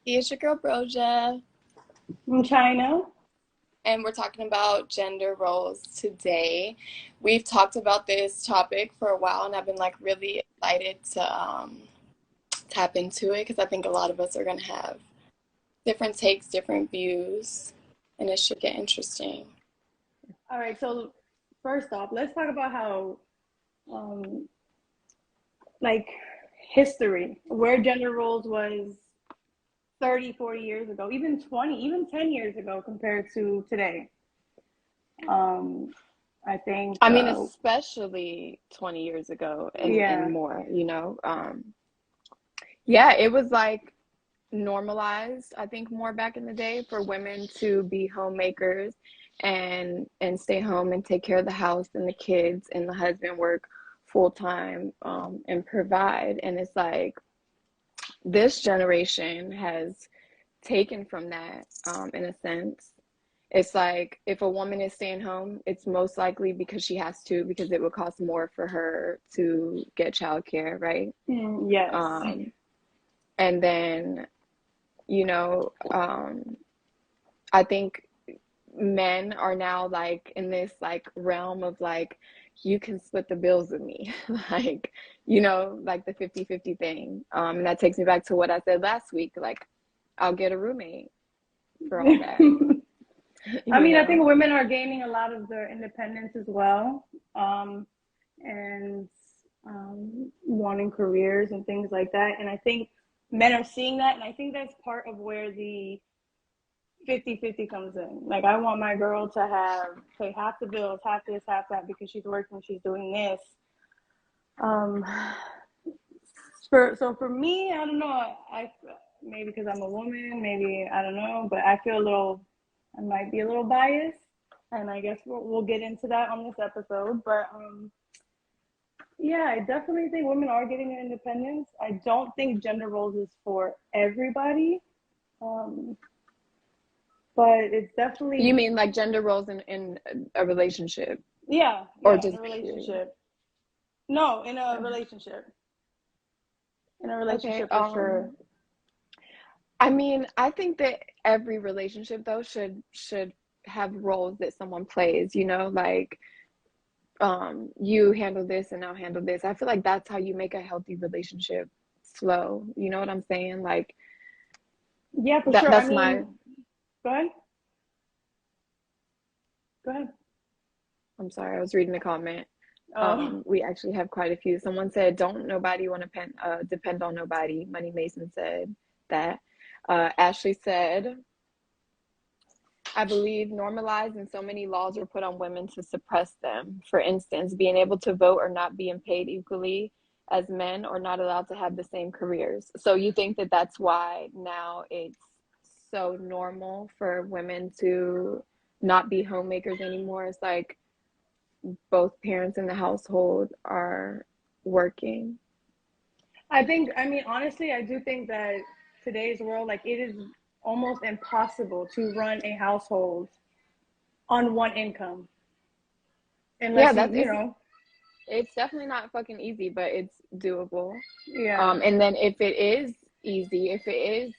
It's your girl Broja, From China. and we're talking about gender roles today. We've talked about this topic for a while, and I've been like really excited to tap into it because I think a lot of us are gonna have different takes, different views, and it should get interesting. All right, so first off, let's talk about how, um, like, history, where gender roles was 30, 40 years ago, even 20, even 10 years ago compared to today. Um, I think, I mean, especially 20 years ago and yeah, more, you know. Yeah, it was like normalized, I think, more back in the day for women to be homemakers and stay home and take care of the house and the kids and the husband work full time and provide. And it's like this generation has taken from that in a sense. It's like if a woman is staying home, it's most likely because she has to, because it would cost more for her to get childcare, right? yes. Um, and then, you know, I think men are now like in this like realm of like, you can split the bills with me, like, like the 50-50 thing. And that takes me back to what I said last week, like, I'll get a roommate for all that, I you mean, I think know? women are gaining a lot of their independence as well, and wanting careers and things like that. And I think men are seeing that, and I think that's part of where the 50-50 comes in. Like, I want my girl to have pay half the bills, half this, half that, because she's working, she's doing this. Um, so for me, I don't know. I maybe because I'm a woman, maybe I don't know, but I feel a little, I might be a little biased, and I guess we'll get into that on this episode. But yeah, I definitely think women are getting their independence. I don't think gender roles is for everybody, um, but it's You definitely, mean like gender roles in a relationship yeah, or yeah, in a just period? relationship. No, Uh, in a Okay. relationship for sure. I mean, I think that every relationship though should have roles that someone plays, like you handle this and I'll handle this. I feel like that's how you make a healthy relationship flow. You know what I'm saying? Like Yeah, for that sure. I that's my mean, go ahead, go ahead. I'm sorry, I was reading a comment. Oh, We actually have quite a few. Someone said, "Don't nobody want to depend on nobody." Money Mason said that. Ashley said, I believe normalized and so many laws are put on women to suppress them. For instance, being able to vote or not being paid equally as men or not allowed to have the same careers. So you think that that's why now it's so normal for women to not be homemakers anymore? It's like both parents in the household are working. I mean, honestly, I do think that today's world, like, it is almost impossible to run a household on one income Yeah, unless that's you know, it's definitely not fucking easy, but it's doable. yeah. And then if it is easy, if it is,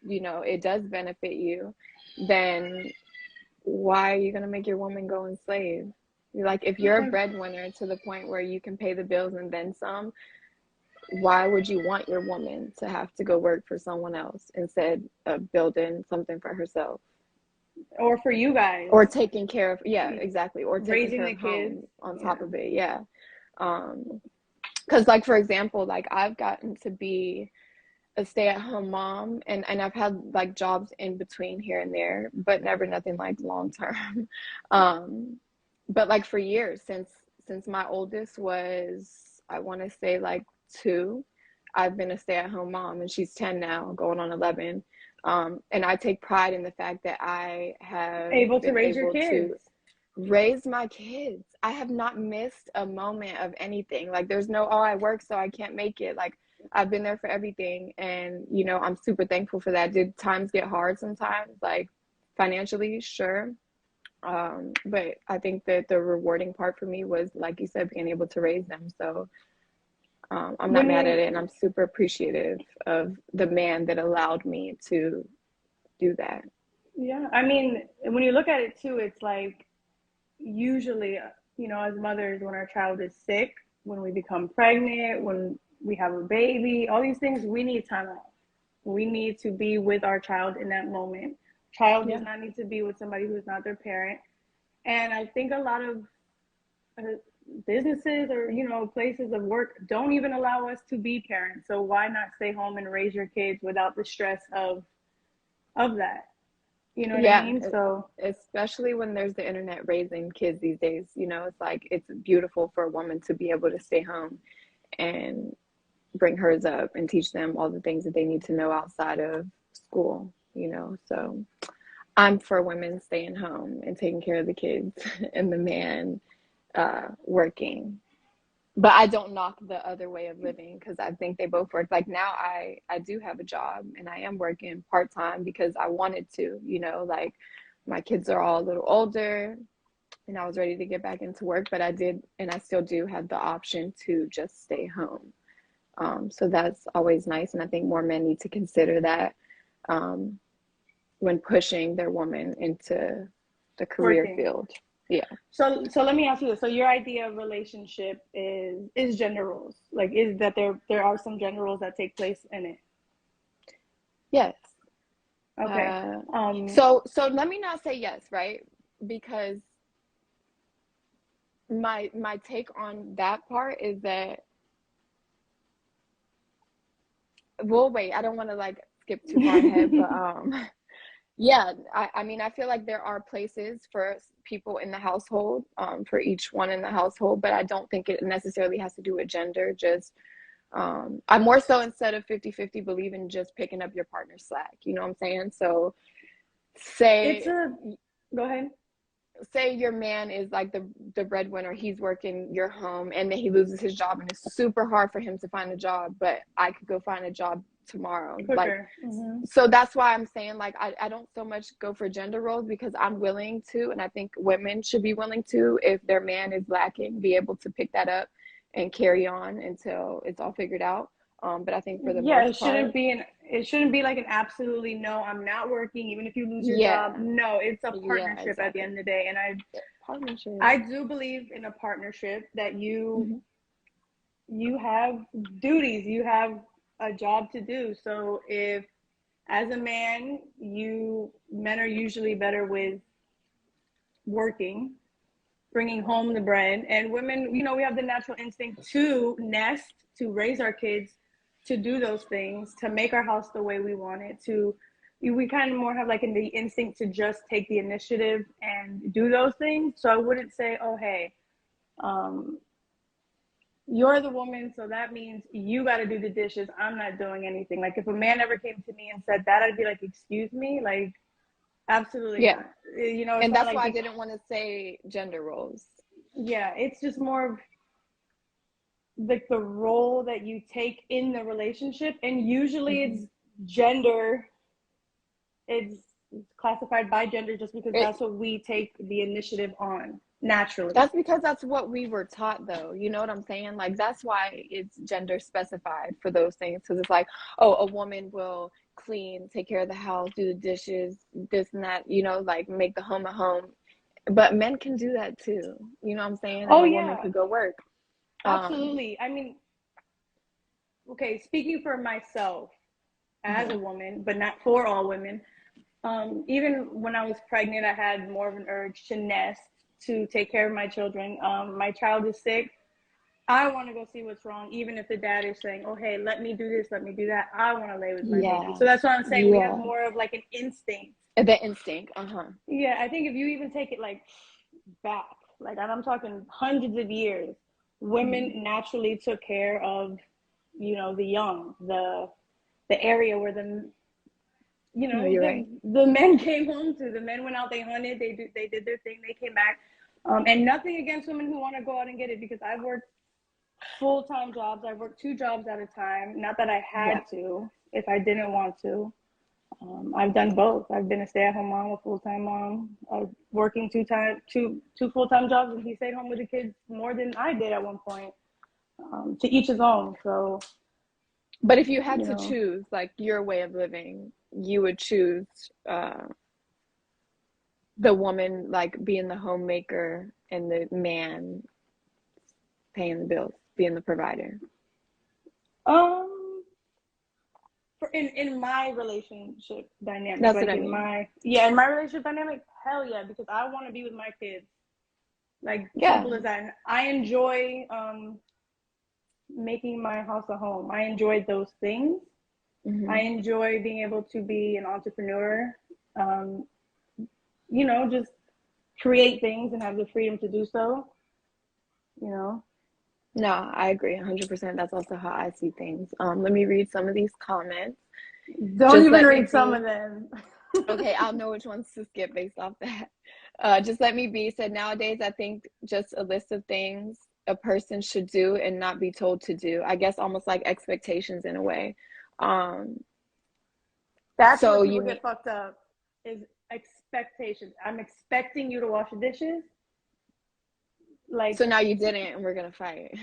it does benefit you, then why are you gonna make your woman go enslave? Like if you're a breadwinner to the point where you can pay the bills and then some, why would you want your woman to have to go work for someone else instead of building something for herself? Or for you guys, Or taking care of, yeah, exactly, or taking raising care the of kids. home on Yeah. top of it, yeah. Um, because like for example, like I've gotten to be a stay-at-home mom and I've had like jobs in between here and there, but never nothing like long term. Um, but like for years since my oldest was, I want to say like 2, I've been a stay-at-home mom and she's 10 now, going on 11. And I take pride in the fact that I have Able to been raise your able kids. to raise my kids. I have not missed a moment of anything. Like there's no, oh, I work so I can't make it. Like I've been there for everything and I'm super thankful for that. Did times get hard sometimes, like financially? Sure. But I think that the rewarding part for me was, like you said, being able to raise them. So I'm not When mad at you, it, and I'm super appreciative of the man that allowed me to do that. yeah, I mean, when you look at it too, it's like usually, as mothers, when our child is sick, when we become pregnant, when we have a baby, all these things, we need time off. We need to be with our child in that moment. Child does Yeah. not need to be with somebody who's not their parent. And I think a lot of uh, businesses or places of work don't even allow us to be parents. So why not stay home and raise your kids without the stress of that? You know what I Yeah, mean? So especially when there's the internet raising kids these days, it's like it's beautiful for a woman to be able to stay home and bring hers up and teach them all the things that they need to know outside of school. So I'm for women staying home and taking care of the kids and the man working. But I don't knock the other way of living because I think they both work. Like now I do have a job and I am working part-time because I wanted to, like my kids are all a little older and I was ready to get back into work, but I did and I still do have the option to just stay home. So that's always nice. And I think more men need to consider that um, when pushing their woman into the career working. field. Yeah. So let me ask you this. So your idea of relationship is gender roles. Like is that there are some gender roles that take place in it. Yes. Okay. Uh, Um so let me not say yes, right? Because my take on that part is that well, wait, I don't want to like skip too far ahead, but yeah, I mean, I feel like there are places for people in the household, for each one in the household, but I don't think it necessarily has to do with gender. Just, I more so instead of 50-50 believe in just picking up your partner's slack. You know what I'm saying? So it's say, a go ahead. say your man is like the breadwinner, he's working, you're home, and then he loses his job, and it's super hard for him to find a job, but I could go find a job tomorrow. Like, Quicker. so that's why I'm saying like I don't so much go for gender roles because I'm willing to, and I think women should be willing to, if their man is lacking, be able to pick that up and carry on until it's all figured out. But I think for the Yeah, most part, it shouldn't be like an absolutely no, I'm not working even if you lose your job. yeah, No, it's a yeah, partnership at the exactly. end of the day. And Partnership. I do believe in a partnership that Hmm. you have duties, you have a job to do. So if as a man, you men are usually better with working, bringing home the bread, and women, we have the natural instinct to nest, to raise our kids, to do those things, to make our house the way we want it. To we kind of more have like in the instinct to just take the initiative and do those things. So I wouldn't say, oh hey, um, you're the woman, so that means you got to do the dishes. I'm not doing anything. Like if a man ever came to me and said that, I'd be like, excuse me, like absolutely Yeah, not. It's and not that's like why I didn't want to say gender roles. yeah, it's just more of like the role that you take in the relationship, and usually Hmm. it's gender. It's classified by gender just because It, that's what we take the initiative on naturally. That's because that's what we were taught, though. You know what I'm saying? Like, that's why it's gender specified for those things. Because it's like, oh, a woman will clean, take care of the house, do the dishes, this and that, like make the home a home. But men can do that too. You know what I'm saying? And Oh a woman yeah, could go work. Um, absolutely. I mean, okay, speaking for myself as uh-huh. a woman, but not for all women. Even when I was pregnant, I had more of an urge to nest, to take care of my children. My child is sick. I want to go see what's wrong, even if the dad is saying, "Oh, hey, let me do this, let me do that." I want to lay with my baby. Yeah. So that's what I'm saying. We have Yeah. more of like an instinct. The instinct. Uh-huh. Yeah, I think if you even take it like back, like I'm talking hundreds of years, women Hmm. naturally took care of, the young, the area where No, you're right. the men came home to. The men went out, they hunted, they did their thing, they came back. And nothing against women who want to go out and get it because I've worked full-time jobs. I've worked two jobs at a time. Not that I Yeah. had to, if I didn't want to. I've done both. I've been a stay-at-home mom, a full-time mom, working two full-time jobs, and he stayed home with the kids more than I did at one point. To each his own. So, But if you had you to know, choose like your way of living, you would choose the woman like being the homemaker and the man paying the bills, being the provider. um, in my relationship dynamic, That's what like I in mean. in my relationship dynamic, hell yeah, because I want to be with my kids. Like Yeah. simple as that. And I enjoy making my house a home. I enjoy those things. I Hmm. enjoy being able to be an entrepreneur. Um, you know, just create things and have the freedom to do so. You know, No, I agree 100%. That's also how I see things. Let me read some of these comments. don't Just even let me read some be. of them. Okay, I'll know which ones to skip based off that. Just let me be said nowadays, I think just a list of things a person should do and not be told to do. I guess almost like expectations in a way. Um, That's where so people you get mean, fucked up. Is expectations. I'm expecting you to wash the dishes. Like, so now you didn't and we're gonna fight.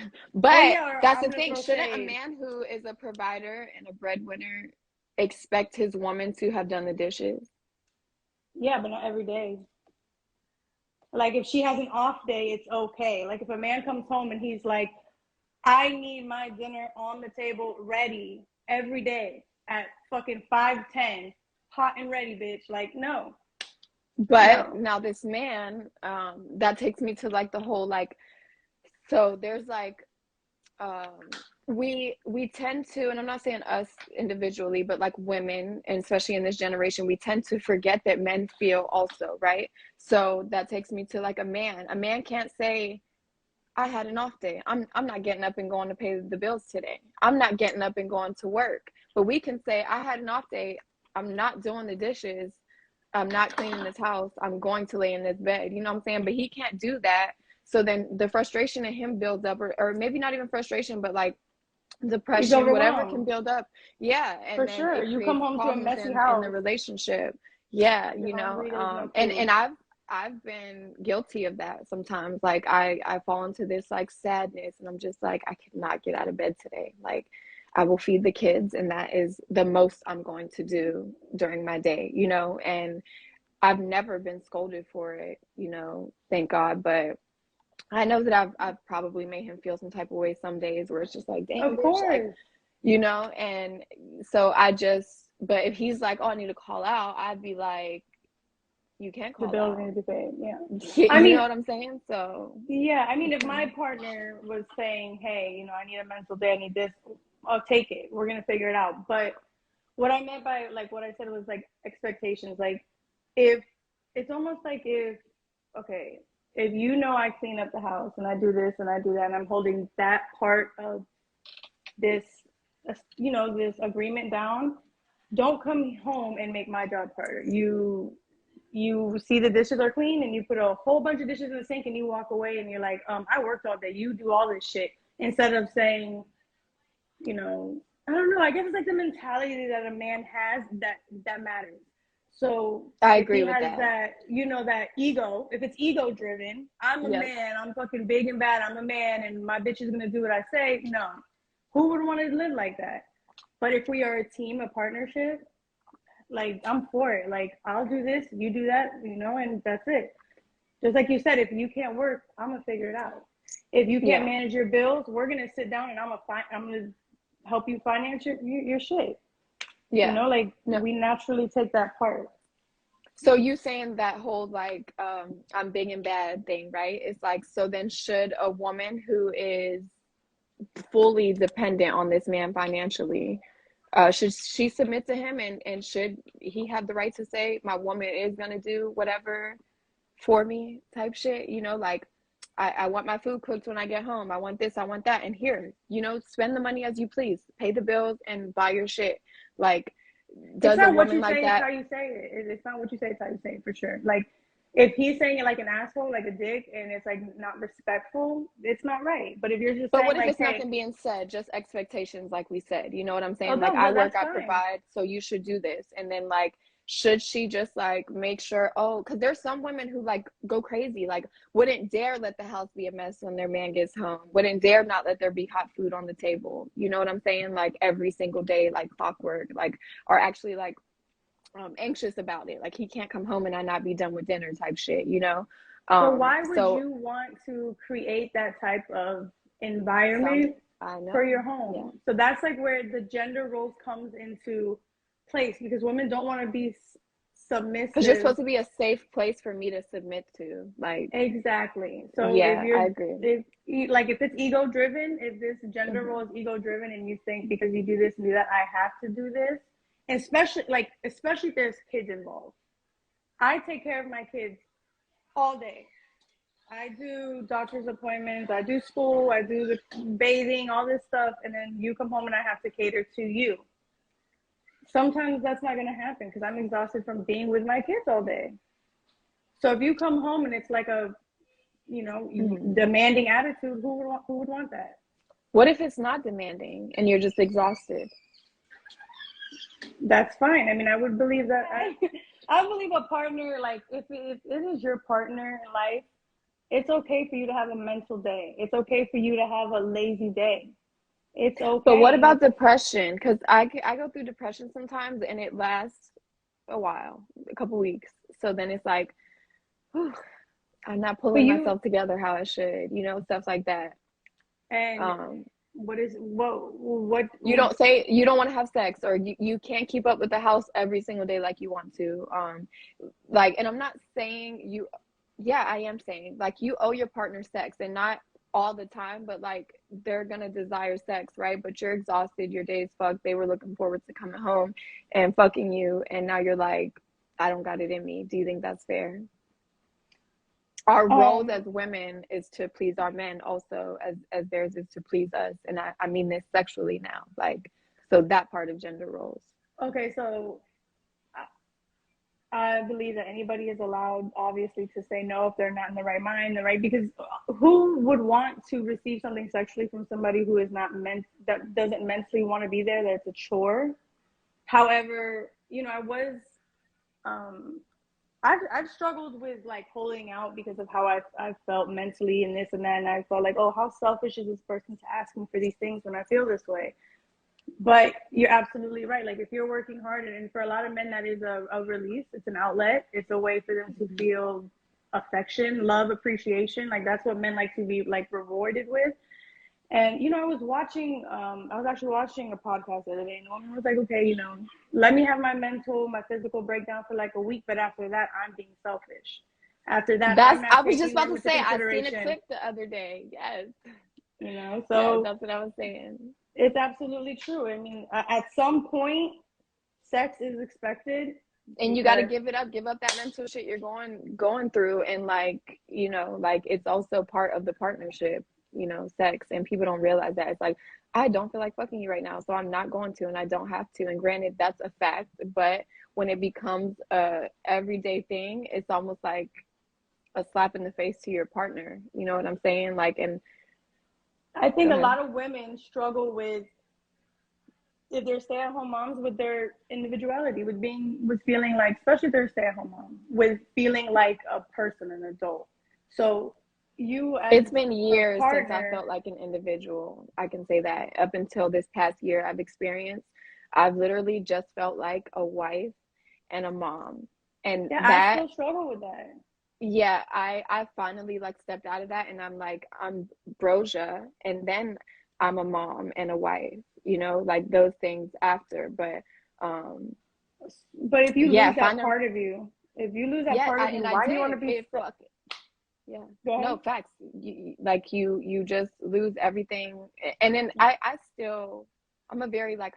oh But yeah, or that's I'm the gonna thing. throw Shouldn't a shade. man who is a provider and a breadwinner expect his woman to have done the dishes? Yeah, but not every day. Like if she has an off day, it's okay. Like if a man comes home and he's like, I need my dinner on the table ready every day at fucking 5:10, hot and ready, bitch. Like, no, But no. now this man, that takes me to like the whole like, so there's like we tend to, and I'm not saying us individually, but like women, and especially in this generation, we tend to forget that men feel also, right? So that takes me to like a man can't say I had an off day. I'm not getting up and going to pay the bills today. I'm not getting up and going to work. But we can say I had an off day. I'm not doing the dishes. I'm not cleaning this house. I'm going to lay in this bed. You know what I'm saying? But he can't do that. So then the frustration in him builds up, or maybe not even frustration, but like He's depression, whatever can overwhelmed. build up. Yeah. For And then sure. it You come creates home to a problems messy in the house. relationship. Yeah, You're hungry, there's no and food. I've been guilty of that sometimes. Like I fall into this like sadness and I'm just like I cannot get out of bed today. Like I will feed the kids and that is the most I'm going to do during my day, and I've never been scolded for it, thank God, but I know that I've probably made him feel some type of way some days where it's just like, damn, Of bitch, like, course. and so but if he's like, oh, I need to call out, I'd be like, you can't The call bills need out. to be paid. Yeah. I You know mean, what I'm saying? So, yeah. I mean, if okay. my partner was saying, hey, I need a mental day, I need this, I'll take it. We're going to figure it out. But what I meant by like what I said was like expectations. Like if it's almost like okay, if I clean up the house and I do this and I do that and I'm holding that part of this, this agreement down, don't come home and make my job harder. You see the dishes are clean and you put a whole bunch of dishes in the sink and you walk away and you're like, I worked all day. You do all this shit instead of saying, I don't know. I guess it's like the mentality that a man has that matters. So I if agree he with has that. that, that ego, if it's ego driven, I'm a Yes. man, I'm fucking big and bad, I'm a man, and my bitch is gonna do what I say. No, who would want to live like that? But if we are a team, a partnership, like I'm for it. Like I'll do this, you do that, and that's it. Just like you said, if you can't work, I'm gonna figure it out. If you can't Yeah. manage your bills, we're gonna sit down and I'm gonna help you finance your shit. Yeah. Like No. we naturally take that part. So you saying that whole like I'm big and bad thing, right? It's like, so then should a woman who is fully dependent on this man financially, should she submit to him, and should he have the right to say my woman is gonna do whatever for me type shit, like I want my food cooked when I get home, I want this, I want that, and here, spend the money as you please, pay the bills and buy your shit. Like, It's does a not what woman you like say, it's that? how you say it. It's not what you say, it's how you say it for sure. Like if he's saying it like an asshole, like a dick, and it's like not respectful, it's not right. But if you're just But saying what if like, it's hey, nothing being said, just expectations, like we said? You know what I'm oh saying? Like, no, I well work, that's I fine. provide, so you should do this. And then, like, should she just like make sure, oh, because there's some women who like go crazy, like wouldn't dare let the house be a mess when their man gets home, wouldn't dare not let there be hot food on the table, you know what I'm saying, like every single day, like clockwork, like, are actually like anxious about it, like he can't come home and I not be done with dinner type shit, you know. But why would So you want to create that type of some, environment I for know, your yeah, home? So that's like where the gender roles comes into place, because women don't want to be because you're submissive. supposed to be a safe place for me to submit to, like, Exactly. So if yeah, I you're, agree. if like, if it's ego driven, if this gender role Hmm. is ego driven and you think because you do this and do that, I have to do this, especially if there's kids involved. I take care of my kids all day. I do doctor's appointments, I do school, I do the bathing, all this stuff, and then you come home and I have to cater to you. Sometimes that's not going to happen because I'm exhausted from being with my kids all day. So if you come home and it's like a, Hmm. demanding attitude, who would want that? What if it's not demanding and you're just exhausted? That's fine. I mean, I would believe that. I believe a partner, like if it is your partner in life, it's okay for you to have a mental day. It's okay for you to have a lazy day. It's But okay. what about depression? Because I go through depression sometimes and it lasts a while, a couple weeks. So then it's like, whew, I'm not But pulling you myself together how I should, you know, stuff like that. and Um, you don't say you don't want to have sex, or you can't keep up with the house every single day like you want to. Like, and I'm not saying you, yeah, I am saying like you owe your partner sex, and not all the time, but like they're gonna desire sex, right? But you're exhausted, your day's fucked, they were looking forward to coming home and fucking you, and now you're like, I don't got it in me. Do you think that's fair? Our roles um as women is to please our men also, as theirs is to please us, and I mean this sexually now, like, so that part of gender roles. okay, so I believe that anybody is allowed, obviously, to say no if they're not in the right mind, the right, because who would want to receive something sexually from somebody who is not meant, that doesn't mentally want to be there, that it's a chore. However, I was, um, I've struggled with like holding out because of how I've felt mentally and this and that, and I felt like, oh, how selfish is this person to ask me for these things when I feel this way? But you're absolutely right. Like if you're working hard, and for a lot of men, that is a release. It's an outlet. It's a way for them to Mm-hmm. feel affection, love, appreciation. Like that's what men like to be like rewarded with. And I was actually watching a podcast the other day, and the woman was like, okay, let me have my physical breakdown for like a week, but after that, I'm being selfish. After that, I'm That's, not I was just taking about them to into say, I seen a consideration. clip the other day. Yes. Yes, So that's what I was saying. it's absolutely true. I mean, at some point, sex is expected And you got to because give it up, give up that mental shit you're going through, and like, you know, like it's also part of the partnership, you know, sex, and people don't realize that. It's like, I don't feel like fucking you right now, so I'm not going to, and I don't have to. And granted, that's a fact, but when it becomes a everyday thing, it's almost like a slap in the face to your partner. You know what I'm saying? Like, and I go think a ahead. lot of women struggle with, if they're stay-at-home moms, with their individuality, with feeling like, especially if they're stay-at-home mom, with feeling like a person, an adult. So you as It's been a years since I partner, felt like an individual. I can say that. Up until this past year, I've literally just felt like a wife and a mom. And yeah, I that, still struggle with that. yeah, I finally like stepped out of that, and I'm like, I'm Brosia, and then I'm a mom and a wife, you know, like those things after. But um But if you yeah, lose that finally, part of you, if you lose that yeah, part of you, and I why do you want did. to be It so? fuck, yeah. Go ahead. No, facts. Like you just lose everything. And then I still, I'm a very like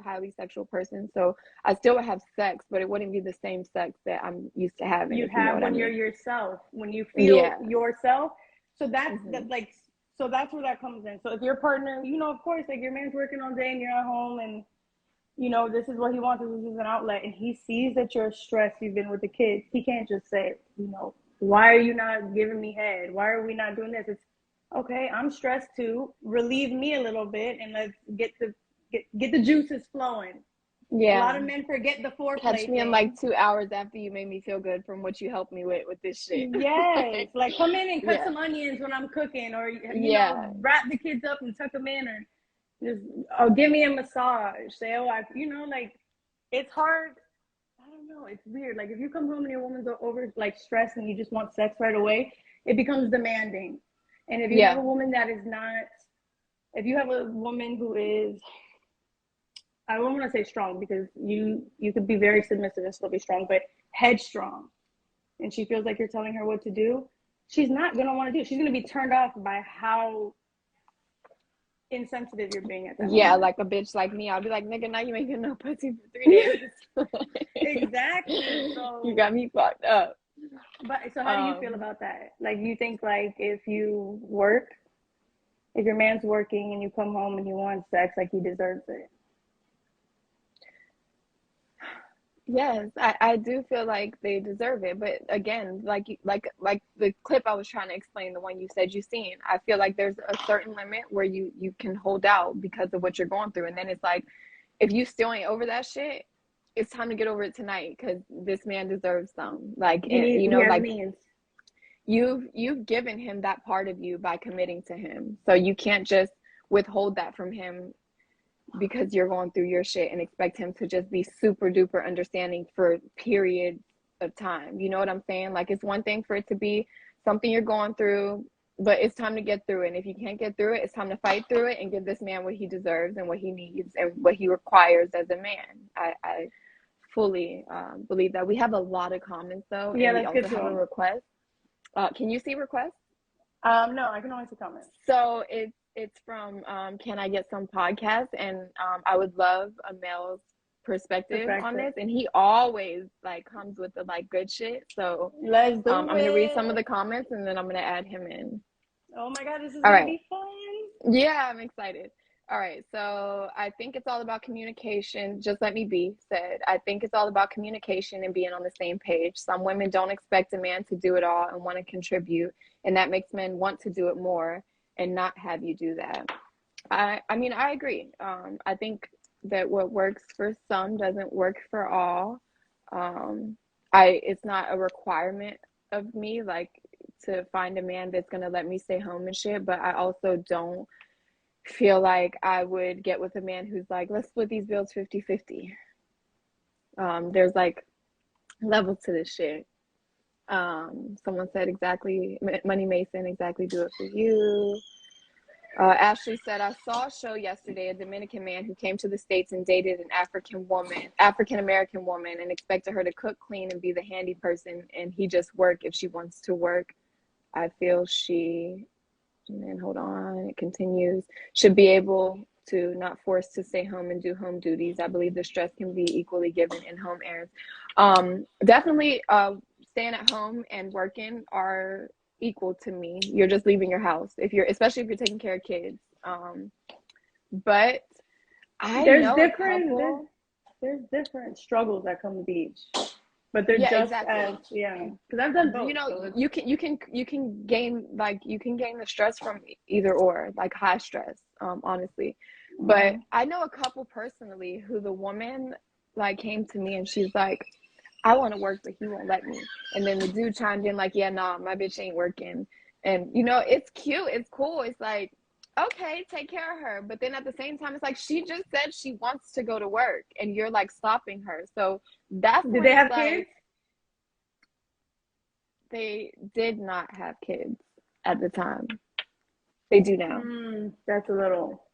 highly sexual person, so I still would have sex, but it wouldn't be the same sex that I'm used to having, You'd if you know have what I when you're mean. yourself, when you feel Yeah. yourself. So that's Hmm. that like so that's where that comes in. So if your partner, of course, like your man's working all day and you're at home, and this is what he wants, this is an outlet, and he sees that you're stressed, you've been with the kids, he can't just say, why are you not giving me head? Why are we not doing this? It's okay, I'm stressed too. Relieve me a little bit and let's get the juices flowing. A lot Yeah. of men forget the Catch foreplay me in thing. like 2 hours after you made me feel good from what you helped me with this shit. Yes, like come in and cut Yeah. some onions when I'm cooking, or Yeah. wrap the kids up and tuck them in, or just give me a massage. Say, oh, like it's hard. I don't know. It's weird. Like if you come home and your woman's over like stressed and you just want sex right away, it becomes demanding. And if you have Yeah. a woman that is not, if you have a woman who is, I don't want to say strong because you could be very submissive and still be strong, but headstrong, and she feels like you're telling her what to do, she's not gonna want to do it. She's gonna be turned off by how insensitive you're being at that Yeah, moment. like a bitch like me, I'll be like, nigga, now you ain't getting no pussy for 3 days. Exactly. You So, got me fucked up. but so how do you feel about that? Like, you think like if you work, if your man's working and you come home and you want sex, like he deserves it? Yes, I do feel like they deserve it. But again, like the clip I was trying to explain, the one you said you seen, I feel like there's a certain limit where you can hold out because of what you're going through. And then it's like, if you still ain't over that shit, it's time to get over it tonight because this man deserves some. Like, He has like means. you've given him that part of you by committing to him. So you can't just withhold that from him because you're going through your shit and expect him to just be super duper understanding for periods of time. You know what I'm saying? Like, it's one thing for it to be something you're going through, but it's time to get through it. And if you can't get through it, it's time to fight through it and give this man what he deserves and what he needs and what he requires as a man. I fully believe that. We have a lot of comments though, Yeah, and we that's also good have a too. request. Can you see requests? No, I can only see comments. So it's from Can I Get Some podcast, and I would love a male's perspective on Perspective. this, and he always like comes with the like good shit. So Let's I'm do gonna read some of it. the comments, and then I'm gonna add him in. Oh my God, this is All gonna right. be fun. Yeah, I'm excited. All right, so I think it's all about communication. Just let me be said. I think it's all about communication and being on the same page. Some women don't expect a man to do it all and want to contribute, and that makes men want to do it more and not have you do that. I mean, I agree. I think that what works for some doesn't work for all. Um, it's not a requirement of me like to find a man that's gonna let me stay home and shit, but I also don't feel like I would get with a man who's like, let's split these bills 50-50. There's like levels to this shit. Someone said exactly, Money Mason, exactly do it for you. Ashley said, I saw a show yesterday, a Dominican man who came to the States and dated an African American woman, and expected her to cook, clean, and be the handy person, and he just work if she wants to work. I feel she, and then hold on, it continues, should be able to not forced to stay home and do home duties. I believe the stress can be equally given in home errands. Definitely staying at home and working are equal to me. You're just leaving your house especially if you're taking care of kids. But I There's know a different there's, couple. there's different struggles that come with each, but they're Yeah, just as, exactly. yeah. Because I've done You both, know, so it's, you can gain the stress from either or, like high stress, honestly. But mhm. I know a couple personally who the woman like came to me and she's like, I want to work, but he won't let me. And then the dude chimed in like, yeah, nah, my bitch ain't working. And it's cute, it's cool. It's like, okay, take care of her. But then at the same time, it's like she just said she wants to go to work, and you're like stopping her. So that's Did when they it's have kids? like they did not have kids at the time. They do now. That's a little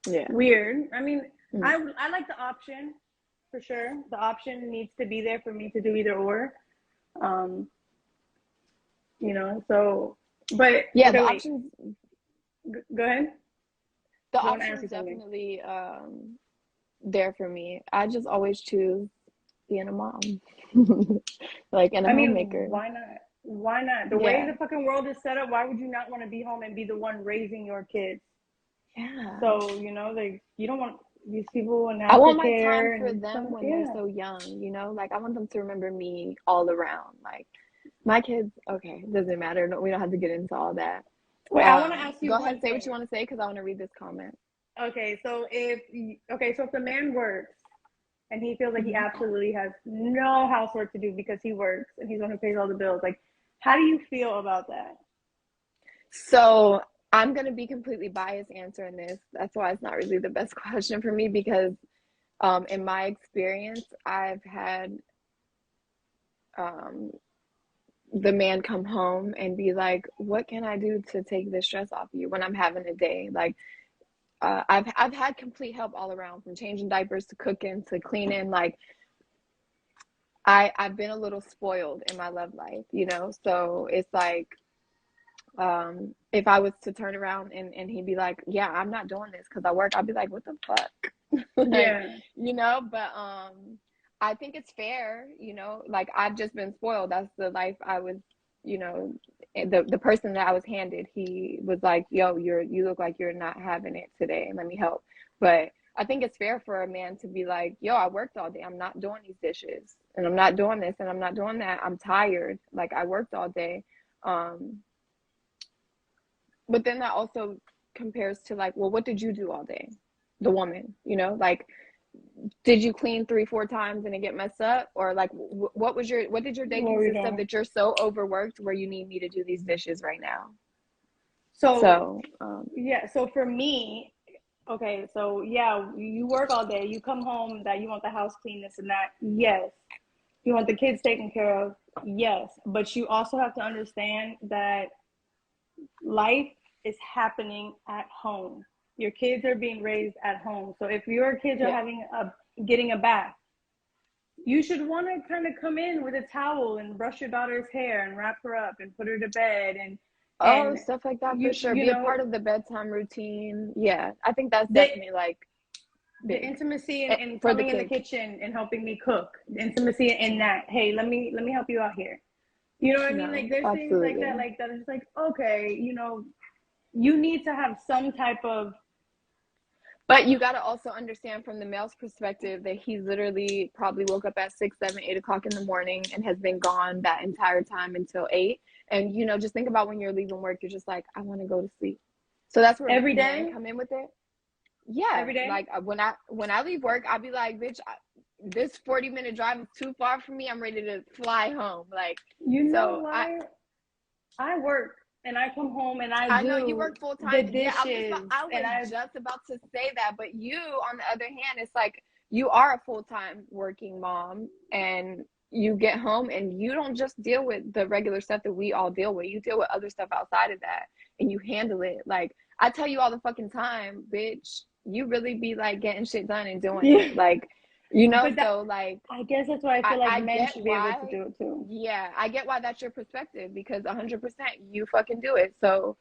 Yeah. weird. I mean, Mm. I like the option for sure. The option needs to be there for me to do either or. Um, so, but Yeah, okay, the wait. options Go ahead. the You want to answer options something? definitely there for me. I just always choose being a mom. Like, and a I mean, homemaker. why not? Why not? The way Yeah. the fucking world is set up, why would you not want to be home and be the one raising your kids? Yeah. So, like, you don't want these people in I want my time aftercare for and them stuff. when they're Yeah. so young, like I want them to remember me all around. Like my kids, okay, doesn't matter. No, we don't have to get into all that. Wait, I want to ask you Go ahead, one say what you thing. want to say because I want to read this comment. Okay, so if the man works and he feels like he Mhm. absolutely has no housework to do because he works and he's the one who pays all the bills. Like, how do you feel about that? So I'm gonna be completely biased answering this. That's why it's not really the best question for me because in my experience, I've had um, the man come home and be like, "What can I do to take the stress off you when I'm having a day?" Like, I've had complete help all around, from changing diapers to cooking to cleaning. Like, I've been a little spoiled in my love life, you know. So it's like, if I was to turn around and he'd be like, "Yeah, I'm not doing this because I work," I'd be like, "What the fuck?" Like, Yeah. you know. But I think it's fair, you know. Like, I've just been spoiled. That's the life I was, you know. The person that I was handed, he was like, "Yo, you look like you're not having it today. Let me help." But I think it's fair for a man to be like, "Yo, I worked all day. I'm not doing these dishes, and I'm not doing this, and I'm not doing that. I'm tired. Like, I worked all day." Um, but then that also compares to, like, well, what did you do all day? The woman, you know, like, did you clean 3, 4 times and it get messed up? Or like, what did your day What were you consist of doing? that you're so overworked where you need me to do these dishes right now? So So, yeah, so for me, okay, so yeah, you work all day, you come home that you want the house clean, this and that. Yes. You want the kids taken care of. Yes. But you also have to understand that life is happening at home. Your kids are being raised at home. So if your kids are yeah. having a getting a bath, you should want to kind of come in with a towel and brush your daughter's hair and wrap her up and put her to bed Oh, and stuff like that for sure. you Be a know part of the bedtime routine. Yeah, I think that's the definitely like the big intimacy in for the coming in the kids. kitchen and helping me cook, the intimacy in that, hey, let me help you out here. You know what I mean? Like, No, there's things absolutely. like that. It's like, okay, you need to have some type of. But you got to also understand from the male's perspective that he literally probably woke up at 6, 7, 8 o'clock in the morning and has been gone that entire time until 8. And, you know, just think about when you're leaving work, you're just like, I want to go to sleep. So that's where Every men day, come in with it. Yeah, every day. like, when I leave work, I'll be like, bitch, this 40-minute drive is too far for me. I'm ready to fly home. Like, You know so why? I work and I come home and I I know you do work full the time. Yeah, dishes I and was I. just about to say that, but you, on the other hand, it's like you are a full-time working mom and you get home and you don't just deal with the regular stuff that we all deal with. You deal with other stuff outside of that and you handle it. Like, I tell you all the fucking time, bitch, you really be like getting shit done and doing Yeah, it. Like, you know, but that, so like I guess that's why I feel like I men get should be able to why. do it too. Yeah, I get why that's your perspective because 100% you fucking do it. So,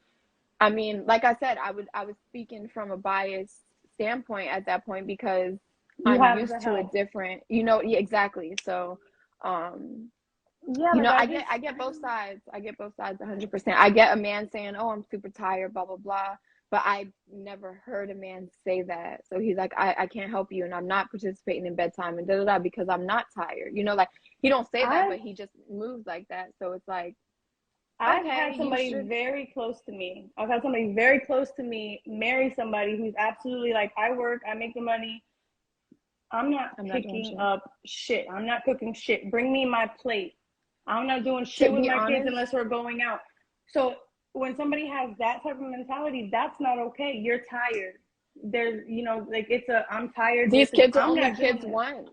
I mean, like I said, I was speaking from a biased standpoint at that point because You I'm have the used to a help. different, you know, yeah, exactly. So, Yeah, you like know, I just I get both sides. I get both sides 100%. I get a man saying, "Oh, I'm super tired, blah blah blah," but I never heard a man say that. So he's like, I can't help you, and I'm not participating in bedtime and da da da because I'm not tired. You know, like he don't say that, I've but he just moves like that. So it's like, I've okay, had you somebody should. very close to me. I've had somebody very close to me marry somebody who's absolutely like, I work, I make the money. I'm not I'm not doing picking shit. up shit. I'm not cooking shit. Bring me my plate. I'm not doing To shit with be my kids honest, unless we're going out. So when somebody has that type of mentality, that's not okay. You're tired. There's, like it's a I'm tired these versus kids are I'm only not kids doing this. once.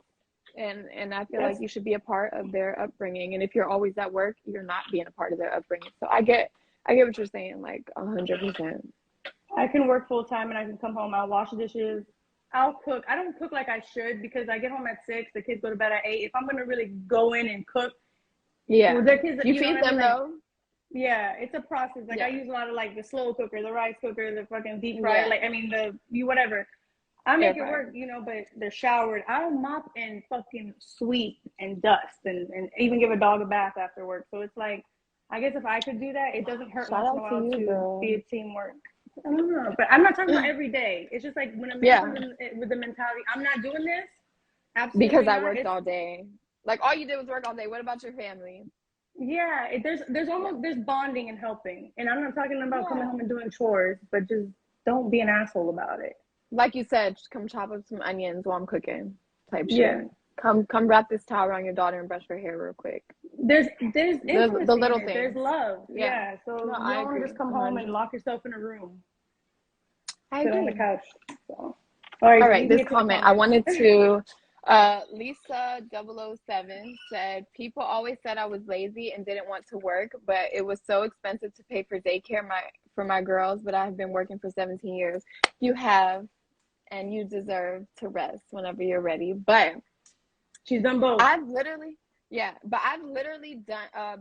And I feel like That's you should be a part of their upbringing. And if you're always at work, you're not being a part of their upbringing. So I get what you're saying, like 100%. I can work full time and I can come home. I'll wash dishes. I'll cook. I don't cook like I should because I get home at 6. The kids go to bed at 8. If I'm gonna really go in and cook, well, Yeah. their kids, You you know what feed I mean? them Like, though? yeah, it's a process. Like I Yeah. use a lot of like the slow cooker, the rice cooker, the fucking deep fryer. Yeah. Like I mean the you whatever. I Air make it fryer. work, but they're showered. I'll mop and fucking sweep and dust and even give a dog a bath after work. So it's like, I guess if I could do that, it doesn't hurt Shout once in a out to while you, to be girl. a teamwork. I don't know, but I'm not talking about every day. It's just like when a man Yeah. comes in with the mentality, I'm not doing this. Because Absolutely I not. worked It's all day. Like all you did was work all day. What about your family? yeah. There's Yeah. almost there's bonding and helping, and I'm not talking about coming Yeah. home and doing chores, but just don't be an asshole about it. Like you said, just come chop up some onions while I'm cooking. type Yeah. shit. Come wrap this towel around your daughter and brush her hair real quick. There's The intimacy in little it. There's things. love. Yeah. Yeah. No, So you I don't want to agree. just come home and 100. lock yourself in a room, I sit on the agree. couch. So, all right, All you right, can this get to the comment I comments. wanted to Lisa 007 said people always said I was lazy and didn't want to work, but it was so expensive to pay for daycare for my girls, but I have been working for 17 years. You have, and you deserve to rest whenever you're ready. But She's done both. I've literally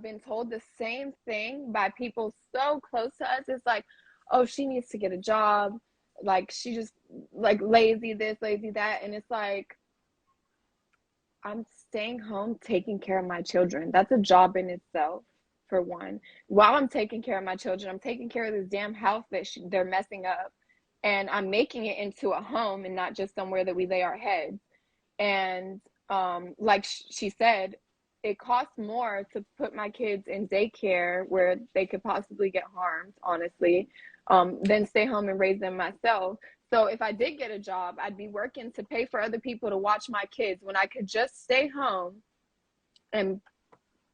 been told the same thing by people so close to us. It's like, oh, she needs to get a job, like she just like lazy this, lazy that. And it's like, I'm staying home taking care of my children. That's a job in itself, for one. While I'm taking care of my children, I'm taking care of this damn house that they're messing up, and I'm making it into a home and not just somewhere that we lay our heads. And like she said, it costs more to put my kids in daycare where they could possibly get harmed, honestly, than stay home and raise them myself. So if I did get a job, I'd be working to pay for other people to watch my kids when I could just stay home and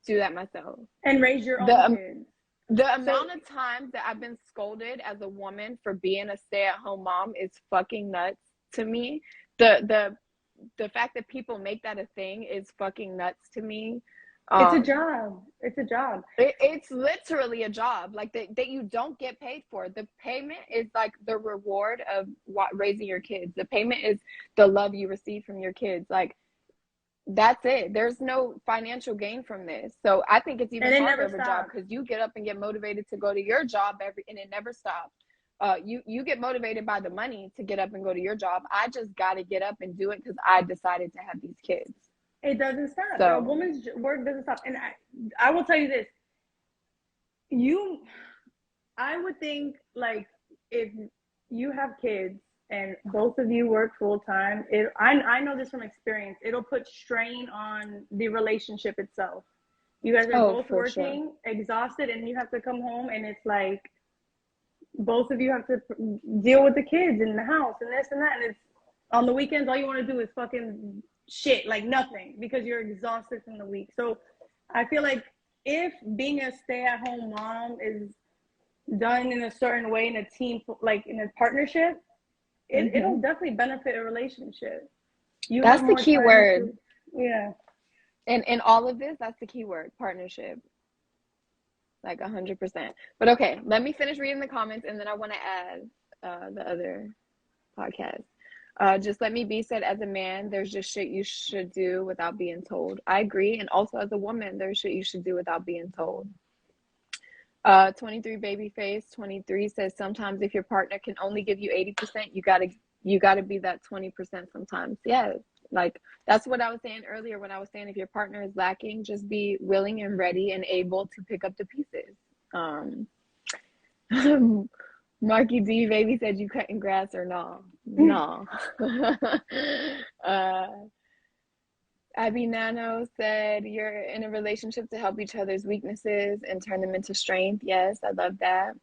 do that myself. And raise your own The kids. the amount of times that I've been scolded as a woman for being a stay-at-home mom is fucking nuts to me. The fact that people make that a thing is fucking nuts to me. It's a job. It's a job. It's literally a job, like that you don't get paid for. The payment is like the reward of raising your kids. The payment is the love you receive from your kids. Like, that's it. There's no financial gain from this. So I think it's even And it harder never of a job stops. because you get up and get motivated to go to your job and it never stops. You get motivated by the money to get up and go to your job. I just got to get up and do it because I decided to have these kids. It doesn't stop. A So woman's work doesn't stop. And I will tell you this. I would think, like, if you have kids and both of you work full time, I know this from experience. It'll put strain on the relationship itself. You guys are both for sure. working, exhausted, and you have to come home, and it's like both of you have to deal with the kids in the house and this and that. And it's on the weekends, all you want to do is fucking shit, like nothing, because you're exhausted from the week. So I feel like if being a stay-at-home mom is done in a certain way in a team, like in a partnership, it'll definitely benefit a relationship. You That's have the more key time word. yeah. And in all of this, that's the key word, partnership. Like 100%. But okay, let me finish reading the comments and then I want to add the other podcast. Just let me be said, as a man, there's just shit you should do without being told. I agree. And also as a woman, there's shit you should do without being told. 23 Babyface 23 says sometimes if your partner can only give you 80%, you gotta be that 20% sometimes. Yeah, like that's what I was saying earlier when I was saying if your partner is lacking, just be willing and ready and able to pick up the pieces. Marky D baby said you cutting grass or no? No. Abby Nano said you're in a relationship to help each other's weaknesses and turn them into strength. Yes, I love that.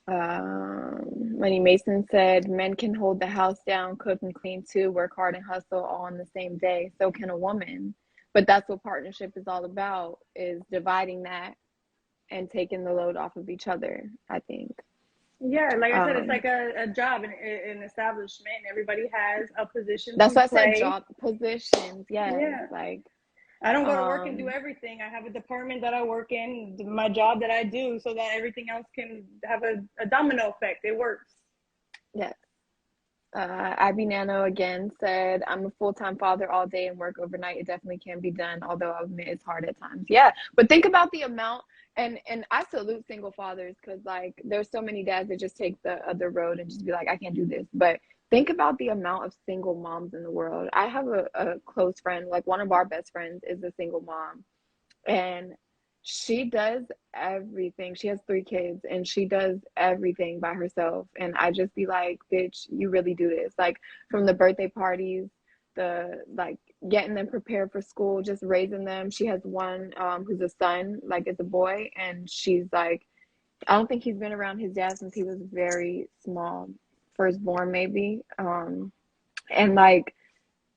Money Mason said men can hold the house down, cook and clean too, work hard and hustle all on the same day. So can a woman. But that's what partnership is all about, is dividing that and taking the load off of each other, I think. Yeah, like I said, it's like a job in an establishment. Everybody has a position That's to why I said play. job positions. Yes, Yeah. like I don't go to work and do everything. I have a department that I work in, my job that I do, so that everything else can have a domino effect. It works. yes. Abby Nano again said, I'm a full-time father all day and work overnight. It definitely can be done, although I'll admit it's hard at times. Yeah, but think about the amount, and I salute single fathers because, like, there's so many dads that just take the other road and just be like, I can't do this. But think about the amount of single moms in the world. I have a close friend, like one of our best friends is a single mom, and she does everything. She has 3 kids and she does everything by herself. And I just be like, bitch, you really do this. Like from the birthday parties, the like getting them prepared for school, just raising them. She has one who's a son, like is a boy, and she's like, I don't think he's been around his dad since he was very small, firstborn maybe. And like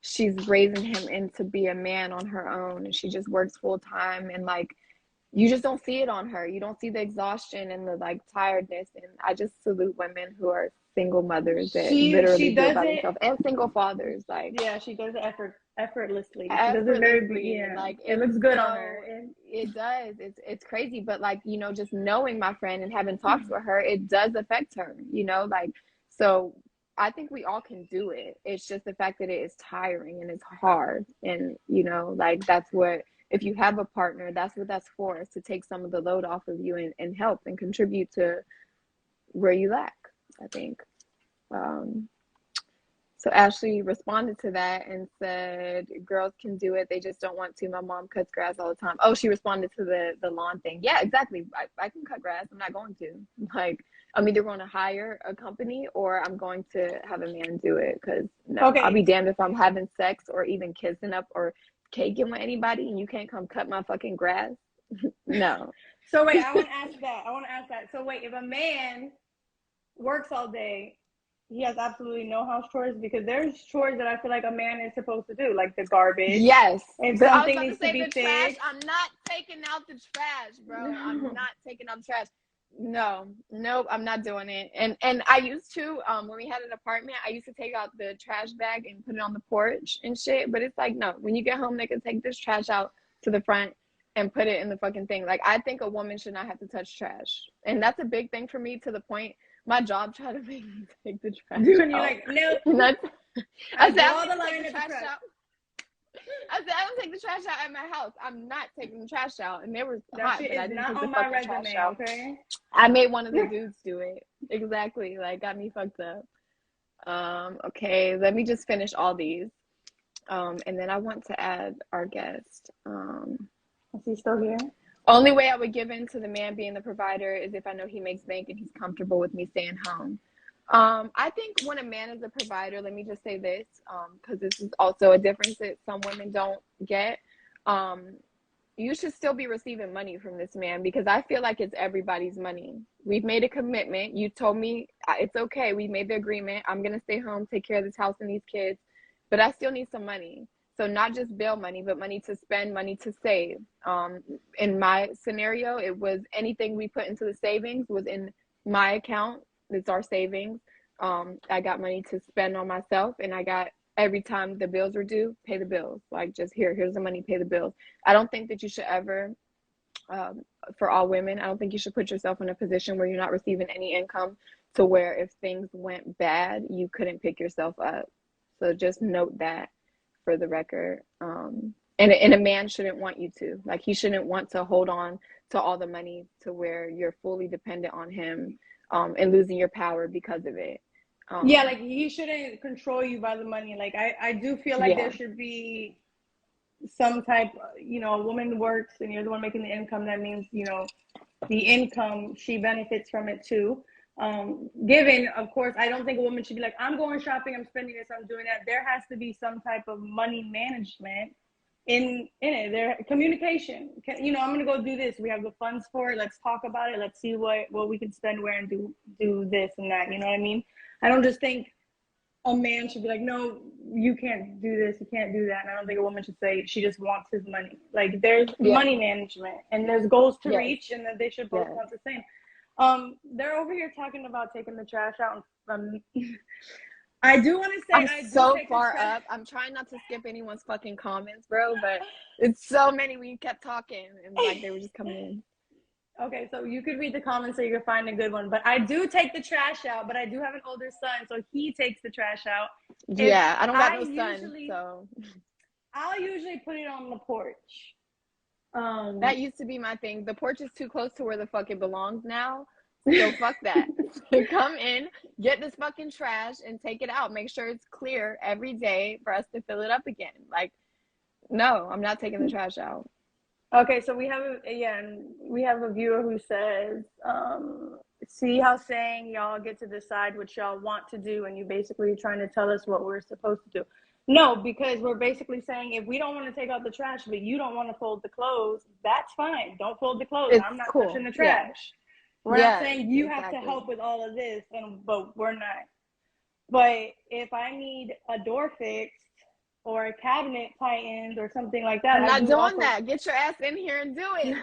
she's raising him into be a man on her own, and she just works full time, and like you just don't see it on her. You don't see the exhaustion and the like tiredness. And I just salute women who are single mothers that She literally do it does by it. themselves, and single fathers. Like Yeah, she does it effortlessly. She does it effortlessly. yeah. Like It it's looks good on so her. it does. It's crazy. But like, you know, just knowing my friend and having talks with her, it does affect her, you know, like so I think we all can do it. It's just the fact that it is tiring and it's hard. And, you know, like that's what if you have a partner, that's what that's for, is to take some of the load off of you and help and contribute to where you lack, I think. Um, so Ashley responded to that and said, "Girls can do it. They just don't want to. My mom cuts grass all the time." Oh, she responded to the lawn thing. Yeah, exactly. I can cut grass. I'm not going to. Like, I'm either going to hire a company or I'm going to have a man do it. Because no, I'll be Okay. damned if I'm having sex or even kissing up or caking with anybody and you can't come cut my fucking grass. No. So wait, I want to ask that. So wait, if a man works all day, he has absolutely no house chores, because there's chores that I feel like a man is supposed to do, like the garbage. Yes. If I was something about to needs to say be the trash. fixed. I'm not taking out the trash, bro. I'm not taking out the trash. No, nope, I'm not doing it. And I used to, when we had an apartment, I used to take out the trash bag and put it on the porch and shit. But it's like, no, when you get home, they can take this trash out to the front and put it in the fucking thing. Like, I think a woman should not have to touch trash. And that's a big thing for me, to the point my job tried to make me take the trash And you're out. like, no, And that's, I said, I'm draw the going to take line the at the trash trash. out. I said, I don't take the trash out at my house. I'm not taking the trash out. And it was That hot, shit but I is didn't not take the on my fucking trash resume, out. okay? I made one of the dudes do it. Exactly. Like, got me fucked up. Okay, let me just finish all these. And then I want to add our guest. Is he still here? Only way I would give in to the man being the provider is if I know he makes bank and he's comfortable with me staying home. I think when a man is a provider, let me just say this, because this is also a difference that some women don't get. You should still be receiving money from this man, because I feel like it's everybody's money. We've made a commitment. You told me it's okay. We made the agreement. I'm going to stay home, take care of this house and these kids, but I still need some money. So not just bill money, but money to spend, money to save. In my scenario, it was anything we put into the savings was in my account. It's our savings. I got money to spend on myself, and I got every time the bills were due, pay the bills. Like, just here's the money, pay the bills. I don't think that you should ever, for all women, I don't think you should put yourself in a position where you're not receiving any income, to where if things went bad, you couldn't pick yourself up. So just note that for the record. And a man shouldn't want you to. Like, he shouldn't want to hold on to all the money to where you're fully dependent on him, and losing your power because of it. Yeah, like he shouldn't control you by the money. Like I do feel like Yeah. there should be some type, a woman works and you're the one making the income. That means, the income, she benefits from it too. Given, of course, I don't think a woman should be like, I'm going shopping, I'm spending this, I'm doing that. There has to be some type of money management in it. There, communication. I'm gonna go do this. We have the funds for it. Let's talk about it. Let's see what we can spend where and do this and that. You know what I mean? I don't just think a man should be like, no, you can't do this, you can't do that. And I don't think a woman should say she just wants his money. Like, there's Yeah. money management and there's goals to Yes. reach, and that they should both Yes. want the same. They're over here talking about taking the trash out. I do want to say I'm so far up. I'm trying not to skip anyone's fucking comments, bro, but it's so many. We kept talking and like they were just coming in. Okay, so you could read the comments so you can find a good one. But I do take the trash out, but I do have an older son, so he takes the trash out. Yeah, I don't got no son, so I'll usually put it on the porch. that used to be my thing. The porch is too close to where the fuck it belongs now. So fuck that. Come in, get this fucking trash and take it out. Make sure it's clear every day for us to fill it up again. Like, no, I'm not taking the trash out. Okay, so we have a viewer who says, see how saying y'all get to decide what y'all want to do, and you basically trying to tell us what we're supposed to do. No, because we're basically saying if we don't want to take out the trash, but you don't want to fold the clothes, that's fine. Don't fold the clothes. It's I'm not cool. touching the trash. Yeah. We're not saying you exactly. have to help with all of this, but we're not. But if I need a door fixed, or a cabinet tightened or something like that. I'm I not do doing also. that. Get your ass in here and do it.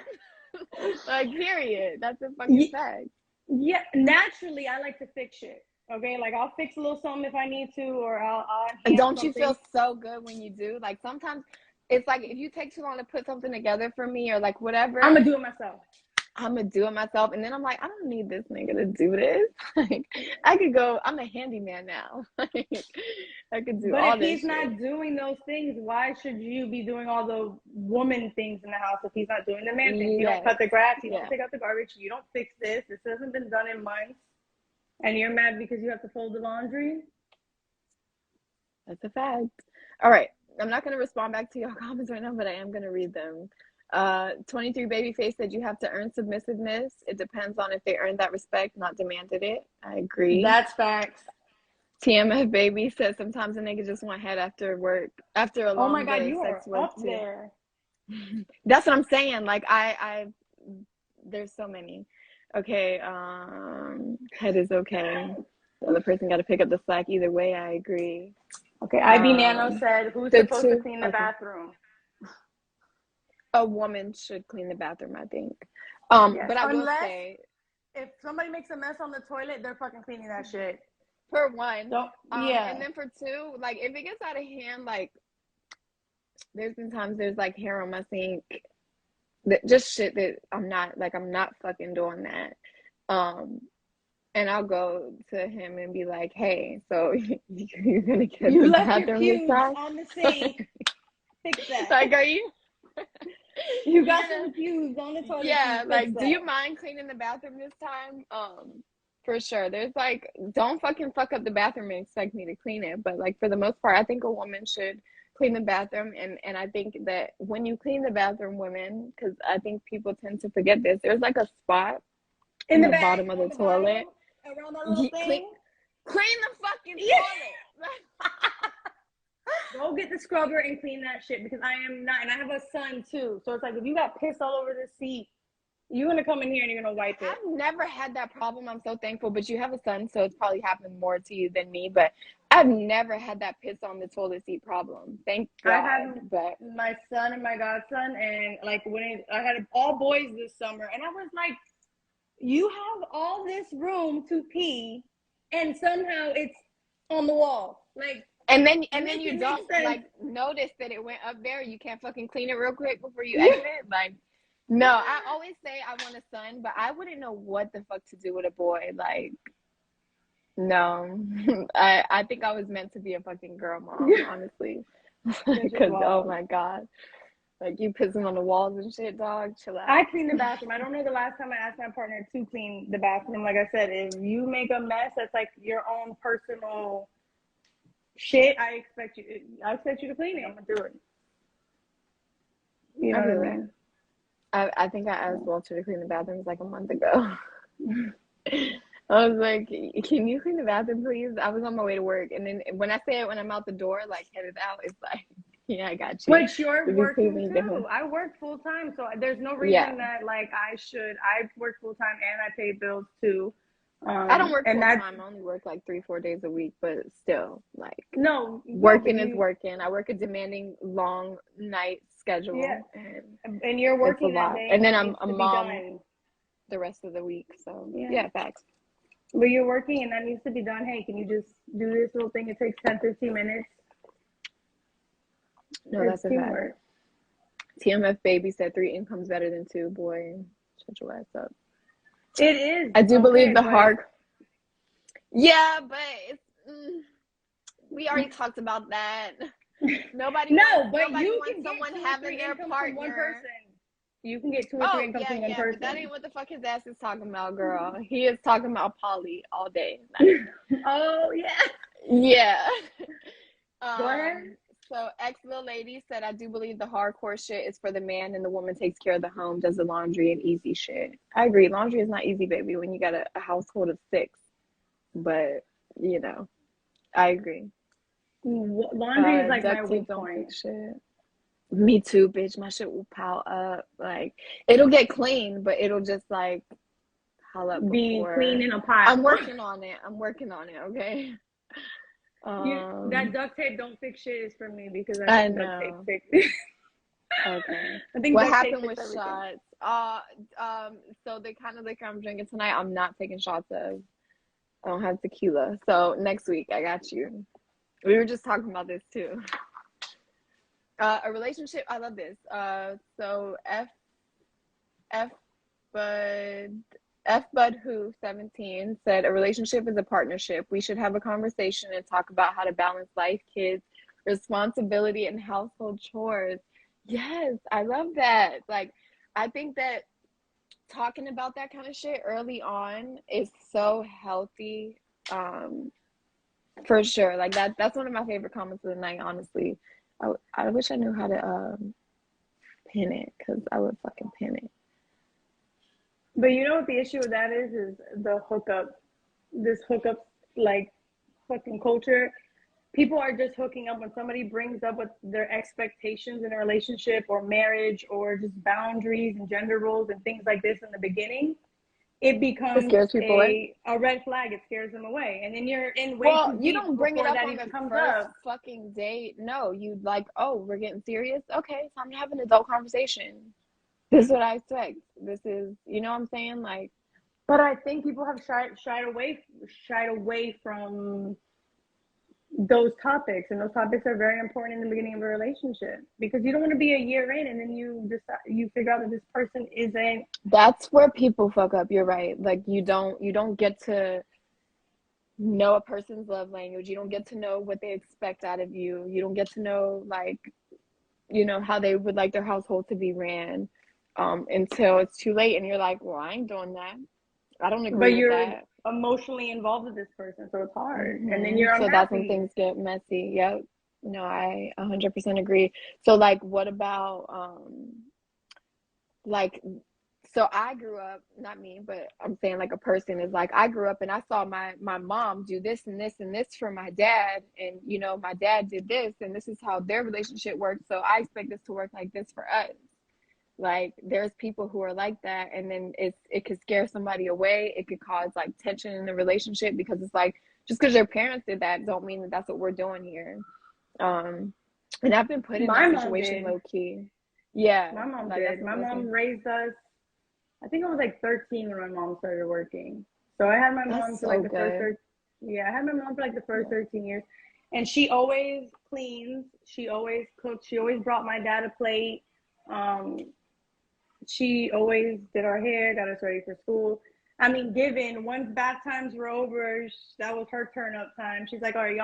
Like, period. That's a fucking fact. Yeah, naturally, I like to fix shit. Okay, like I'll fix a little something if I need to, or I'll And enhance don't you something. feel so good when you do? Like, sometimes it's like if you take too long to put something together for me or like whatever, I'm gonna do it myself. I'm gonna do it myself. And then I'm like, I don't need this nigga to do this. Like, I could go, I'm a handyman now. Like, I could do But all if this he's shit. not doing those things, why should you be doing all the woman things in the house if he's not doing the man things? You don't Yes. cut the grass, you Yeah. don't take out the garbage, you don't fix this. This hasn't been done in months, and you're mad because you have to fold the laundry. That's a fact. All right. I'm not going to respond back to your comments right now, but I am going to read them. 23 Babyface said you have to earn submissiveness. It depends on if they earned that respect, not demanded it. I agree. That's facts. TMF Baby said sometimes a nigga just want head after work, after a long Oh my God, day of you are sex work up too. there. That's what I'm saying. Like there's so many. Okay, head is okay. The other person got to pick up the slack. Either way, I agree. Okay, IB Nano said, who's supposed to clean the bathroom? A woman should clean the bathroom, I think. Yes. But I will say, if somebody makes a mess on the toilet, they're fucking cleaning that shit. For one. Yeah. And then for two, like if it gets out of hand, like there's been times there's like hair on my sink. Just shit that I'm not fucking doing that. And I'll go to him and be like, "Hey, so you're gonna get you the left bathroom your this pubes time? on the sink. Fix that. Like, are you? You got some pubes on the toilet. Yeah, like, that. do you mind cleaning the bathroom this time? For sure. There's like, don't fucking fuck up the bathroom and expect me to clean it. But like for the most part, I think a woman should clean the bathroom, and I think that when you clean the bathroom, women, because I think people tend to forget this, there's like a spot in the bottom of the toilet. Around that little thing. Clean the fucking toilet. Go get the scrubber and clean that shit, because I am not, and I have a son too. So it's like if you got piss all over the seat, you're gonna come in here and you're gonna wipe it. I've never had that problem. I'm so thankful. But you have a son, so it's probably happened more to you than me. But I've never had that piss on the toilet seat problem. Thank God. I have my son and my godson, and like I had all boys this summer, and I was like, you have all this room to pee, and somehow it's on the wall, like. And then you don't like notice that it went up there. You can't fucking clean it real quick before you exit. Like, no, I always say I want a son, but I wouldn't know what the fuck to do with a boy. Like, no, I think I was meant to be a fucking girl mom, honestly. Because oh my God, like you pissing on the walls and shit, dog. Chill out. I clean the bathroom. I don't know the last time I asked my partner to clean the bathroom. Like I said, if you make a mess, that's like your own personal shit. I expect you to clean it. I'm gonna do it. You know what I mean? I think I asked Walter to clean the bathrooms like a month ago. I was like, "Can you clean the bathroom, please?" I was on my way to work, and then when I say it when I'm out the door, like headed out, it's like, "Yeah, I got you." But you're working too. I work full time, so there's no reason that like I work full time and I pay bills too. I don't work full time. I only work like 3-4 days a week, but still, like, working is working. I work a demanding long night schedule. Yeah, and you're working that day, and then I'm a mom the rest of the week. So yeah, facts. But you're working and that needs to be done. Hey, can you just do this little thing? It takes 10-15 minutes. No, that's a fact. TMF Baby said 3 incomes better than 2. Boy, shut your ass up. It is. I do believe the hard. Yeah, but it's, we already talked about that. Nobody. But you can get someone having their partner. One person. You can get 2 or 3 incomes from one person. But that ain't what the fuck his ass is talking about, girl. He is talking about poly all day. Oh yeah. Yeah. Go ahead. So Xville Lady said, I do believe the hardcore shit is for the man and the woman takes care of the home, does the laundry and easy shit. I agree. Laundry is not easy, baby, when you got a household of 6. But, you know, I agree. Laundry is like my weak point. Shit. Me too, bitch. My shit will pile up. Like, it'll get clean, but it'll just like pile up. Be clean in a pile. I'm working on it. Okay. That duct tape don't fix shit is for me because I I think duct tape know. fixes. Okay. I think What duct tape happened fixes with everything. shots? So the kind of liquor I'm drinking tonight, I'm not taking shots of. I don't have tequila. So next week, I got you. We were just talking about this too. A relationship. I love this. So F Bud F Bud Who 17 said a relationship is a partnership. We should have a conversation and talk about how to balance life, kids, responsibility, and household chores. Yes, I love that. Like, I think that talking about that kind of shit early on is so healthy. For sure. Like that's one of my favorite comments of the night, honestly. I wish I knew how to pin it because I would fucking pin it. But you know what the issue with that is the hookup. This hookup like fucking culture. People are just hooking up when somebody brings up what their expectations in a relationship or marriage or just boundaries and gender roles and things like this in the beginning. It It becomes scares people away. a red flag. It scares them away, and then you're in way Well, too you deep don't bring it before up that on even the comes first up. fucking date. No, you like, oh, we're getting serious. Okay, time to have an adult conversation. This is what I expect. This is, you know what I'm saying? Like, But I think people have shied away from those topics, and those topics are very important in the beginning of a relationship because you don't want to be a year in and then you figure out that this person isn't. that's where people fuck up. You're right. Like, you don't get to know a person's love language. You don't get to know what they expect out of you. You don't get to know, like, how they would like their household to be ran, until it's too late and you're like, well, I ain't doing that. I don't But agree with you're that. emotionally involved with this person, so it's hard, and then you're So that's when unhappy. things get messy. Yep. No, I 100% agree. So, like, what about like, so I grew up, not me, but I'm saying like a person is like, I grew up and I saw my mom do this and this and this for my dad, and my dad did this, and this is how their relationship works. So I expect this to work like this for us. Like, there's people who are like that, and then it could scare somebody away. It could cause like tension in the relationship because it's like, just because your parents did that don't mean that that's what we're doing here. And I've been put in My that mom situation did. low key. Yeah, My mom like that's did. what My I'm mom saying. raised us. I think I was like 13 when my mom started working. So I had my That's mom for like so the first good. yeah, I had my mom for like the first Yeah. 13 years. And she always cleans, she always cooks, she always brought my dad a plate. Um, she always did our hair, got us ready for school. I mean, given once bath times were over, that was her turn up time. She's like, all right,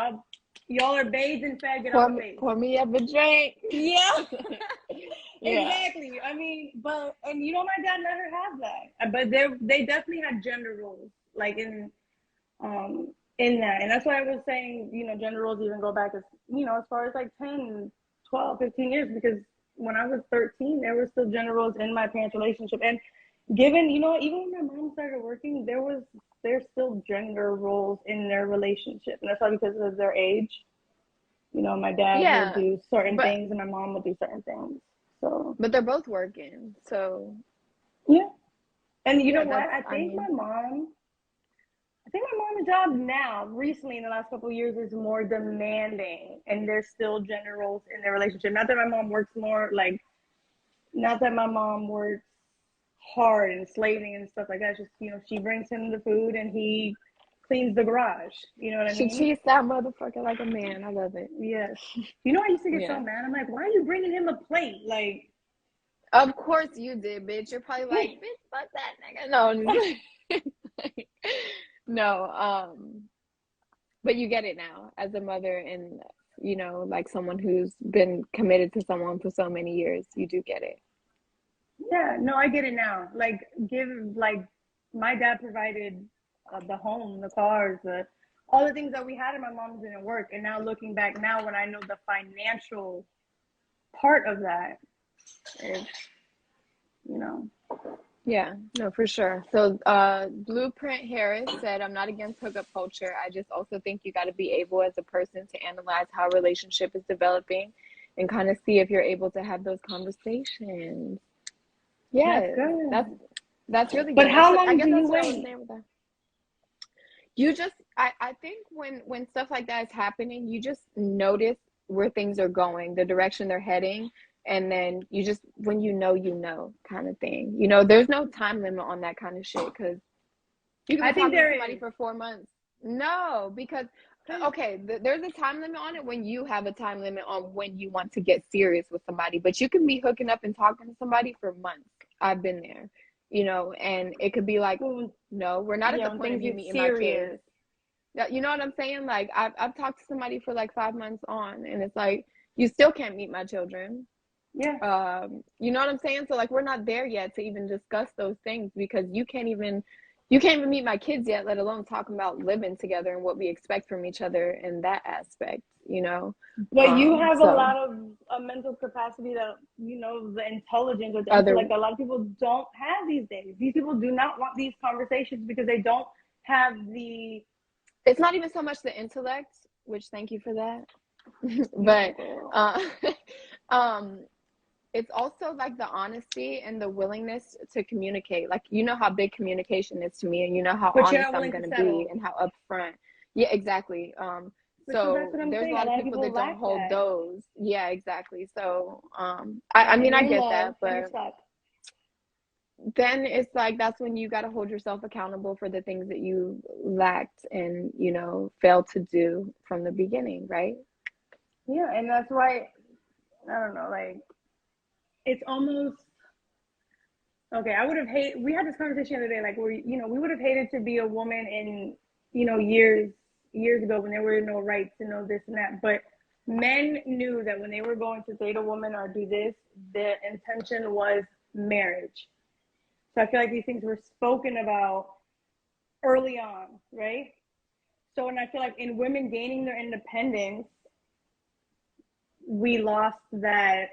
y'all are bathed and fed, get out the face. Pour me up a drink. Yeah. Yeah. Exactly. I mean, but and my dad let her have that. But they definitely had gender roles, like in that. And that's why I was saying, gender roles even go back as far as like 10, 12, 15 years, because when I was 13, there were still gender roles in my parents' relationship. And given, even when my mom started working, there's still gender roles in their relationship. And that's why, because of their age, my dad would Yeah. do certain But things and my mom would do certain things. So but they're both working. So yeah. And you know yeah, what? that's, I mean, I think my mom's job now, recently in the last couple of years, is more demanding, and there's still gender roles in their relationship. Not that my mom works more, like, not that my mom works hard and slaving and stuff like that. It's just, she brings him the food and he cleans the garage. You know what I she mean? treats that motherfucker like a man. I love it. Yes. I used to get so Yeah. mad. I'm like, why are you bringing him a plate? Like, Of course you did, bitch. You're probably like, bitch, fuck that nigga. No, I'm just no, but you get it now as a mother and like someone who's been committed to someone for so many years. You do get it. yeah, no, I get it now. Like, my dad provided the home, the cars, all the things that we had, and my mom didn't work. And now looking back now, when I know the financial part of that, it's, you know, Yeah, no, for sure. So, Blueprint Harris said, I'm not against hookup culture. I just also think you got to be able as a person to analyze how a relationship is developing and kind of see if you're able to have those conversations. that's Yes, good. that's really But good. how I long guess do you that's what I was wait? saying with that. you just I think when stuff like that is happening, you just notice where things are going, the direction they're heading, and then you just when you know kind of thing. You know, there's no time limit on that kind of shit because you could I be think talking to there somebody is. for 4 months. No, because okay, there's a time limit on it when you have a time limit on when you want to get serious with somebody, but you can be hooking up and talking to somebody for months. I've been there, you know, and it could be like, Well, no, we're not at yeah, the when point of things you get meeting my kids. serious. Yeah, you know what I'm saying? Like I've talked to somebody for like 5 months on, and it's like you still can't meet my children. Yeah. You know what I'm saying? So like we're not there yet to even discuss those things because you can't even meet my kids yet, let alone talking about living together and what we expect from each other in that aspect, you know. But you have a So lot of a mental capacity that, you know, the intelligence or the other intellect that a lot of people don't have these days. These people do not want these conversations because they don't have the. it's not even so much the intellect, which thank you for that. No, But girl. uh um it's also like the honesty and the willingness to communicate. Like, you know how big communication is to me, and you know how But you're honest not I'm willing to going to be settle. and how upfront. Yeah, exactly. But so that's So what I'm there's a saying. A lot of lot of people people that don't lack hold that. those. Yeah, exactly. So, I And mean, I you're in get love that, and you're but stuck. then it's like that's when you got to hold yourself accountable for the things that you lacked and, you know, failed to do from the beginning, right? Yeah, and that's why I don't know, like it's almost okay. I would have hated. We had this conversation the other day, like where you know we would have hated to be a woman in you know years ago when there were no rights and no this and that. But men knew that when they were going to date a woman or do this, their intention was marriage. So I feel like these things were spoken about early on, right? So, and I feel like in women gaining their independence, we lost that.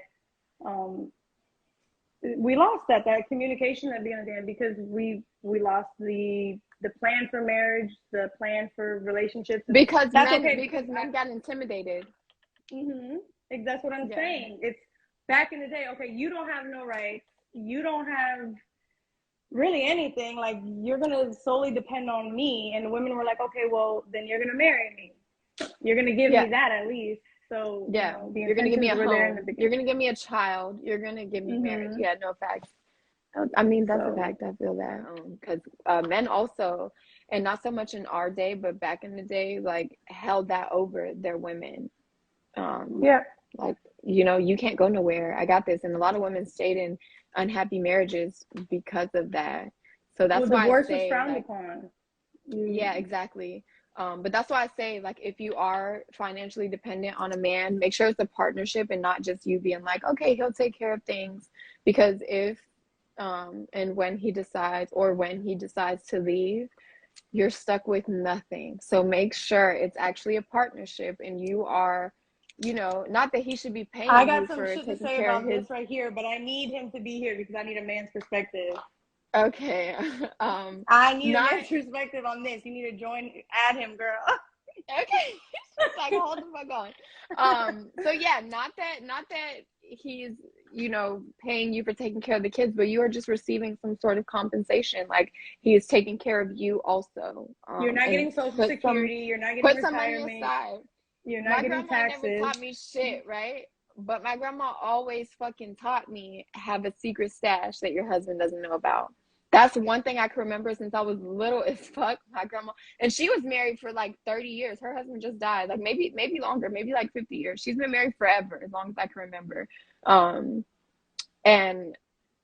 Um, we lost that communication at the end of the day because we lost the plan for marriage, the plan for relationships, and that's okay because Because men got intimidated. mm-hmm, that's what I'm Yeah. saying. It's back in the day. Okay, you don't have no rights. You don't have really anything. Like you're gonna solely depend on me. And the women were like, okay, well then you're gonna marry me. You're gonna give Yeah. me that at least. So you Yeah, know the you're gonna give me intentions a were there in the home. You're beginning. gonna give me a child. You're gonna give me marriage. Mm-hmm. Yeah, no facts. I mean, that's a So fact. I feel that because men also, and not so much in our day, but back in the day, like held that over their women. Um, yeah. like you know, you can't go nowhere. I got this, and a lot of women stayed in unhappy marriages because of that. So Well, that's why I divorce was say, frowned like, upon. yeah, You, exactly. But that's why I say, like, if you are financially dependent on a man, make sure it's a partnership and not just you being like, okay, he'll take care of things. Because if, and when he decides, or when he decides to leave, you're stuck with nothing. So make sure it's actually a partnership and you are, you know, not that he should be I paying got you some for shit to taking say care of about his, this right here, but I need him to be here because I need a man's perspective. okay, I need a not man's perspective on this. You need to join, add him, girl. okay. She's like, hold the fuck on. So yeah, not that he's, you know, paying you for taking care of the kids, but you are just receiving some sort of compensation. Like he is taking care of you also. You're not And getting Social put some Security. You're not getting put some money retirement. aside. You're not My getting grandma never taxes. taught me shit, right? But my grandma always fucking taught me have a secret stash that your husband doesn't know about. That's one thing I can remember since I was little as fuck. My grandma, and she was married for like 30 years. Her husband just died, like maybe longer, maybe like 50 years. She's been married forever, as long as I can remember. Um, and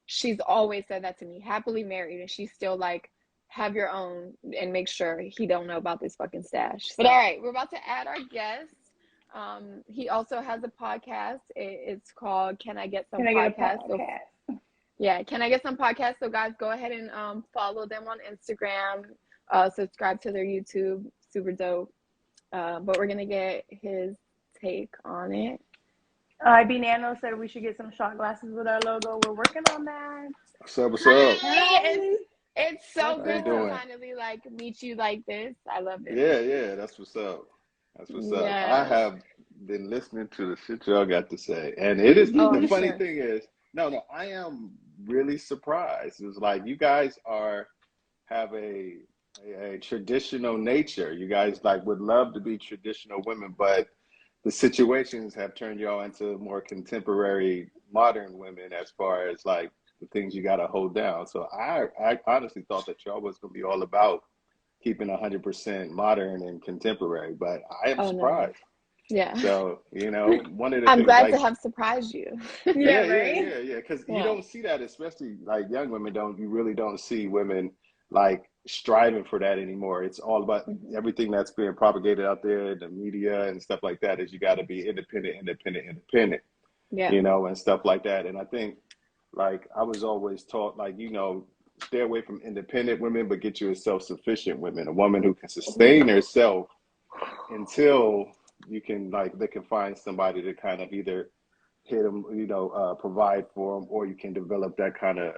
she's always said that to me, happily married, and she's still like, have your own and make sure he don't know about this fucking stash. But all right, we're about to add our guest. He also has a podcast. It's called Can I Get Some Can I get a Podcast? So podcast? yeah, Can I Get Some Podcast? So guys, go ahead and follow them on Instagram. Subscribe to their YouTube. Super dope. But we're gonna get his take on it. IB Nano said we should get some shot glasses with our logo. We're working on that. What's up? What's up? Hi, Hi. it's so What's How you good to doing? up? finally like meet you like this. I love it. Yeah, that's what's up. That's what's up. I Yes. have been listening to the shit y'all got to say, and it is Oh, the I'm funny sure. thing is, no, I am really surprised. It's like you guys have a a traditional nature. You guys like would love to be traditional women, but the situations have turned y'all into more contemporary, modern women as far as like the things you got to hold down. So I honestly thought that y'all was going to be all about keeping 100% modern and contemporary, but I am Oh no. surprised. Yeah. So, one of the I'm things glad to like, have surprised you. Yeah, right. yeah. Because you Yeah. don't see that, especially like young women don't, you really don't see women like striving for that anymore. It's all about Hmm. everything that's being propagated out there, the media and stuff like that, is you got to be independent, Yeah. and stuff like that. And I think like I was always taught like, stay away from independent women, but get you a self-sufficient woman, a woman who can sustain herself until you can like they can find somebody to kind of either hit them, provide for them, or you can develop that kind of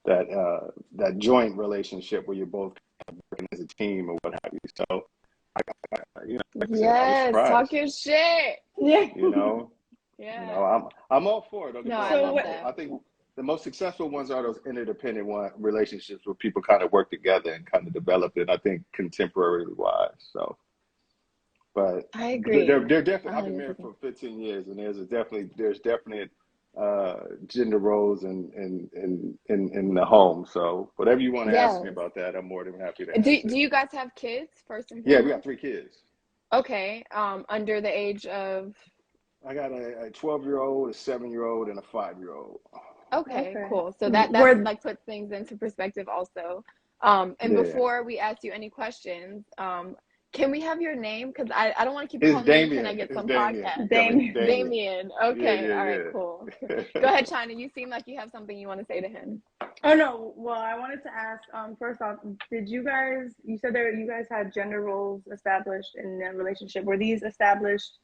that joint relationship where you're both working as a team or what have you. So, like I said, I was Yes, talk surprised. your shit. Yeah. You know, Yeah. I'm all for it. Don't get No, me I wrong. So love what? I that. think the most successful ones are those interdependent relationships where people kind of work together and kind of develop it. I think contemporarily wise. So, but I they're agree. they're definitely. I've been married 100%. for 15 years, and there's definite gender roles in the home. So whatever you want to ask me Yes. about that, I'm more than happy to Do answer. you guys have kids first and Yeah, we got foremost? three kids. Okay. Under the age of. I got a 12-year-old, a 7-year-old, and a 5-year-old. Okay, Okay. cool. So that Were like puts things into perspective also. And Yeah, before we ask you any questions, can we have your name? Because I don't want to keep it's calling you Can I Damien. Get It's Some Damien. podcast? You can call me Dame? Damien. Damien. Yeah, Okay. All right, yeah, cool. Go yeah. ahead, China. You seem like you have something you want to say to him. Oh no. Well, I wanted to ask. First off, did you guys? You said that you guys had gender roles established in a relationship. Were these established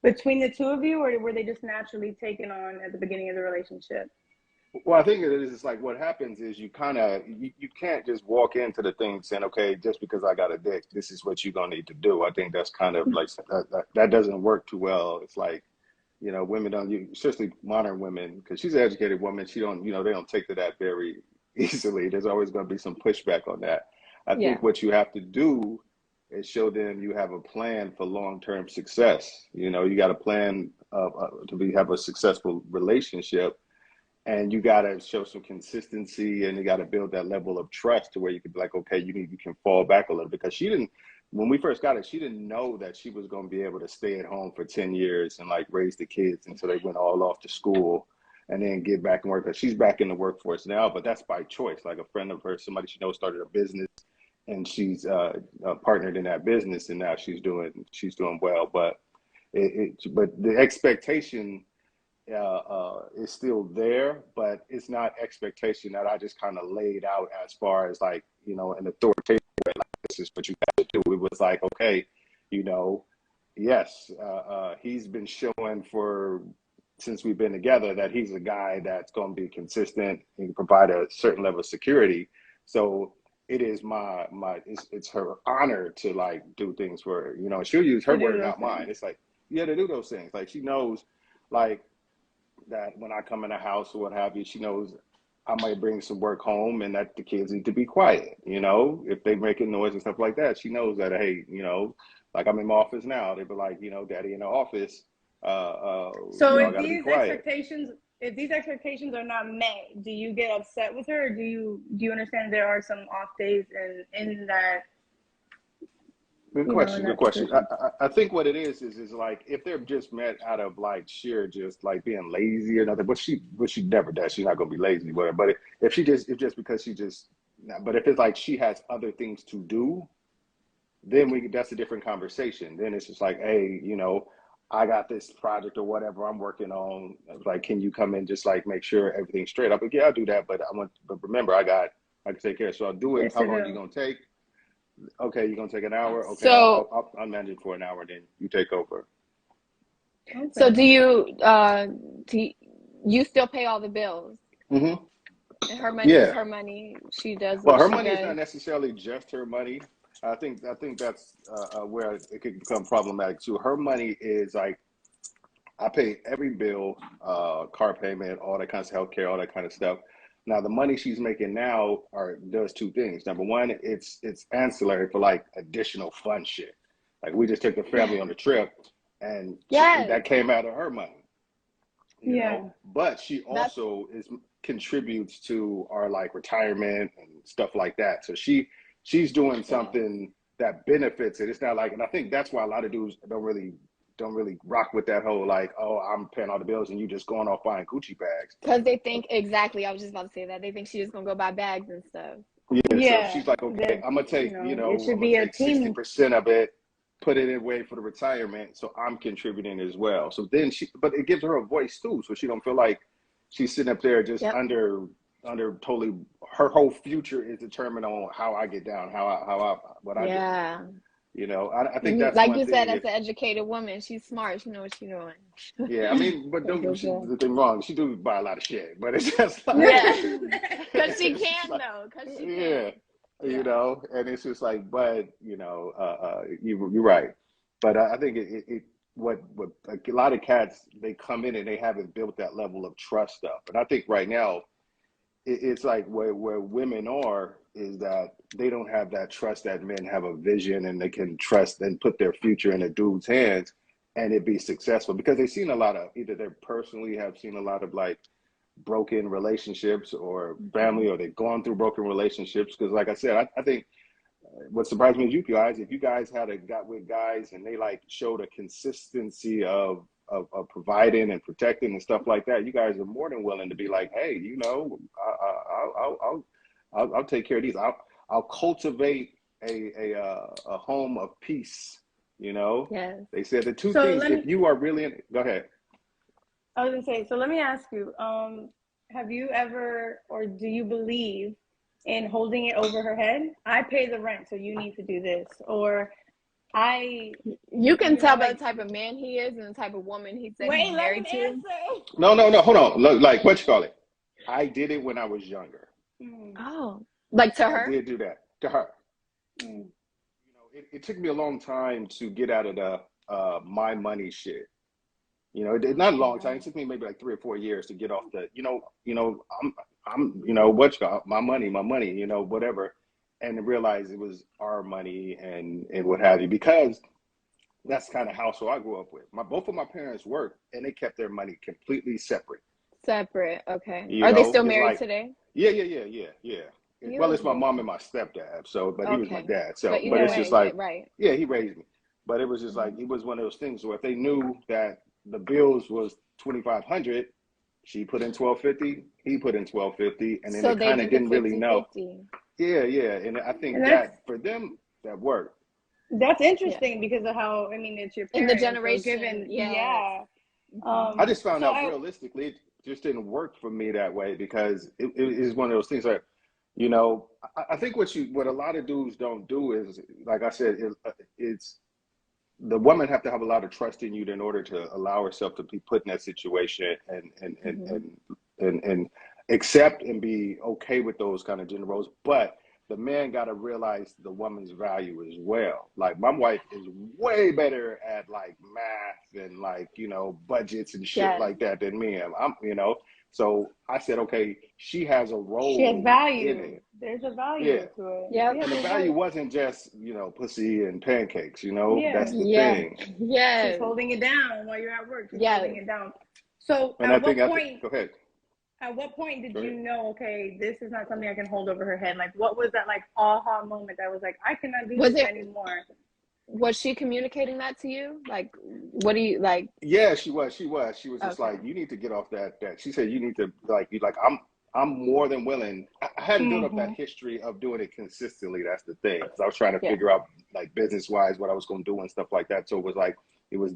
between the two of you, or were they just naturally taken on at the beginning of the relationship? Well, I think it is. It's like what happens is you can't just walk into the thing saying, okay, just because I got a dick, this is what you're gonna need to do. I think that's kind of like that doesn't work too well. It's like women don't, especially modern women, because she's an educated woman. She don't, they don't take to that very easily. There's always going to be some pushback on that. I Yeah. think what you have to do is show them you have a plan for long-term success. You got a plan have a successful relationship, and you got to show some consistency, and you got to build that level of trust to where you could be like, okay, you can fall back a little, because she didn't, when we first got it, she didn't know that she was going to be able to stay at home for 10 years and like raise the kids until they went all off to school and then get back and work. Because she's back in the workforce now, but that's by choice. Like a friend of hers, somebody she knows started a business, and she's partnered in that business, and now she's doing well. But but the expectation is still there, but it's not expectation that I just kind of laid out as far as like, an authoritative way, like this is what you got to do. It was like, okay, you know, yes, he's been showing since we've been together that he's a guy that's going to be consistent and provide a certain level of security. So it is it's her honor to like do things for her. She'll use her To do word, those not mine. things. It's like, yeah, to do those things. Like she knows, like that when I come in the house or what have you, she knows I might bring some work home and that the kids need to be quiet. If they making noise and stuff like that, she knows that, hey, like I'm in my office now, they be like, Daddy in the office, So y'all got to be quiet. if these expectations are not met, do you get upset with her, or do you understand there are some off days in that Good in question. Good that question. position? I think what it is like if they're just met out of like sheer just like being lazy or nothing, but she never does. She's not gonna be lazy, whatever. But if just because she just, but if it's like she has other things to do, then that's a different conversation. Then it's just like, hey, I got this project or whatever I'm working on. Like, can you come in just like make sure everything's straight? I'm like, yeah, I'll do that, but remember, I can take care. So I'll do it. Yes How to long you do. gonna take? Okay, you're gonna take an hour. Okay, So I'll manage it for an hour. Then you take over. so Okay. do you still pay all the bills? Hmm. And her money is Yeah. her money. She does Well, what her she money is not does. necessarily just her money. I think that's where it could become problematic too. Her money is like I pay every bill, car payment, all that kind of healthcare, all that kind of stuff. Now the money she's making now does two things. Number one, it's ancillary for like additional fun shit. Like we just took the family on a trip, and Yes. that came out of her money, you Yeah. know. But she That's also contributes to our like retirement and stuff like that. So she's doing yeah. something that benefits it. It's not like, and I think that's why a lot of dudes don't really rock with that whole like, oh, I'm paying all the bills and you just going off buying Gucci bags. Because they think exactly. I was just about to say that they think she's just gonna go buy bags and stuff. Yeah, so Yeah. she's like, okay, That, I'm gonna take, it should I'm gonna be a take team. 60% of it, put it away for the retirement, so I'm contributing as well. So then but it gives her a voice too, so she don't feel like she's sitting up there just Yep. under totally. Her whole future is determined on how I get down, what I do. Yeah. You know, I think that's Like one you thing. said, as an educated woman, she's smart. She knows what she's doing. Yeah, I mean, but For don't get sure. the thing wrong. She do buy a lot of shit, but it's just like, Yeah. Because she it's can like, though. Because she yeah, can. you Yeah. know, and it's just like, but you're right. But I think what like, a lot of cats, they come in and they haven't built that level of trust up, and I think right now it's like where women are is that they don't have that trust that men have a vision and they can trust and put their future in a dude's hands and it be successful because they've seen a lot of either they personally have seen a lot of like broken relationships or Mm-hmm. family or they've gone through broken relationships because like I said I think what surprised me is you guys, if you guys got with guys and they like showed a consistency of providing and protecting and stuff like that, you guys are more than willing to be like, hey, I'll take care of these. I'll cultivate a home of peace. You know, Yes. they said the two So things. let If me. you are really in, go ahead. I was gonna say. So let me ask you. Have you ever, or do you believe in holding it over her head? I pay the rent, so you need to do this, or I, You can tell by the like. type of man he is and the type of woman he said he's Wait, let him married to. answer. No. Hold on. Look, like what you call it? I did it when I was younger. Mm, Oh. Like to I her? did do that to her. mm, You know, it took me a long time to get out of the my money shit. You know, not a long time. It Yeah. took me maybe like 3 or 4 years to get off the, what you got, my money, whatever, and to realize it was our money and what have you, because that's kind of household I grew up with. Both of my parents worked and they kept their money completely separate. Separate. Okay. You Are they know, still it's married like, today? yeah. Well, it's my Beautiful. mom and my stepdad, so, but he was my Okay. dad. So, But but either it's yeah. just way, yeah, like, right. yeah, he raised me. But it was just like, Hmm. it was one of those things where if they knew that the bills was 2,500, she put in 1,250, he put in 1,250, and then they So they kind of did the didn't really know. 50-50. Yeah. And I And think that's that for them, that worked. that's Yeah. interesting because of how, I mean, it's your In the parents, so generation, given, yes. yeah. Hmm. I just found So out I, realistically, it just didn't work for me that way because it is one of those things that, I think what a lot of dudes don't do is, like I said, it's the woman have to have a lot of trust in you in order to allow herself to be put in that situation Hmm. and accept and be okay with those kind of gender roles. But the man got to realize the woman's value as well. Like my wife is way better at like math and like, budgets and shit Yes. like that than me am. So I said, okay, she has a she has role in value. it. There's a Yeah. value to it. Yep. Yeah, And the there's value value. wasn't just, pussy and pancakes, Yeah. that's the Yeah. thing. She's Yes. holding it down while you're at work. She's holding Yes. it down. So And I think, go ahead. at what point did Go you ahead. know, okay, this is not something I can hold over her head? Like, what was that like aha moment that was like, I cannot do Was this it, anymore? was she communicating that to you? Like, what do you like? Yeah, she was just Okay. like, you need to get off that. She said, you need to like, be like, I'm more than willing. I hadn't built up that Mm-hmm. history of doing it consistently. That's the thing. Because I was trying to Yeah. figure out like business wise what I was going to do and stuff like that. So it was like, it was,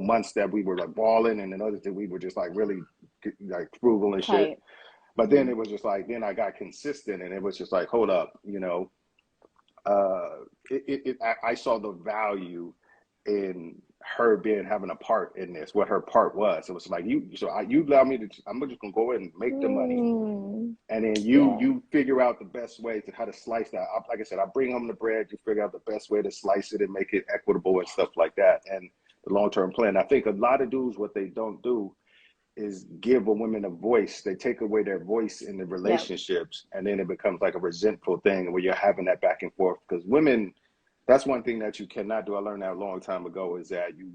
months that we were like balling and then others that we were just like really like frugal and shit. Tight. But then Hmm. it was just like, then I got consistent and it was just like, hold up, uh, I saw the value in her having a part in this, what her part was. It was like you allow me to. I'm just gonna go ahead and make the money, Mm. and then Yeah. you figure out the best way to how to slice that. Like I said, I bring home the bread. You figure out the best way to slice it and make it equitable and stuff like that. And the long term plan. I think a lot of dudes, what they don't do is give a woman a voice. They take away their voice in the Yep. relationships, and then it becomes like a resentful thing where you're having that back and forth. Because women, that's one thing that you cannot do. I learned that a long time ago, is that you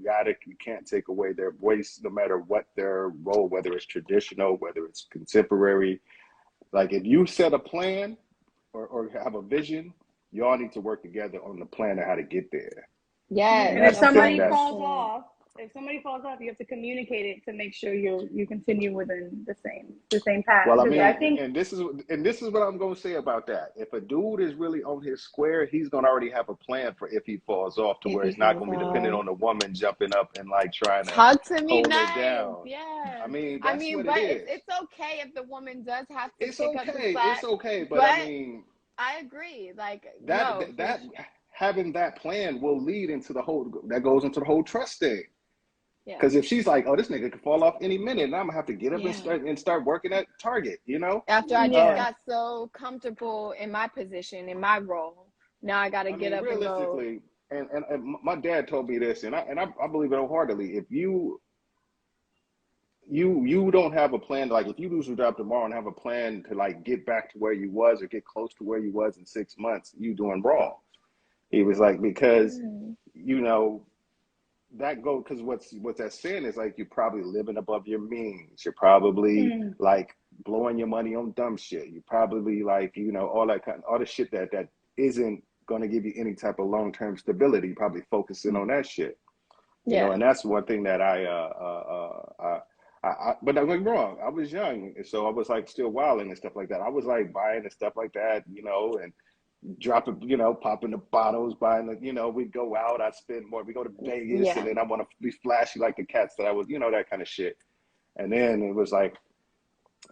can't take away their voice, no matter what their role, whether it's traditional, whether it's contemporary. Like if you set a plan or have a vision, y'all need to work together on the plan of how to get there. Yeah, Yes, And and if that's the thing somebody that, 100%. falls off, you have to communicate it to make sure you continue within the same path. well, I Because I mean, think, and this is what I'm going to say about that. If a dude is really on his square, he's going to already have a plan for if he falls off, to If where he it's not falls going to be dependent off. on the woman jumping up and like trying to Talk to me hold her nice. down. I Yes. mean, I that's mean, what it but is. it's okay if the woman does have to It's pick up the okay. It's slack. okay. But I But mean, I agree. Like, that no, for that sure. having that plan will lead into the whole, that goes into the whole trust thing. Yeah. Because if she's like, "Oh, this nigga could fall off any minute," and I'm gonna have to get up and Yeah. start working at Target, you know. After I just yeah, got so comfortable in my position, in my role, now I got to I get mean, up and go. realistically, and my dad told me this, and I believe it wholeheartedly. If you don't have a plan, like if you lose your job tomorrow and have a plan to like get back to where you was or get close to where you was in 6 months, you doing wrong. He was like, because Mm, you know that go because what's that saying is like you're probably living above your means. You're probably mm, like blowing your money on dumb shit. You probably like all that all the shit that isn't going to give you any type of long term stability. You're probably focusing on that shit. yeah. And that's one thing that but don't get me wrong, I was young, so I was like still wilding and stuff like that. I was like buying and stuff like that, and dropping, popping the bottles, buying we'd go out, I'd spend more, we go to Vegas, and Yeah. then I want to be flashy like the cats that I was, that kind of shit. And then it was like,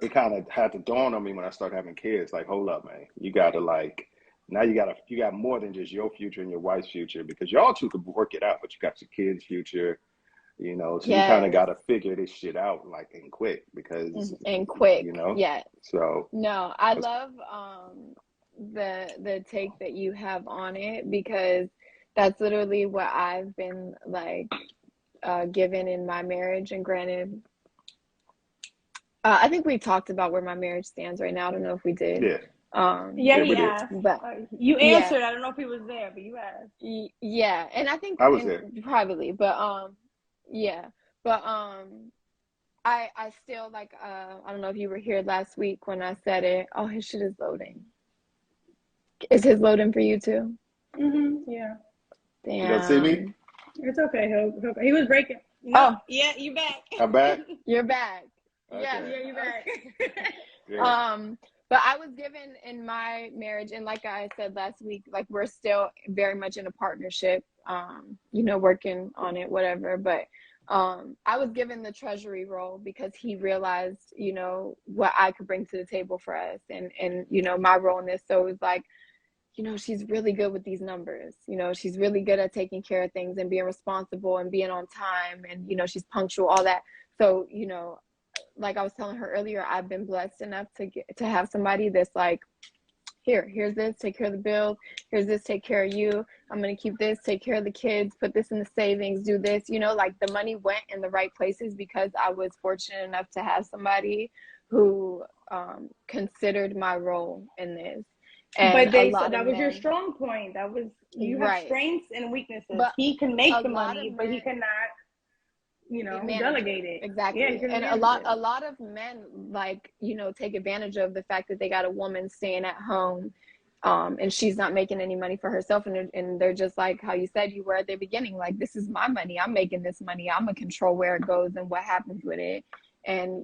it kind of had to dawn on me when I started having kids, like, hold up, man, you gotta like, now you got more than just your future and your wife's future, because y'all two could work it out, but you got your kids' future, so you kind of Yes. got to figure this shit out like and quick, because And quick. you know Yeah. so No, I love the take that you have on it, because that's literally what I've been like given in my marriage. And granted, I think we talked about where my marriage stands right now. I don't know if we did. yeah, yeah. yeah, He we did. asked. But You yeah, answered. I don't know if he was there, but you asked. yeah, and I think I was in there. privately, but yeah, but I still like I don't know if you were here last week when I said it. Oh, his shit is loading. Is his loading for you too? Yeah. You don't see me? Damn. It's okay. He was breaking. No. Oh, Yeah, you back. I'm back. you're back. Yeah. Okay. Yeah, you back. Yeah. But I was given in my marriage, and like I said last week, like we're still very much in a partnership, working on it, whatever. But I was given the treasury role because he realized, what I could bring to the table for us, and my role in this. So it was like, she's really good with these numbers. She's really good at taking care of things and being responsible and being on time, and she's punctual, all that. So, like I was telling her earlier, I've been blessed enough to have somebody that's like, here's this, take care of the bills. Here's this, take care of you. I'm going to keep this, take care of the kids, put this in the savings, do this. Like the money went in the right places because I was fortunate enough to have somebody who considered my role in this. And But a they said lot of that was your men, strong point. That was, you have right. strengths and weaknesses. But He can a make the lot of money, but he men, cannot, manage it. delegate it. Yeah, he Exactly. can And a manage lot it. a lot of men, like, take advantage of the fact that they got a woman staying at home, and she's not making any money for herself, and they're just like how you said you were at the beginning, like, this is my money, I'm making this money, I'm gonna control where it goes and what happens with it. And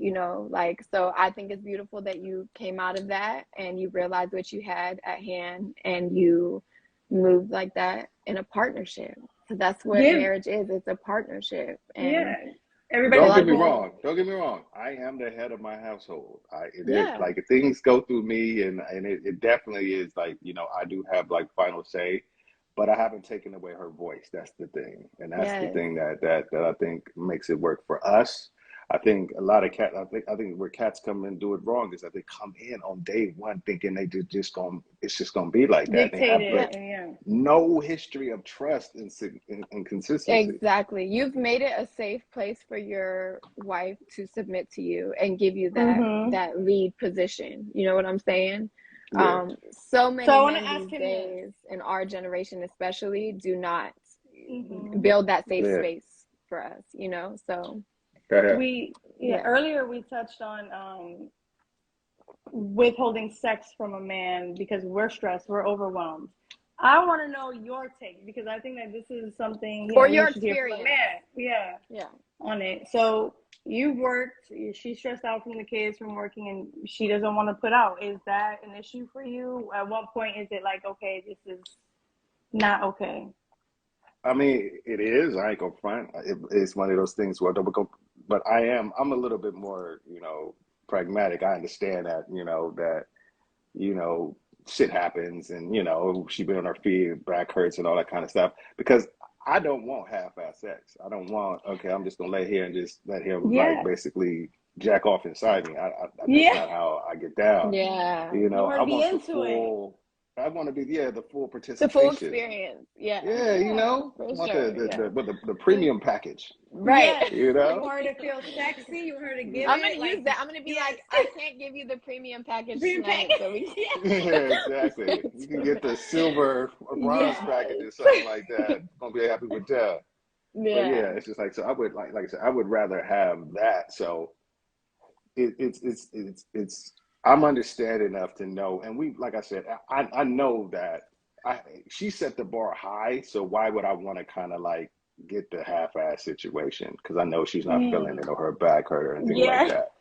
like, so I think it's beautiful that you came out of that and you realized what you had at hand and you moved like that in a partnership. So that's what Yeah, marriage is. It's a partnership. yeah. And Everybody a Don't lot get of me people, wrong. Don't get me wrong. I am the head of my household. yeah, Like if things go through me, and it definitely is like, I do have like final say, but I haven't taken away her voice. That's the thing, and that's the yes, thing that I think makes it work for us. I think a lot of cat. I think where cats come in and do it wrong is that they come in on day one thinking they just going it's just gonna be like that. They have Dictated, Yeah, like yeah. no history of trust and consistency. exactly. You've made it a safe place for your wife to submit to you and give you Mm-hmm. that lead position. You know what I'm saying? Yeah, So So many I want to men ask these him this. days, in our generation especially, do not Mm-hmm. build that safe yeah. space for us, you know? So, Go ahead. Yeah, yeah. earlier we touched on withholding sex from a man because we're stressed, we're overwhelmed. I want to know your take because I think that this is something, Or we your should hear from a experience. man. Yeah, Yeah. on it. So you've worked, she's stressed out from the kids from working and she doesn't want to put out. Is that an issue for you? At what point is it like, okay, this is not okay? I mean, it is. I ain't gonna front. It's one of those things where I don't go, but I'm a little bit more, pragmatic. I understand that, you know, shit happens and, she been on her feet, back hurts and all that kind of stuff. Because I don't want half-ass sex. I don't want, okay, I'm just gonna lay here and just let him like Yeah. basically jack off inside me. That's Yeah. not how I get down. Yeah. You want I to be want into it. I want to be, yeah, the full The full participation. experience. Yeah. Yeah, Yeah. For I want sure. Yeah. the And premium package, Right. yes, you you know? want her to feel sexy. You want her to give I'm gonna it use like, that. I'm gonna be yes. like, I can't give you the premium package Premium tonight, package. so we Yeah, exactly. You can get the silver or bronze package or yes. something like that. Gonna be happy with that. But yeah, Yeah. it's just like so. I would like I said, I would rather have that. So it's. I'm understand enough to know, and we like I said, I know that I she set the bar high. So why would I want to kind of like get the half-ass situation? Because I know she's not feeling it or her back hurt or anything like Yeah. that.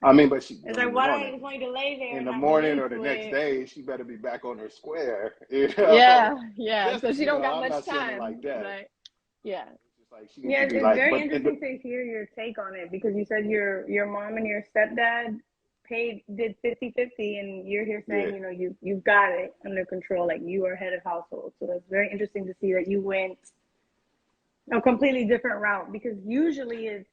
I mean, but she It's don't get like, me why don't wrong. I just want you to lay there In and the not get morning or the into next it? day, she better be back on her square, Yeah. Yeah. Just Because she don't got I'm much not saying it like time. that. Like, yeah. It's just like she needs Yeah, to be it's like, very but interesting to hear your take on it because you said your mom and your stepdad did 50-50 and you're here yeah. saying, you've got it under control, like you are head of household. So that's very interesting to see that you went a completely different route because usually it's,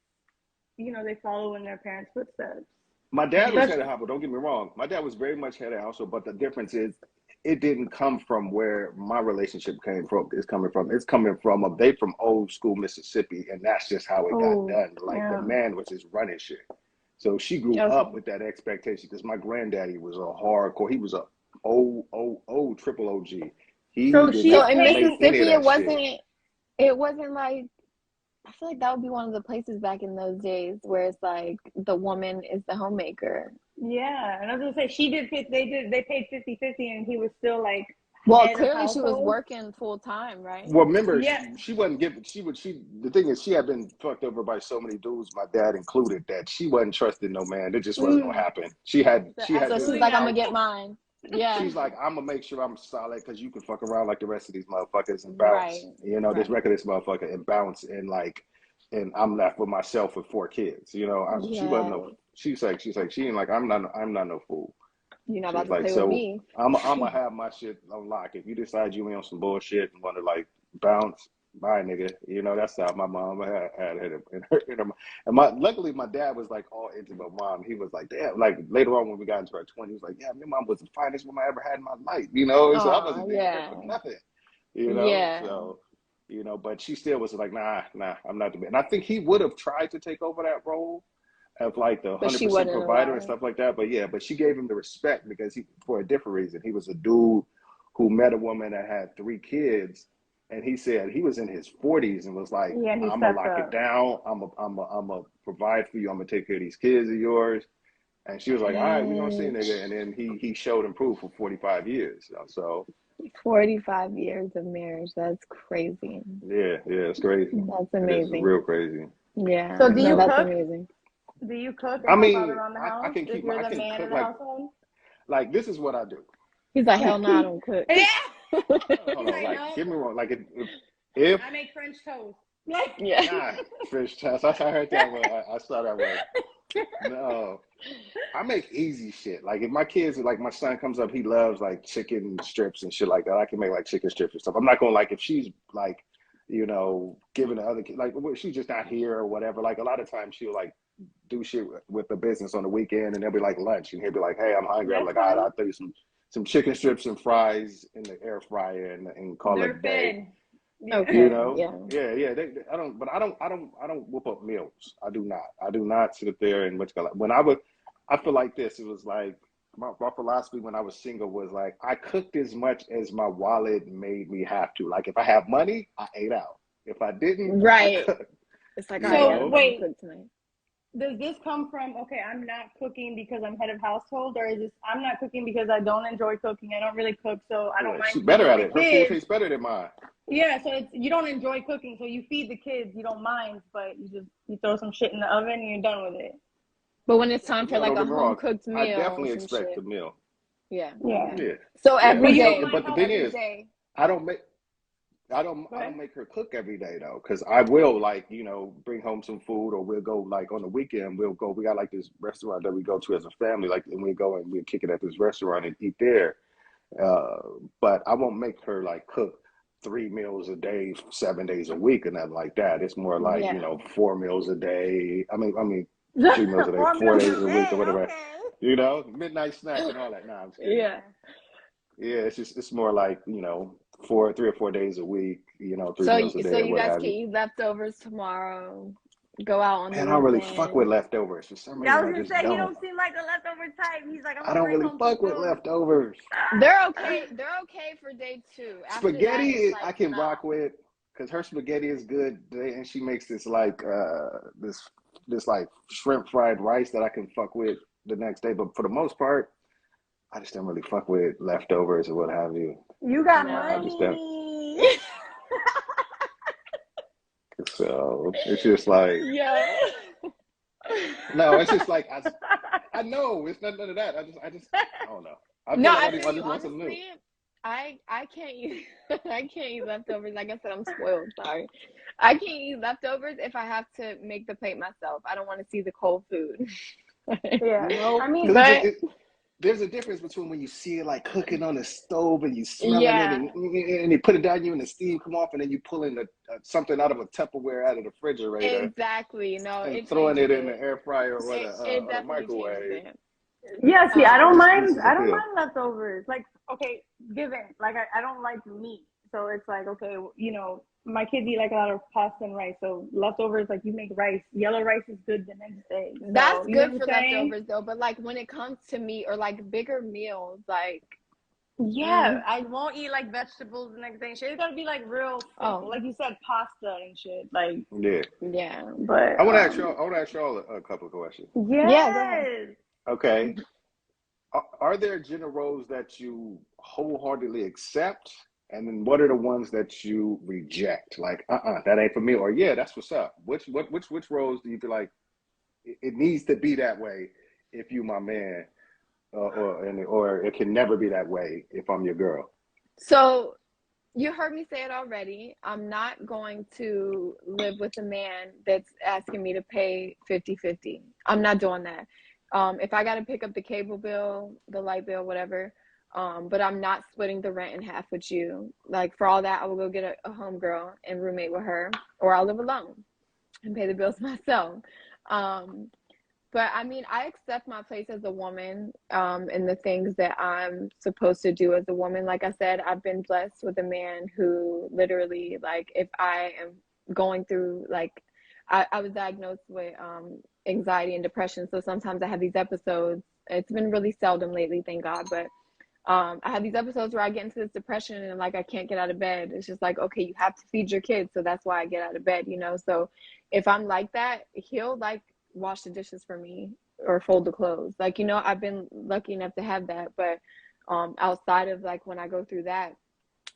they follow in their parents' footsteps. My dad was head of Especially, household. Don't get me wrong. My dad was very much head of household, but the difference is, it didn't come from where my relationship came from. It's coming from. It's coming from they from old school Mississippi, and that's just how it got oh, done. Like the yeah. man was just running shit. So she grew up Okay. with that expectation because my granddaddy was a hardcore. He was a old triple OG. He So did she's So not in play paying, any of Mississippi, it that shit. wasn't. It wasn't like. I feel like that would be one of the places back in those days where it's like the woman is the homemaker. yeah. And I was gonna say they paid 50-50 and he was still like Well, head of clearly she was household. working full time, right? Well, remember, Yeah. she wasn't giving. She. The thing is, she had been fucked over by so many dudes, my dad included, that she wasn't trusting no man. It just wasn't gonna Mm. happen. She had. So She had So this. she's absolutely like, I'm not. gonna get mine. Yeah. She's like, I'm gonna make sure I'm solid because you can fuck around like the rest of these motherfuckers and Right. bounce. This Right. record, this motherfucker and bounce and like, and I'm left with myself with 4 kids. She wasn't no. Yes. She's like, she ain't like, I'm not no fool. You're not She about was to like, play with so me. I'm gonna have my shit on lock. If you decide you ain't on some bullshit and want to like bounce, bye, nigga. That's how my mom had it. And luckily my dad was like all into my mom. He was like, damn. Like later on when we got into our 20s, he was like, yeah, your mom was the finest woman I ever had in my life. So I Oh, wasn't digging her yeah. for nothing. Yeah. So but she still was like, nah, I'm not the man. And I think he would have tried to take over that role of like the But she 100% wouldn't provider allow and it. stuff like that. But yeah, but she gave him the respect because for a different reason. He was a dude who met a woman that had 3 kids, and he said he was in his 40s and was like, Yeah, he "I'm gonna stepped lock it up. down. I'm a provide for you. I'm gonna take care of these kids of yours." And she was like, "All right, we're gonna see, Dang. nigga." And then he showed and proved for 45 years. So 45 years of marriage. That's crazy. yeah, it's crazy. That's It is amazing. real crazy. Yeah. So do No, you that's cook? amazing. Do you cook I and help out mean, around the I house can if keep you're I the can man cook of the household? like this is what I do. He's like, hell no, I don't cook. Yeah. Hold He's on, like, like no, get me wrong, like if I make French toast. Like, Yeah. nah, fish test. I heard that one. I saw that one. No, I make easy shit. Like if my kids, like my son comes up, he loves like chicken strips and shit like that. I can make like chicken strips and stuff. I'm not gonna like if she's like, giving the other kid like she's just not here or whatever. Like a lot of times she'll like do shit with the business on the weekend, and they'll be like lunch, and he'll be like, "Hey, I'm hungry." I'm That's like, "All right, fine. I'll throw you some chicken strips and fries in the air fryer and call it They're a day." fed. Yeah. You Okay, know, yeah. yeah. I don't, but I don't whoop up meals. I do not. I do not sit there and much. When I feel like this. It was like my philosophy when I was single was like I cooked as much as my wallet made me have to. Like if I have money, I ate out. If I didn't, I Right. cooked. It's like, all You right, I gotta So go know, and wait, cook tonight. does this come from, okay, I'm not cooking because I'm head of household, or is this I'm not cooking because I don't enjoy cooking? I don't really cook, so I don't yeah, mind she's better feeding at the it. Her food kids. tastes better than mine. Yeah, so it's you don't enjoy cooking, so you feed the kids, you don't mind, but you throw some shit in the oven and you're done with it. But when it's Yes time and for no. like Don't a get me home wrong. cooked I meal or definitely some expect shit. the meal. Yeah, Yeah. yeah. Yeah, So yeah. But every you don't day, mind But the helping. thing every is, day. I don't make. Go I ahead. don't make her cook every day though, because I will like bring home some food, or we'll go like on the weekend. We'll go. We got like this restaurant that we go to as a family, like, and we go and we kick it at this restaurant and eat there. Uh, but I won't make her like cook 3 meals a day, 7 days a week, and nothing like that. It's more like Yeah. 4 meals a day. I mean 3 meals a day, 4 days Formula a week, or day, whatever. okay. Midnight snack and all that. Nah, I'm just kidding. Yeah. Yeah. Yeah, it's more like 3 or 4 days a week. 3 meals a So day or you what guys have can you. eat leftovers tomorrow. Go out on the Man, I don't really fuck with weekend. leftovers. For some I reason, was I gonna just say he don't. don't seem like a leftover type. He's like, I'm I gonna don't bring really home some fuck with food. leftovers. They're okay. They're okay for day two. After that, it's Spaghetti, I like, can rock no. with because her spaghetti is good, and she makes this like this like shrimp fried rice that I can fuck with the next day. But for the most part, I just don't really fuck with leftovers or what have you. You got I No. just don't. money. So it's just like Yeah. no, it's just like I know it's none of that. I don't know. I No, feel like I I feel you. just want something new. Honestly, I can't eat I can't eat leftovers. Like I said, I'm spoiled. Sorry, I can't eat leftovers if I have to make the plate myself. I don't want to see the cold food. Yeah, I mean, Because But there's a difference between when you see it like cooking on the stove and you smelling it yeah, and you put it down you and the steam come off and then you pulling something out of a Tupperware out of the refrigerator exactly. No, and it throwing changes it in the it. air fryer It or the definitely changes microwave. it. yeah. See, I It don't Um, just mind. loses I don't appeal. mind leftovers. Like, okay, given like I don't like meat, so it's like okay, my kids eat like a lot of pasta and rice, so leftovers like you make rice. Yellow rice is good the next day. that's So you know good what I'm for saying? leftovers though. But like when it comes to meat or like bigger meals, like Yeah, mm, I won't eat like vegetables the next day and shit. It's gotta be like real simple, oh like you said, pasta and shit. Like, Yeah. yeah, but I want to ask y'all a couple of questions. yeah. Go ahead. yes, Okay. Are there gender roles that you wholeheartedly accept? And then what are the ones that you reject? Like, that ain't for me. Or yeah, that's what's up. Which roles do you feel like it needs to be that way if you my man, or it can never be that way if I'm your girl? So you heard me say it already. I'm not going to live with a man that's asking me to pay 50-50. I'm not doing that. If I got to pick up the cable bill, the light bill, whatever, but I'm not splitting the rent in half with you. Like for all that, I will go get a home girl and roommate with her, or I'll live alone and pay the bills myself. Um, but I mean, I accept my place as a woman, and the things that I'm supposed to do as a woman. Like I said, I've been blessed with a man who literally, like, if I am going through, like, I was diagnosed with anxiety and depression. So sometimes I have these episodes. It's been really seldom lately, thank God. But I have these episodes where I get into this depression and like I can't get out of bed. It's just like, okay, you have to feed your kids. So that's why I get out of bed, you know? So if I'm like that, he'll like wash the dishes for me or fold the clothes. Like, you know, I've been lucky enough to have that. But outside of like when I go through that,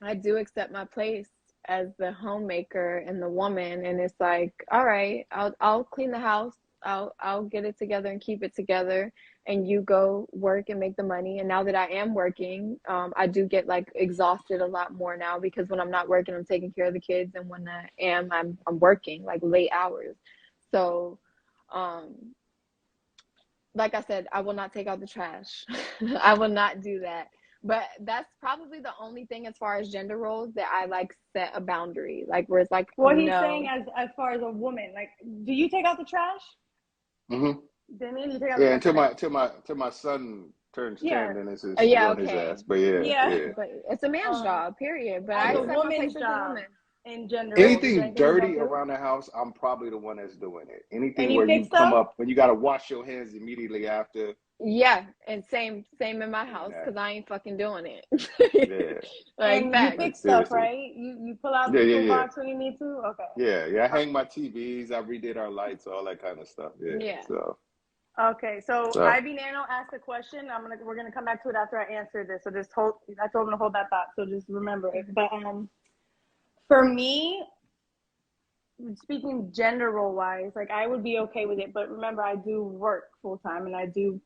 I do accept my place as the homemaker and the woman. And it's like, all right, I'll clean the house. I'll get it together and keep it together, and you go work and make the money. And now that I am working, I do get like exhausted a lot more now because when I'm not working, I'm taking care of the kids, and when I am, I'm working like late hours. So, um, like I said, I will not take out the trash. I will not do that. But that's probably the only thing as far as gender roles that I like set a boundary, like where it's like, what he's saying no. as far as a woman, like, do you take out the trash? Mm-hmm. Damien, you take out the Yeah, trash until today? my son turns Yeah, 10, then it's Yeah, on his okay. ass. But yeah, yeah. yeah. But it's a man's Um, job, period. But as I a Yeah. accept my place woman's as a job woman. in gender roles, is there Anything anything you don't dirty do? around the house, I'm probably the one that's doing it. Anything Any where big you come stuff? up when you got to wash your hands immediately after, Yeah, and same in my house nah, because I ain't fucking doing it. yeah, Like And you facts. like fix stuff, seriously, right? You pull out yeah, the yeah, yeah, toolbox when you need to? Okay. yeah, yeah. I hang my TVs, I redid our lights, all that kind of stuff. Yeah, Yeah. Okay, so so Ivy Nano asked a question. We're gonna come back to it after I answer this. So just hold. I told him to hold that thought. So just remember it. But for me, speaking gender role wise, like I would be okay with it. But remember, I do work full time, and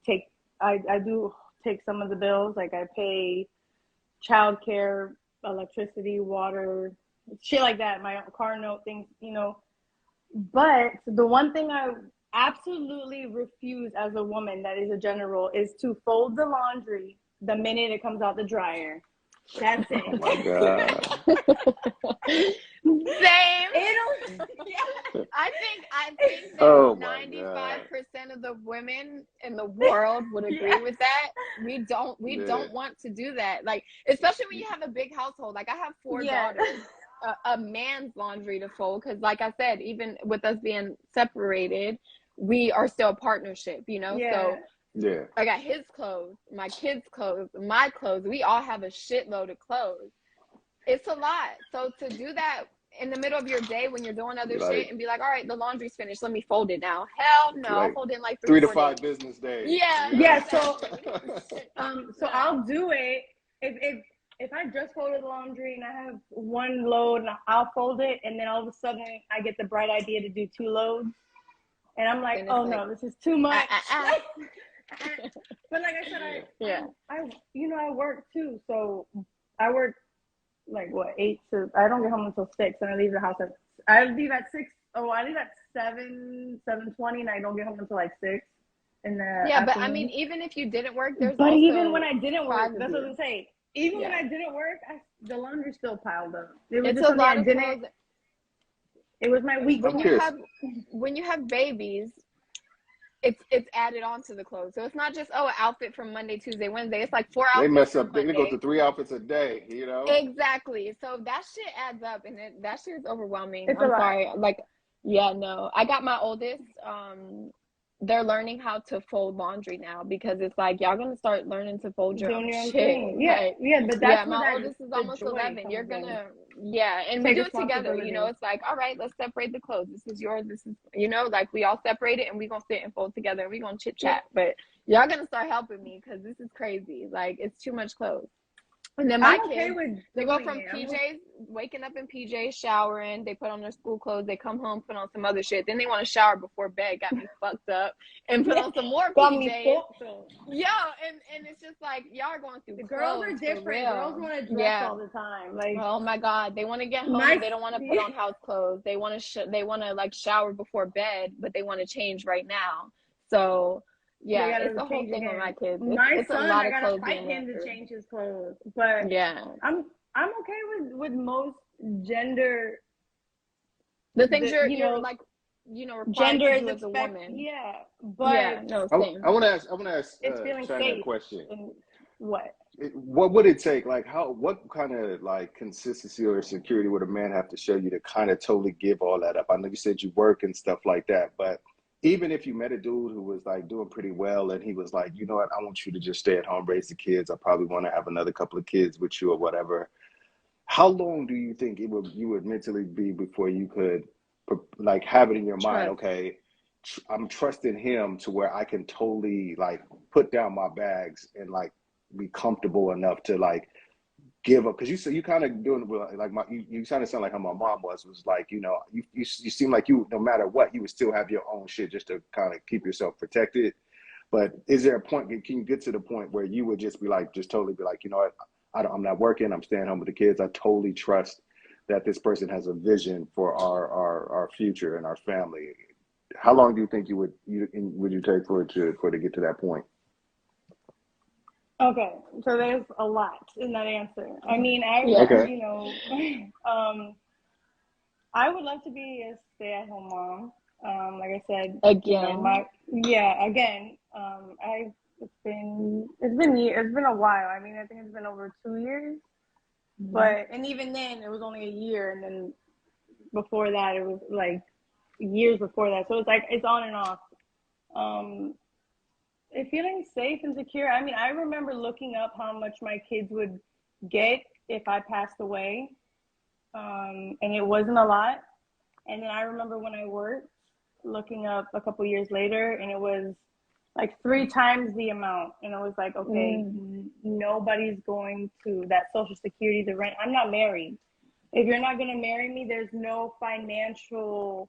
take I do take some of the bills. Like I pay childcare, electricity, water, shit like that. My car note, things, you know. But the one thing I absolutely refuse as a woman that is a gender role is to fold the laundry the minute it comes out the dryer. That's oh my it. God. Same. It'll, yeah. I think that Oh my God. 95% of the women in the world would agree Yes. with that. We Yeah. don't want to do that. Like, especially when you have a big household. Like I have 4 Yes. daughters. A man's laundry to fold because, like I said, even with us being separated, we are still a partnership, you know. Yeah. So Yeah. I got his clothes, my kids' clothes, my clothes. We all have a shitload of clothes. It's a lot. So to do that in the middle of your day when you're doing other shit Like and be like, all right, the laundry's finished. Let me fold it now. Hell no. I'll like fold it in like three, three to 4 days. five business days, Yeah, you know? Yeah. So exactly. so Yeah. I'll do it if I just folded laundry and I have one load and I'll fold it, and then all of a sudden I get the bright idea to do 2 loads, and I'm like, Then it's oh like, no, this is too much. ah. But like I said, Yeah. I work too, so I work like what 8 to I don't get home until 6, and I leave at 6. Oh, I leave at 7:20, and I don't get home until like 6 in the Yeah, but I mean, afternoon. even if you didn't work, there's But even when also I didn't work, 5 of that's what you. I'm saying. Even when Yeah. I didn't work, the laundry still piled up. It was It's just a something lot I of didn't. clothes. It was my week I'm When you point. curious. have babies, it's added on to the clothes. So it's not just an outfit from Monday, Tuesday, Wednesday. It's like 4 They outfits mess from up. They go Monday. through 3 outfits a day, you know? Exactly. So that shit adds up, and that shit is overwhelming. It's a I'm lot. sorry. Like, yeah, no. I got my oldest. They're learning how to fold laundry now because it's like y'all gonna start learning to fold your Doing own your own shit. thing. Yeah, Like, yeah. But yeah, that's where my oldest is the almost joy 11. You're comes in. gonna, yeah, and we Take do it together. You know, responsibility. it's like, all right, let's separate the clothes. This is yours. This is, you know, like we all separate it and we gonna sit and fold together and we gonna chit Yeah. chat. But y'all gonna start helping me because this is crazy. Like, it's too much clothes. And then my I'm okay kids, with they go doing from it. PJs, waking up in PJs, showering, they put on their school clothes, they come home, put on some other shit. Then they want to shower before bed, got me fucked up, and put Yeah. on some more Got me PJs. fucked up. Yo, and it's just like y'all are going through The girls are clothes for different. Girls real. want to dress Yeah. all the time. Like Oh my God, they want to get home. my They don't want to put on house clothes. They want to they want to like shower before bed, but they want to change right now. So they yeah, it's gotta a whole change thing with again. my kids. My It's a son, lot I of gotta clothes fight being him went to through. change his clothes. But Yeah. I'm okay with most gender The things you you're know like, you know, required gender to is do as a woman. yeah, Yeah, but no, I, same. I want to ask. I want to ask it's feeling China a safe question. and what What would it take? Like, what kind of like consistency or security would a man have to show you to kind of totally give all that up? I know you said you work and stuff like that, but even if you met a dude who was like doing pretty well and he was like, you know what, I want you to just stay at home, raise the kids. I probably want to have another couple of kids with you or whatever. How long do you think you would mentally be before you could like have it in your mind? Trust. Okay, I'm trusting him to where I can totally like put down my bags and like be comfortable enough to like give up because you kind of doing like you kind of sound like how my mom was like you seem like you no matter what you would still have your own shit just to kind of keep yourself protected. But is there a point? Can you get to the point where you would just be like, just totally be like, you know what, I'm not working. I'm staying home with the kids. I totally trust that this person has a vision for our future and our family. How long do you think would you take for it to get to that point? okay, so there's a lot in that answer. I mean, Yeah. um I would love to be a stay-at-home mom. Like I said, Again. again. It's been a while. I mean, I think it's been over 2 years. But and even then, it was only a year, and then before that, it was like years before that. So it's like it's on and off. Um, Feeling safe and secure. I mean, I remember looking up how much my kids would get if I passed away, and it wasn't a lot. And then I remember when I worked, looking up a couple years later, and it was like 3 times the amount. And it was like, okay, nobody's going to that Social Security, the rent. I'm not married. If you're not going to marry me, there's no financial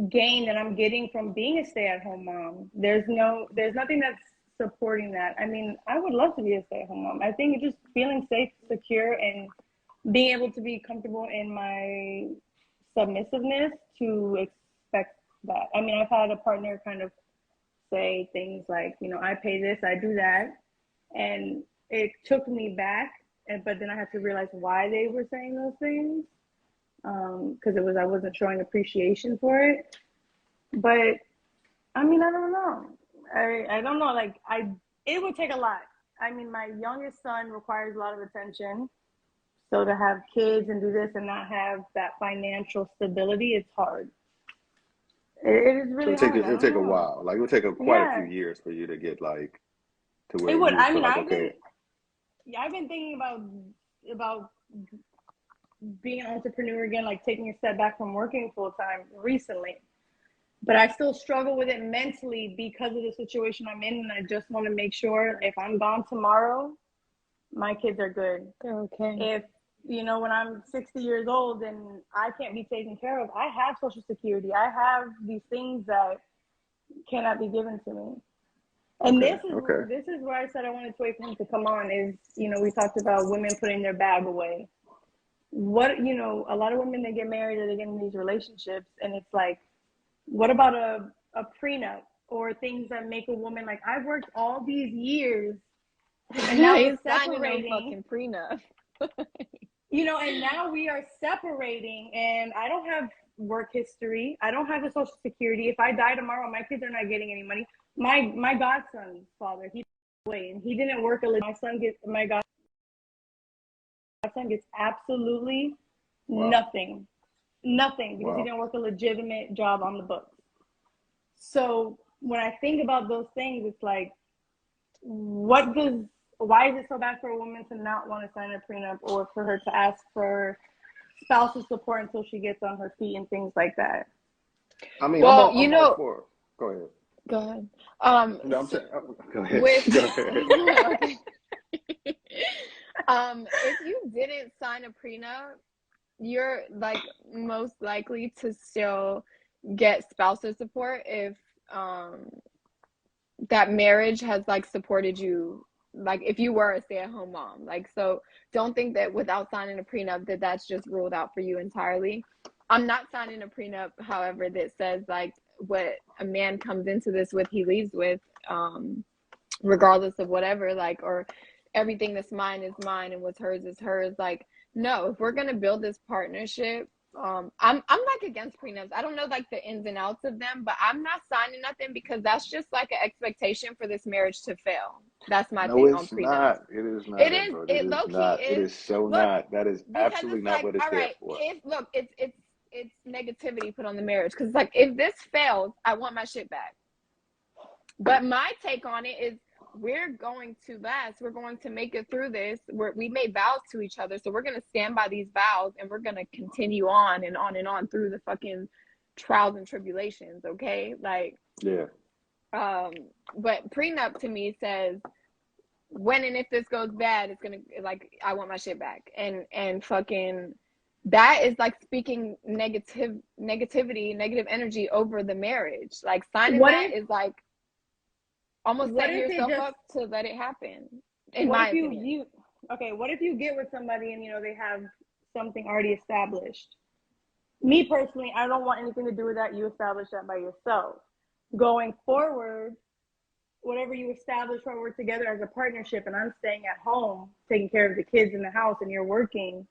gain that I'm getting from being a stay-at-home mom. There's nothing that's supporting that. I mean, I would love to be a stay-at-home mom. I think just feeling safe, secure, and being able to be comfortable in my submissiveness to expect that. I mean, I've had a partner kind of say things like, I pay this, I do that, and it took me back. But then I had to realize why they were saying those things, because I wasn't showing appreciation for it. But I mean, I don't know. I don't know. Like it would take a lot. I mean, my youngest son requires a lot of attention. So to have kids and do this and not have that financial stability, it's hard. It is So really hard. I it'll don't take a know. while. Like it'll take quite a few Yeah, years for you to get like to it where would. you would I feel mean, like, okay, I've been thinking about being an entrepreneur again, like taking a step back from working full time recently. But I still struggle with it mentally because of the situation I'm in, and I just want to make sure if I'm gone tomorrow, my kids are good. They're okay. If when I'm 60 years old and I can't be taken care of, I have Social Security. I have these things that cannot be given to me. And okay, okay. this is where I said I wanted to wait for him to come on. Is we talked about women putting their bag away. What a lot of women, they get married or they get in these relationships, and it's like, what about a prenup or things that make a woman like, I've worked all these years and now I we're ain't signing no separating, fucking prenup. and now we are separating, and I don't have work history. I don't have a Social Security. If I die tomorrow, my kids are not getting any money. My godson's father, he away, and he didn't work my godson gets absolutely Wow, nothing, because he wow. didn't work a legitimate job on the books. So when I think about those things, it's like, why is it so bad for a woman to not want to sign a prenup, or for her to ask for spousal support until she gets on her feet and things like that? I mean, Well, I'm all for. Go ahead. go ahead. No, I'm saying. Go ahead. With Go ahead. okay. If you didn't sign a prenup, you're like most likely to still get spousal support if that marriage has like supported you, like if you were a stay-at-home mom. Like, so don't think that without signing a prenup that that's just ruled out for you entirely. I'm not signing a prenup, however, that says like what a man comes into this with, he leaves with, regardless of whatever, like, or everything that's mine is mine and what's hers is hers. Like, no, if we're gonna build this partnership, I'm like against prenups. I don't know like the ins and outs of them, but I'm not signing nothing because that's just like an expectation for this marriage to fail. That's my No, thing on it's prenups. not. It is It not, is, Amber. It it is low key not. It is. is so Look, not. That is because absolutely it's not like, what it's all there right, for. if look, it's negativity put on the marriage, because like if this fails, I want my shit back. But my take on it is, we're going to last. We're going to make it through this. We made vows to each other, so we're going to stand by these vows, and we're going to continue on and on and on through the fucking trials and tribulations. Okay, like, Yeah. but prenup to me says, when and if this goes bad, it's gonna, like, I want my shit back, and fucking that is like speaking negative energy over the marriage. Like, signing What that if is like almost what setting if it yourself just up to let it happen, in what my if opinion. you okay, what if you get with somebody and they have something already established? Me personally, I don't want anything to do with that. You establish that by yourself. Going forward, whatever you establish while we're together as a partnership, and I'm staying at home taking care of the kids in the house and you're working,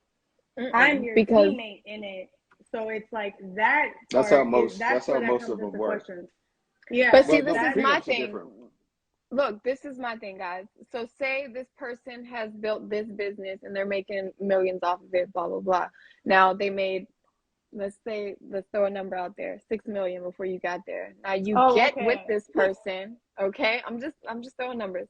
I'm your Because teammate in it. So it's like that That's how part is most. that's That's how where that most comes of them into work. question. Yeah, But see, Well, this no, is that my prenups are thing. different. Look, this is my thing, guys. So say this person has built this business and they're making millions off of it, blah blah blah. Now they made, let's say, let's throw a number out there, 6 million before you got there. Now you oh get with okay. this person, okay? I'm just throwing numbers.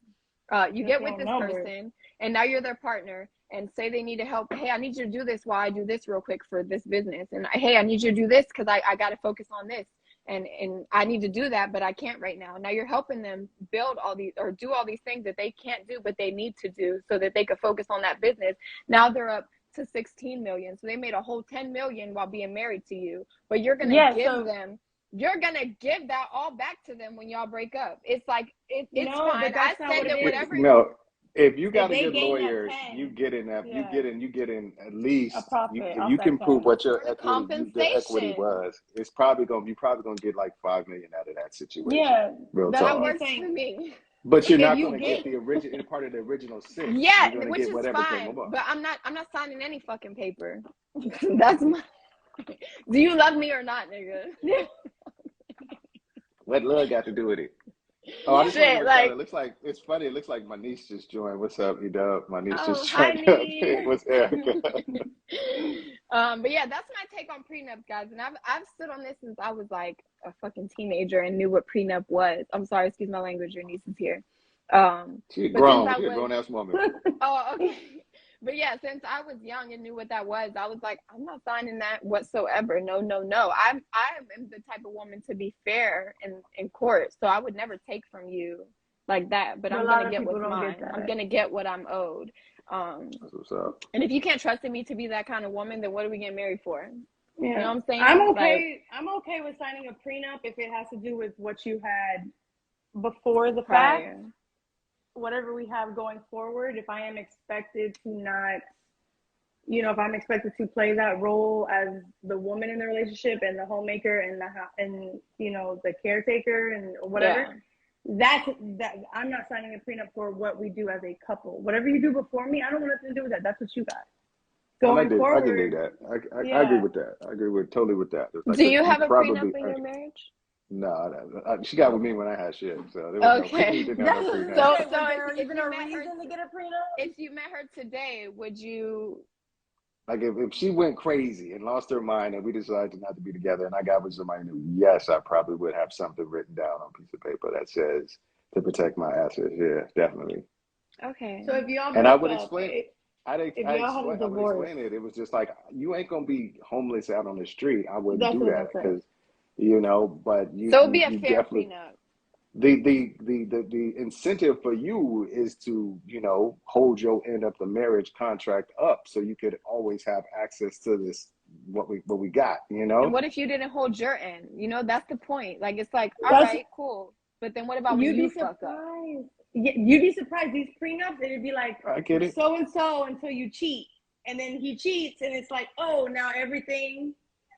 You Just get with throwing this numbers. person, and now you're their partner. And say they need help. Hey, I need you to do this while I do this real quick for this business. And hey, I need you to do this because I got to focus on this. And I need to do that, but I can't right now. Now you're helping them build all these or do all these things that they can't do, but they need to do so that they could focus on that business. Now they're up to 16 million. So they made a whole 10 million while being married to you, but you're going to Yeah, give so them, you're going to give that all back to them when y'all break up. It's like, it's no, fine. but I that's not what send it it is. whatever. No, if you got If to they get gain that lawyers, you 10, get in that. yeah, You get in at a least. profit If off you that can prove 10. what For the your equity compensation. was, it's probably gonna you probably gonna get like 5 million out of that situation. Yeah, Real that's That what talk. I'm works for saying. me. But you're If not you gonna get get the original part of the original six. Yeah, You're gonna which get is whatever came fine, above. but I'm not signing any fucking paper. That's my. Do you love me or not, nigga? What love got to do with it? Oh, I just want to give Shit, a shout out. like, It looks like it's funny. It looks like my niece just joined. What's up, E-Dub? My niece oh, just hi, joined up. niece. What's Erica? But yeah, that's my take on prenups, guys. And I've stood on this since I was like a fucking teenager and knew what prenup was. I'm sorry, excuse my language. Your niece is here. She's But since grown. I She's a was, grown ass woman. oh, okay. But yeah, since I was young and knew what that was, I was like, I'm not signing that whatsoever. No, no, no. I am the type of woman to be fair in court. So I would never take from you like that. But But a I'm lot gonna of get people what's don't mine. get I'm that. gonna get what I'm owed. That's what's up. And if you can't trust in me to be that kind of woman, then what are we getting married for? You know Yeah, what I'm saying? I'm Like, okay. I'm okay with signing a prenup if it has to do with what you had before the fact. prior. Whatever we have going forward, if I am expected to not, if I'm expected to play that role as the woman in the relationship and the homemaker and the caretaker and whatever, Yeah. that I'm not signing a prenup for what we do as a couple. Whatever you do before me, I don't want nothing to do with that. That's what you got. And Going I can do forward, that. I agree yeah. with that. I agree with totally with that. It's like Do 'cause you you have a probably prenup in your marriage? no. She got with me when I had shit, so there was no we Okay. didn't have no That's what prenup. I'm So saying. Was there if even you a met her, reason to get a prenup? if you met her today, would you? Like if she went crazy and lost her mind and we decided not to be together and I got with somebody new, yes, I probably would have something written down on a piece of paper that says to protect my assets. Yeah, definitely. Okay. So if y'all And I broke would up, explain. if y'all had a I would divorce, explain it. It was just like you ain't gonna be homeless out on the street. I wouldn't that's do what that I'm saying. because, but So it'd be a you fair definitely prenup. the incentive for you is to hold your end of the marriage contract up so you could always have access to this what we got. And what if you didn't hold your end? That's the point. Like, it's like, all That's right, cool. But then what about when you'd you be fuck up? surprised. You'd be surprised. These prenups, it'd be like I get it. so and so until you cheat, and then he cheats, and it's like, oh, now everything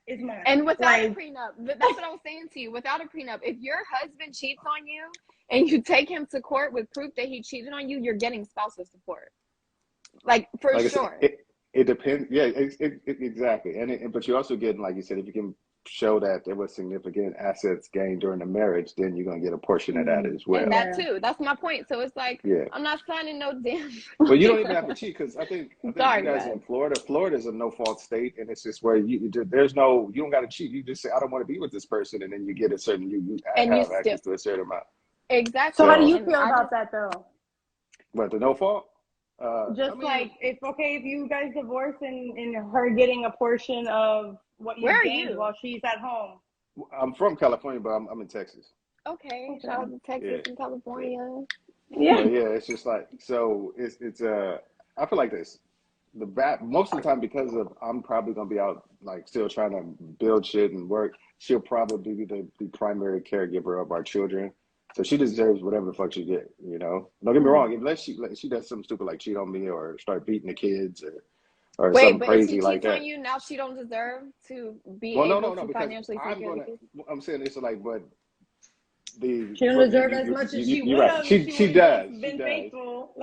is mine. And without a Like, prenup, that's what I was saying to you. Without a prenup, if your husband cheats on you and you take him to court with proof that he cheated on you, you're getting spousal support. Like, for Like I said, sure. it depends. Yeah, exactly. But you're also getting, like you said, if you can show that there was significant assets gained during the marriage, then you're gonna get a portion of that as well. And that yeah. too. That's my point. So it's like, Yeah. I'm not signing no damn. Well, you don't even have to cheat because I think you Sorry, guys guys. in Florida. Florida is a no fault state, and it's just where you don't got to cheat. You just say I don't want to be with this person, and then you get a certain you And you have still. access to a certain amount. Exactly. So how do So, you And feel I about just, that though? but the no fault. Just I mean, like if you guys divorce and her getting a portion of what you where are gained you? while she's at home. I'm from California, but I'm in Texas. Okay. Shout out to Texas Yeah, and California. Yeah. but yeah, it's just like so. It's I feel like this. Most of the time because of I'm probably gonna be out like still trying to build shit and work. She'll probably be the primary caregiver of our children, so she deserves whatever the fuck she get. Don't get me wrong. Unless she does something stupid like cheat on me or start beating the kids or Wait, something but if she crazy like cheats on that. you, now she don't deserve to be Well, able no, to because financially take care of the kids? I'm saying it's like, but She don't deserve as much as she you're would right. have if she She would have does. just She been does. faithful.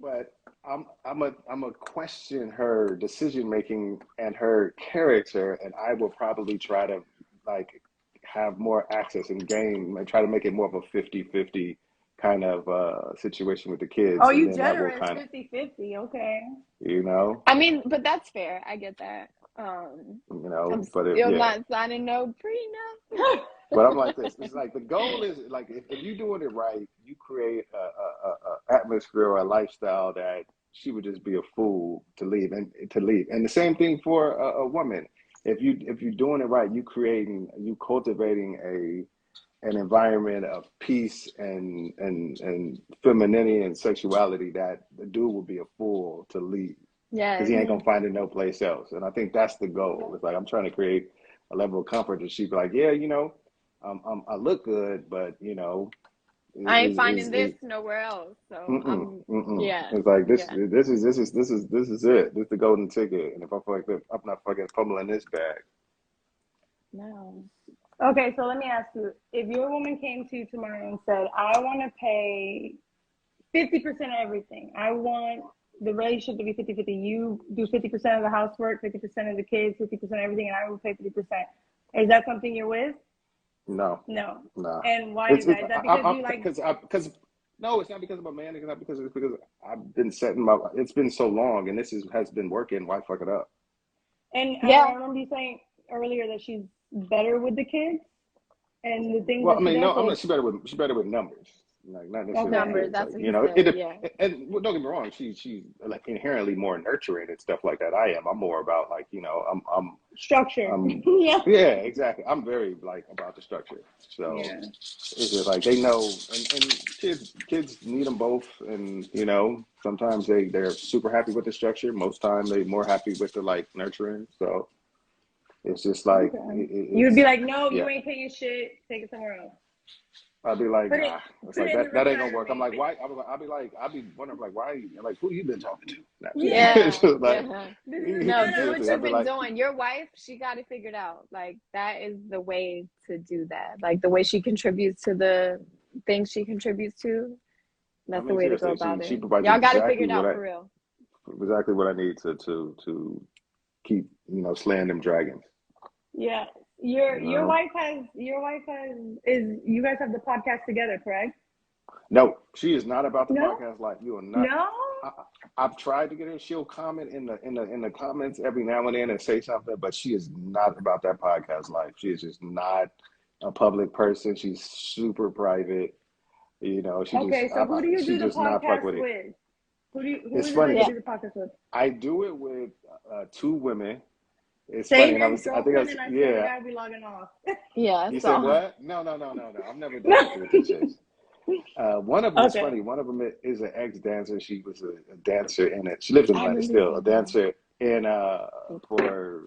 But I'm a question her decision making and her character, and I will probably try to like have more access and gain and try to make it more of a 50-50 kind of situation with the Oh, kids, and you then that will generous, kind of, 50-50. Okay. you know, I mean, but that's fair. I get that. I'm but still yeah. not signing no prenup. But I'm like this. It's like the goal is like if you're doing it right, you create a atmosphere or a lifestyle that she would just be a fool to leave and to leave. And the same thing for a woman. If you're doing it right, you cultivating an environment of peace and femininity and sexuality that the dude will be a fool to leave because Yes. he ain't gonna find it no place else. And I think that's the goal. It's like I'm trying to create a level of comfort that she'd be like, yeah, I look good, but I ain't finding is this nowhere else. So mm-mm, mm-mm. yeah, It's like yeah. this is it. This is the golden ticket. And if I'm not fucking fumbling this bag. No. Okay, so let me ask you: if your woman came to you tomorrow and said, "I want to pay 50% of everything. I want the relationship to be 50-50. You do 50% of the housework, 50% of the kids, 50% of everything, and I will pay 50%." Is that something you're with? No, No. nah. And why is that? Is that because you like? Because no, it's not because I'm a man. It's not because it's because I've been setting my. It's been so long, and has been working. Why fuck it up? And I Yeah. remember you saying earlier that she's better with the kids and the things Well, I that she mean, does. no, I'm not. So She's better with numbers, like not necessarily okay, Numbers. kids. That's Like what he said. Yeah. and well, don't get me wrong. She's like inherently more nurturing and stuff like that. I am. I'm more about like structure. Yeah, yeah, exactly. I'm very like about the structure. So yeah. it's just like they know, and kids need them both, and sometimes they're super happy with the structure. Most time they more happy with the like nurturing. So it's just like Okay. You would be it's like, no, yeah. you ain't paying shit. Take it somewhere else. I'd be like, Put it, nah. It's put like it in the that ain't gonna work. I'm retirement. like, why? I'll be wondering like, why? Like, who you been talking to? Nah, it's Yeah, Yeah. just like, Yeah. this is No, not do a what seriously, I'd you've be been like, doing. Your wife, she got it figured out. Like that is the way to do that. Like the way she contributes to the things she contributes to. I That's the mean, way to go seriously, about she it. provides Y'all got it figured out for real. exactly what I need to keep slaying them dragons. yeah. You Your know? wife has is you guys have the podcast together, correct? No, she is not about the No, podcast life. You are not. no. I, I've tried to get her. She'll comment in the comments every now and then and say something, but she is not about that podcast life. She is just not a public person. She's super private. She just Okay, so who do you she do the just not fuck podcast with it. with? Who It's is it that funny. you Yeah. do the podcast with? I do it with two women. It's funny, Same and I think I ex-girlfriend, was and I swear to yeah. God, we logging off. Yeah. You said So what? No, no, no, no, no. I've never done No. nothing with the chicks. One of them is Okay. funny. One of them is an ex dancer. She was a dancer in it. She lives in I Atlanta remember you still. A saying that. dancer in for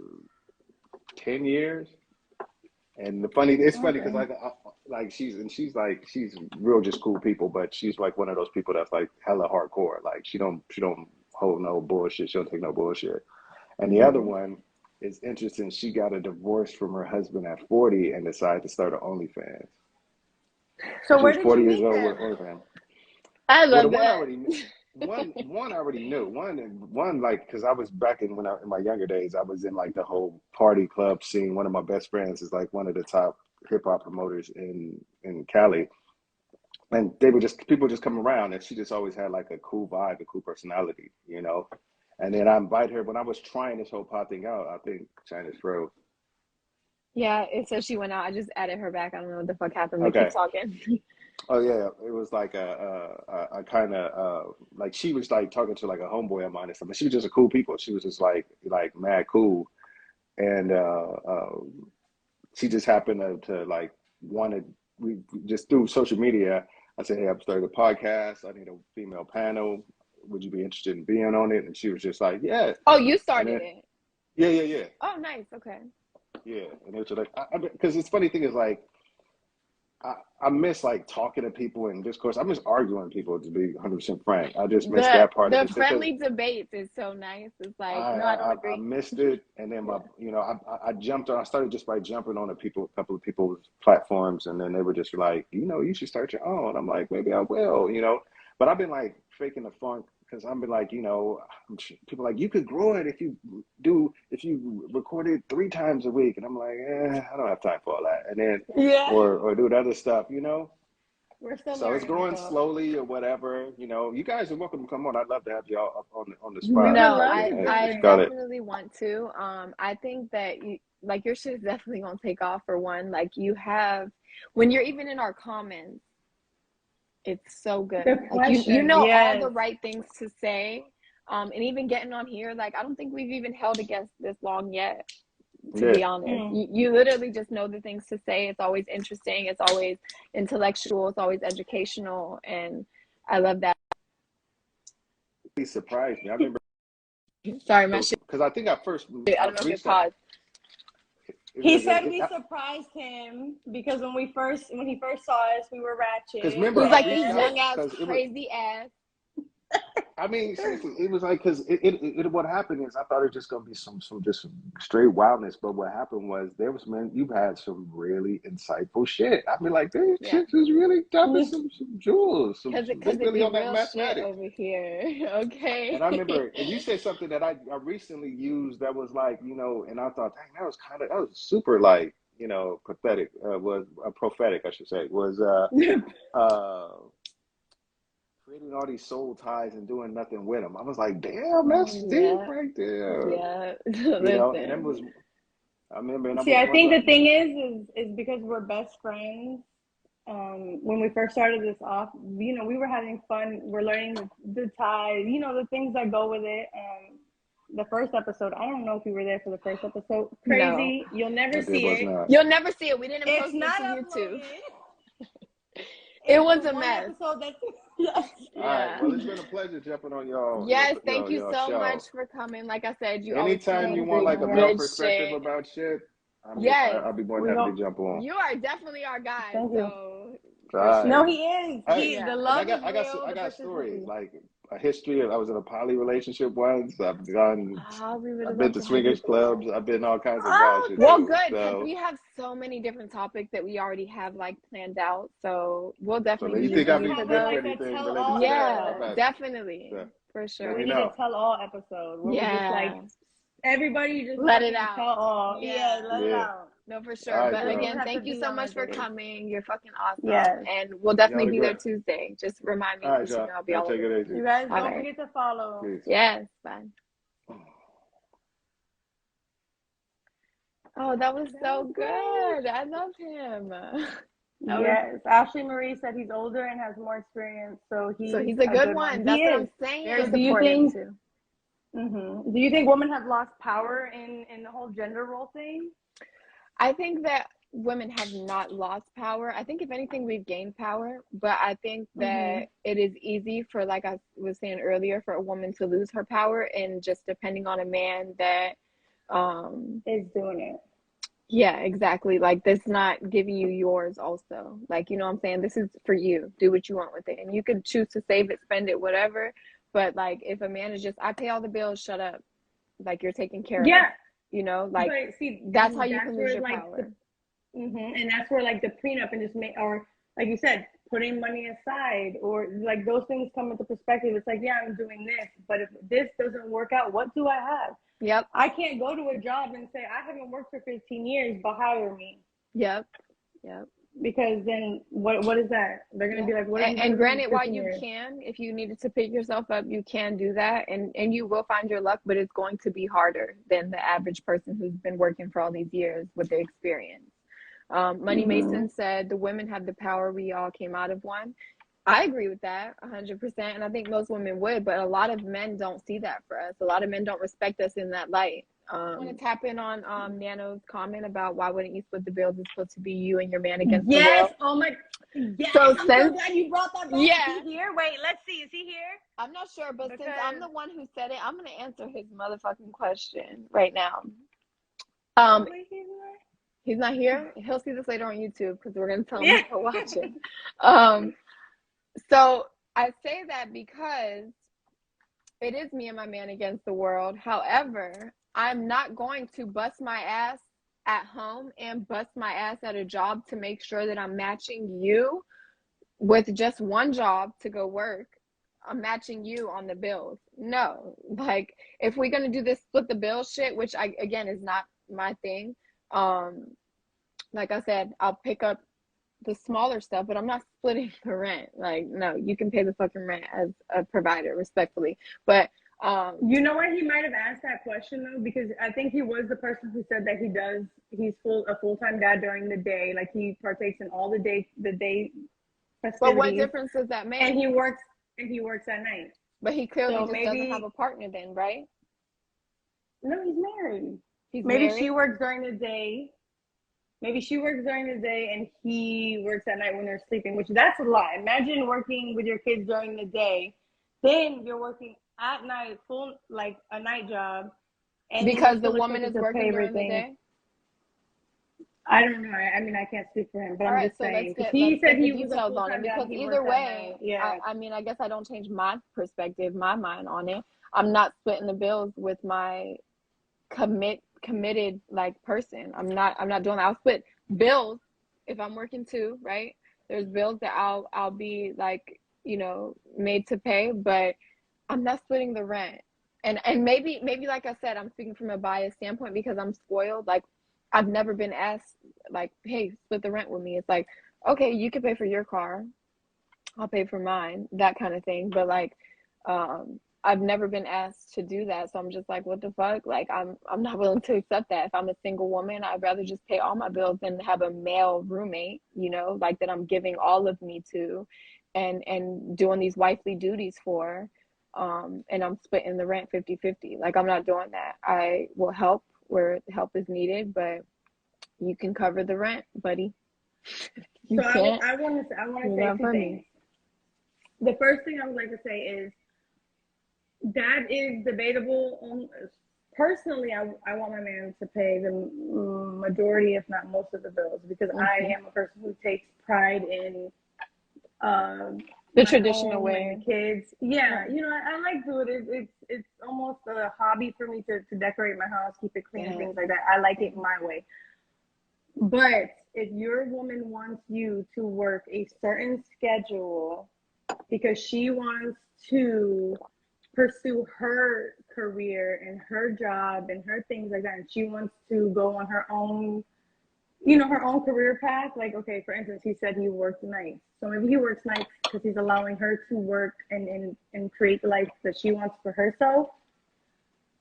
10 years. And it's funny because Okay. like she's real just cool people, but she's like one of those people that's like hella hardcore. Like she don't hold no bullshit. She don't take no bullshit. And the other Hmm. one is interesting. She got a divorce from her husband at 40 and decided to start an OnlyFans. So So she where was did 40 you years meet old with them? OnlyFans. I Well, the love one that. already one already knew. One like because I was back in my younger days, I was in like the whole party club scene. One of my best friends is like one of the top hip hop promoters in Cali, and they were just people just come around, and she just always had like a cool vibe, a cool personality. And then I invited her when I was trying this whole pot thing out. I think China's froze. Yeah, it says she went out. I just added her back. I don't know what the fuck happened, but keep Okay. talking. Oh yeah, it was like a kind of like she was like talking to like a homeboy of mine or something. She was just a cool people. She was just like mad cool, and she just happened to like wanted we just through social media. I said, hey, I'm starting a podcast. I need a female panel. Would you be interested in being on it? And she was just like, yeah. Oh, you And started then it. yeah. Oh, nice. Okay. Yeah. And it was like because it's funny thing is like. I miss like talking to people in discourse. I miss arguing with people to be 100% frank. I just miss The that part of the it because friendly debates is so nice. It's like, I, no, I don't I agree. missed it, and then Yeah. I jumped on. I started just by jumping on a couple of people's platforms, and then they were just like, you should start your own. I'm like, maybe I will. But I've been like faking the funk because I'm be like, people like, you could grow it if you record it 3 times a week, and I'm like, I don't have time for all that, and then Yeah. or do other stuff, We're still So it's learning, growing so slowly or whatever. You guys are welcome to come on. I'd love to have y'all up on the we spot. would No, love Hey, to hey, join I just got in. it. definitely want to. I think that your shit is definitely gonna take off for one. Like you have, when you're even in our comments, it's so good. The Like you questions, know all yes. the right things to say. And even getting on here, like I don't think we've even held against this long yet, to Yeah. be honest. You literally just know the things to say. It's always interesting, it's always intellectual, it's always educational, and I love that. He surprised me. I remember Sorry, my shit. because I think I first I don't know if it reached out. paused. He said we surprised him because when he first saw us, we were because ratchet. remember He's I like, these reached out young ass because it was. crazy ass. I mean, seriously, it was like because what happened is I thought it was just gonna be some just some straight wildness, but what happened was there was you've had some really insightful shit. I mean, like this Yeah, shit is really dropping some jewels, they because it really be on that real shit mathematics. over here. Okay. And I remember, and you said something that I recently used that was like, and I thought, dang, that was super like, pathetic, was prophetic, I should say, was uh, creating all these soul ties and doing nothing with them. I was like, damn, that's deep Yeah, right there. yeah. And that was, Listen. I remember, and I See, I was think the like, thing is because we're best friends. When we first started this off, we were having fun. We're learning the ties, the things that go with it. The first episode, I don't know if you were there for the first episode. No, Crazy, you'll never it see was it. not. you'll never see it. We didn't It's post it not to YouTube. uploaded. It It's was the a one mess. episode that's yes. All right. Yeah. Well, it's been a pleasure jumping on Yes, thank you your so much show. for coming. Like I said, you always come Anytime in you with want some like a male good perspective shit. about shit, Yes, I'll be more We than happy go. to jump on. you are definitely our guy. Thank you. So All for right. No, sure. he is. Hey, The Yeah. and love is real. I The got stories persistency. like a history of I was in a poly relationship once. Oh, we would I've have been loved to to have you swingers for that. clubs. I've been all kinds of wild Oh, shit Well, too. good, because So we have so many different topics that we already have like planned out. So we'll so definitely you be we think looking I'd should be into have a, good for those. like a anything tell related all to that? Yeah, I episode. bet. definitely. So For let We me sure. need a know. tell all episode where we just like Yeah. everybody just Let it fucking tell out. all. Yeah, Yeah. let it Yeah. out. No, for All sure. right, But Doesn't girl. even again, have to thank you be so on a much for date. coming. You're fucking awesome. Yes. And we'll Y'all definitely the be there girl. Tuesday. Just remind me All right, because y'all. I'll be Y'all all take over the it place. You easy. guys All don't right. forget to follow. Peace. Yes. Bye. Oh, that was That so was great. good. I love him. That was, Yes. Ashley Marie said he's older and has more experience, so so he's he's a a good good one. one. He That's what is. I'm saying. Very I support him too. do you think women have lost power in the whole gender role thing? I think that women have not lost power. I think if anything, we've gained power. But I think that it is easy for, like I was saying earlier, for a woman to lose her power and just depending on a man that, Is doing it. yeah, exactly. Like that's not giving you yours also. Like, you know what I'm saying? This is for you. Do what you want with it. And you could choose to save it, spend it, whatever. But like if a man is just, I pay all the bills, shut up. Like you're taken care Yeah, of, like but see, that's how you that's can lose where your like power. and that's where like the prenup and just make, or like you said, putting money aside, or like those things come into perspective. It's like, yeah, I'm doing this, but if this doesn't work out, what do I have? Yep. I can't go to a job and say I haven't worked for 15 years, but hire me. Yep. Because then what is that? They're gonna be like, what? And granted, while you years? can, if you needed to pick yourself up, you can do that, and you will find your luck, but it's going to be harder than the average person who's been working for all these years with the experience. Money Mason said the women have the power. We all came out of one. I agree with that 100%, and I think most women would, but a lot of men don't see that for us. A lot of men don't respect us in that light. I want to tap in on Nano's comment about why wouldn't you split the bills? It's supposed to be you and your man against the world. Oh my. Yes. So I'm so glad you brought that back. Yeah. Is he here? Wait, let's see. Is he here? I'm not sure, but Because since I'm the one who said it, I'm gonna answer his motherfucking question right now. He's not here. He'll see this later on YouTube because we're gonna tell him to go watch it. So I say that because it is me and my man against the world. However, I'm not going to bust my ass at home and bust my ass at a job to make sure that I'm matching you with just one job to go work I'm matching you on the bills. No, like if we're gonna do this split the bill shit, which I again is not my thing. Um, like I said, I'll pick up the smaller stuff, but I'm not splitting the rent. Like, no, you can pay the fucking rent as a provider, respectfully. But you know what? He might have asked that question though, because I think he was the person who said that he's a full-time dad during the day. Like he partakes in all the day but what festivities, difference does that make? and he works at night. But he clearly So just doesn't have maybe a partner then, right? no, he's married. He's Maybe she married. works during the day. Maybe she works during the day and he works at night when they're sleeping, which that's a lot. Imagine working with your kids during the day, then you're working at night, full like a night job, and then you're Because the still woman expected is to pay working during the everything. day. I don't know. I mean, I can't speak for him, but All I'm right, just so saying because he said the he was a details full on it, time dad. because And he either worked at night. way, Yeah. I mean, I guess I don't change my perspective, my mind on it. I'm not splitting the bills with my committed like person. I'm not doing that. I'll split bills if I'm working too, right? There's bills that I'll be like, made to pay, but I'm not splitting the rent. And maybe like I said, I'm speaking from a biased standpoint because I'm spoiled. Like I've never been asked like, hey, split the rent with me. It's like, okay, you can pay for your car, I'll pay for mine, that kind of thing. But like, I've never been asked to do that, so I'm just like, what the fuck? Like, I'm not willing to accept that. If I'm a single woman, I'd rather just pay all my bills than have a male roommate, like that I'm giving all of me to, and doing these wifely duties for, and I'm splitting the rent 50-50. Like, I'm not doing that. I will help where help is needed, but you can cover the rent, buddy. You So can't. I want to You're say not two for things. me. The first thing I would like to say is that is debatable. Personally, I want my man to pay the majority, if not most, of the bills because I Mm-hmm. am a person who takes pride in The my traditional home and way. the kids. Yeah, Right. I like doing it. It's almost a hobby for me to decorate my house, keep it clean, and Yeah. things like that. I like it my way. But if your woman wants you to work a certain schedule because she wants to pursue her career and her job and her things like that, and she wants to go on her own, her own career path. Like, okay, for instance, he said he works nights, so maybe he works nights because he's allowing her to work and create the life that she wants for herself.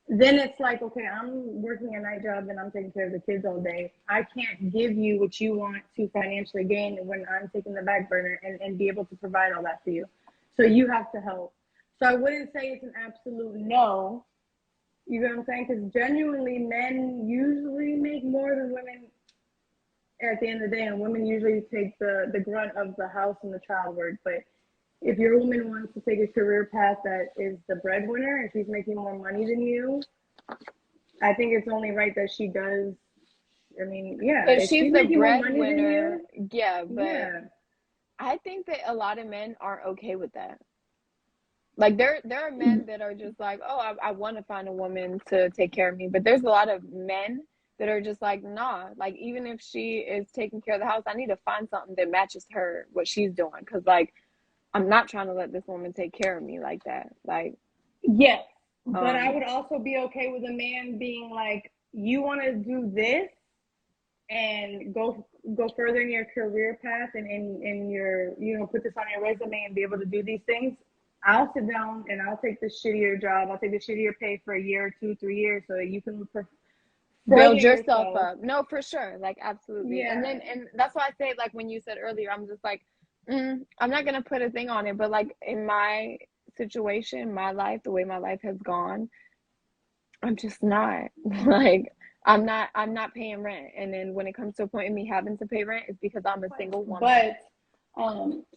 Then it's like, okay, I'm working a night job and I'm taking care of the kids all day. I can't give you what you want to financially gain when I'm taking the back burner and be able to provide all that for you. So you have to help. So I wouldn't say it's an absolute no. You know what I'm saying? Because genuinely, men usually make more than women at the end of the day, and women usually take the grunt of the house and the child work. But if your woman wants to take a career path that is the breadwinner and she's making more money than you, I think it's only right that she does. I mean, yeah, If if she's she's the making more money than breadwinner, you, yeah, but yeah. I think that a lot of men aren't okay with that. Like there are men that are just like, oh, I want to find a woman to take care of me, but there's a lot of men that are just like, nah. Like even if she is taking care of the house, I need to find something that matches her what she's doing, because like I'm not trying to let this woman take care of me like that. Like, Yes, but I um, would also be okay with a man being like, you want to do this and go further in your career path and in your put this on your resume and be able to do these things. I'll sit down and I'll take the shittier job. I'll take the shittier pay for a year or 2, 3 years so that you can further build yourself yourself. up. No, for sure. Like absolutely. And Yeah. then and that's why I say, like when you said earlier, I'm just like, I'm not gonna put a thing on it, but like in my situation, my life, the way my life has gone, I'm just not like I'm not paying rent. And then when it comes to a point in me having to pay rent, it's because I'm a single woman. But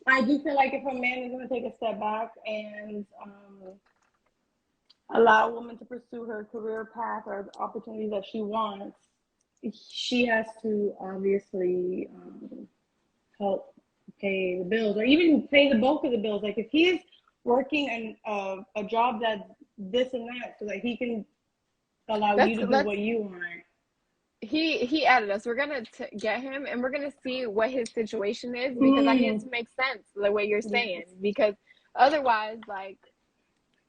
I do feel like if a man is going to take a step back and allow a woman to pursue her career path or the opportunities that she wants, she has to obviously help pay the bills or even pay the bulk of the bills. Like if he's working a job that's this and that so that he can allow you to do Let's what you want. he added us. We're gonna get him and we're gonna see what his situation is, because that needs to make sense the way you're saying. Yes. Because Otherwise, like,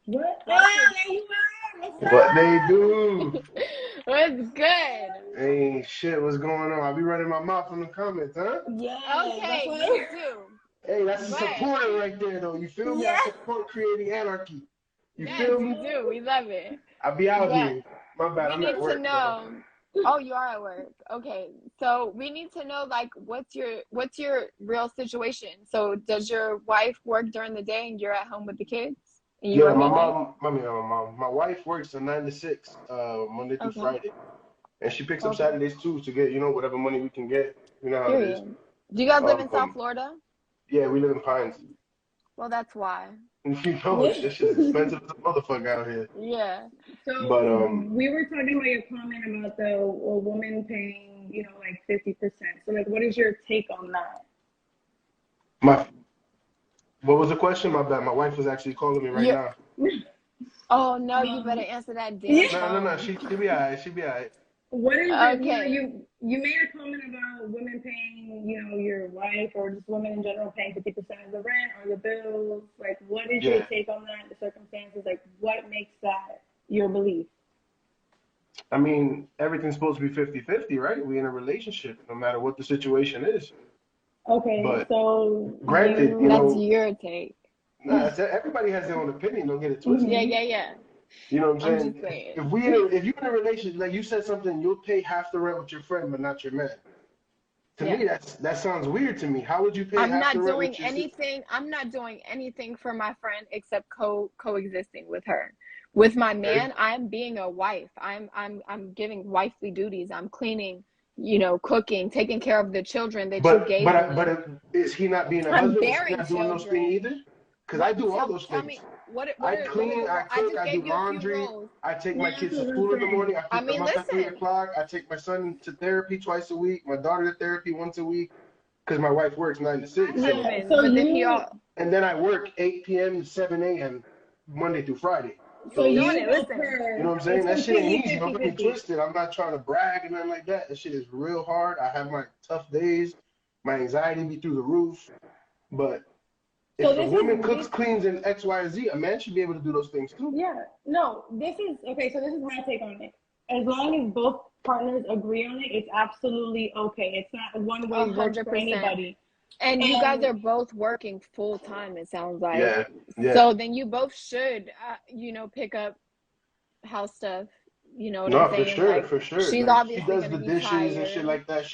What? that Oh, should. there you are. What's What they up? do? What's good? Hey, shit, what's going on? I'll be running my mouth in the comments, huh? Yes, that's Okay, what. me too. Hey, that's a But supporter right there, though. You feel me? I Yeah. support creating anarchy. You yes, feel we me? do. We love it. I'll be out But here. My bad, we I'm at need to work, though. know. Oh, you are at work. Okay. So we need to know, like, what's your real situation? So does your wife work during the day and you're at home with the kids? And you Yeah, work my all day? mom, my wife works a 9 to 6, Monday through Okay. Friday. And she picks up Okay. Saturdays too to get, whatever money we can get. You know how it is. Period. Do you guys live in South Um, Florida? yeah, we live in Pines. Well, that's why. You know, Yeah. this shit is expensive as a motherfucker out here. Yeah. So But we were talking about your comment about the a woman paying, like 50%. So like, what is your take on that? my what was the question? My bad. My wife is actually calling me right You. now. Oh no, you better Um, answer that damn yeah. No. phone. She'll be alright. She'll be alright. What is it? Okay. You made a comment about women paying, your wife or just women in general paying 50% of the rent or the bills. Like, what is your Yeah. take on that? The circumstances, like, what makes that your belief? I mean, everything's supposed to be 50-50, right? We in a relationship, no matter what the situation is. Okay, But so granted, That's you. your take. nah, everybody has their own opinion. Don't get it twisted. Yeah, Mhm. yeah, yeah. You know what I'm I'm just saying? saying. If you're in a relationship, like you said something, you'll pay half the rent with your friend, but not your man. To Yeah. me, that sounds weird to me. How would you pay I'm half the not rent doing with your sister? anything. I'm not doing anything for my friend except coexisting with her. With my Okay. man, I'm being a wife. I'm giving wifely duties. I'm cleaning, cooking, taking care of the children that you But gave but me. but is he not being a I'm husband? Is he bearing not doing those things children. either? Because I What? do all Tell those tell things. me what I what are clean, the I roles? I cook, just I do gave you a few laundry. roles. I take Yeah, my that's kids to what I'm school in the saying. morning. I I pick them mean, up at 3 listen. o'clock. I take my son to therapy twice a week. My daughter to therapy once a week because my wife works 9 to My 6. So Yeah, husband, so but then he you, all and then I work 8 p.m. to 7 a.m. Monday through Friday. so he's So doing you it. and Listen. you know her, what I'm saying? it's That shit ain't completely easy. Don't get me 50-50. twisted. I'm not trying to brag and nothing like that. That shit is real hard. I have my tough days. My anxiety be through the roof. But So if a this woman is cooks, this. cleans, and X, Y, and Z, a man should be able to do those things too. Yeah, no, this is okay. So this is my take on it. As long as both partners agree on it, it's absolutely okay. It's not one way works for 100%. anybody. And you guys And are both working full time, it sounds like. Yeah, yeah. So then you both should, pick up house stuff. You know what I'm No, for saying? sure, Like, for sure. she's Like she obviously does going to the be dishes and shit tired. like that.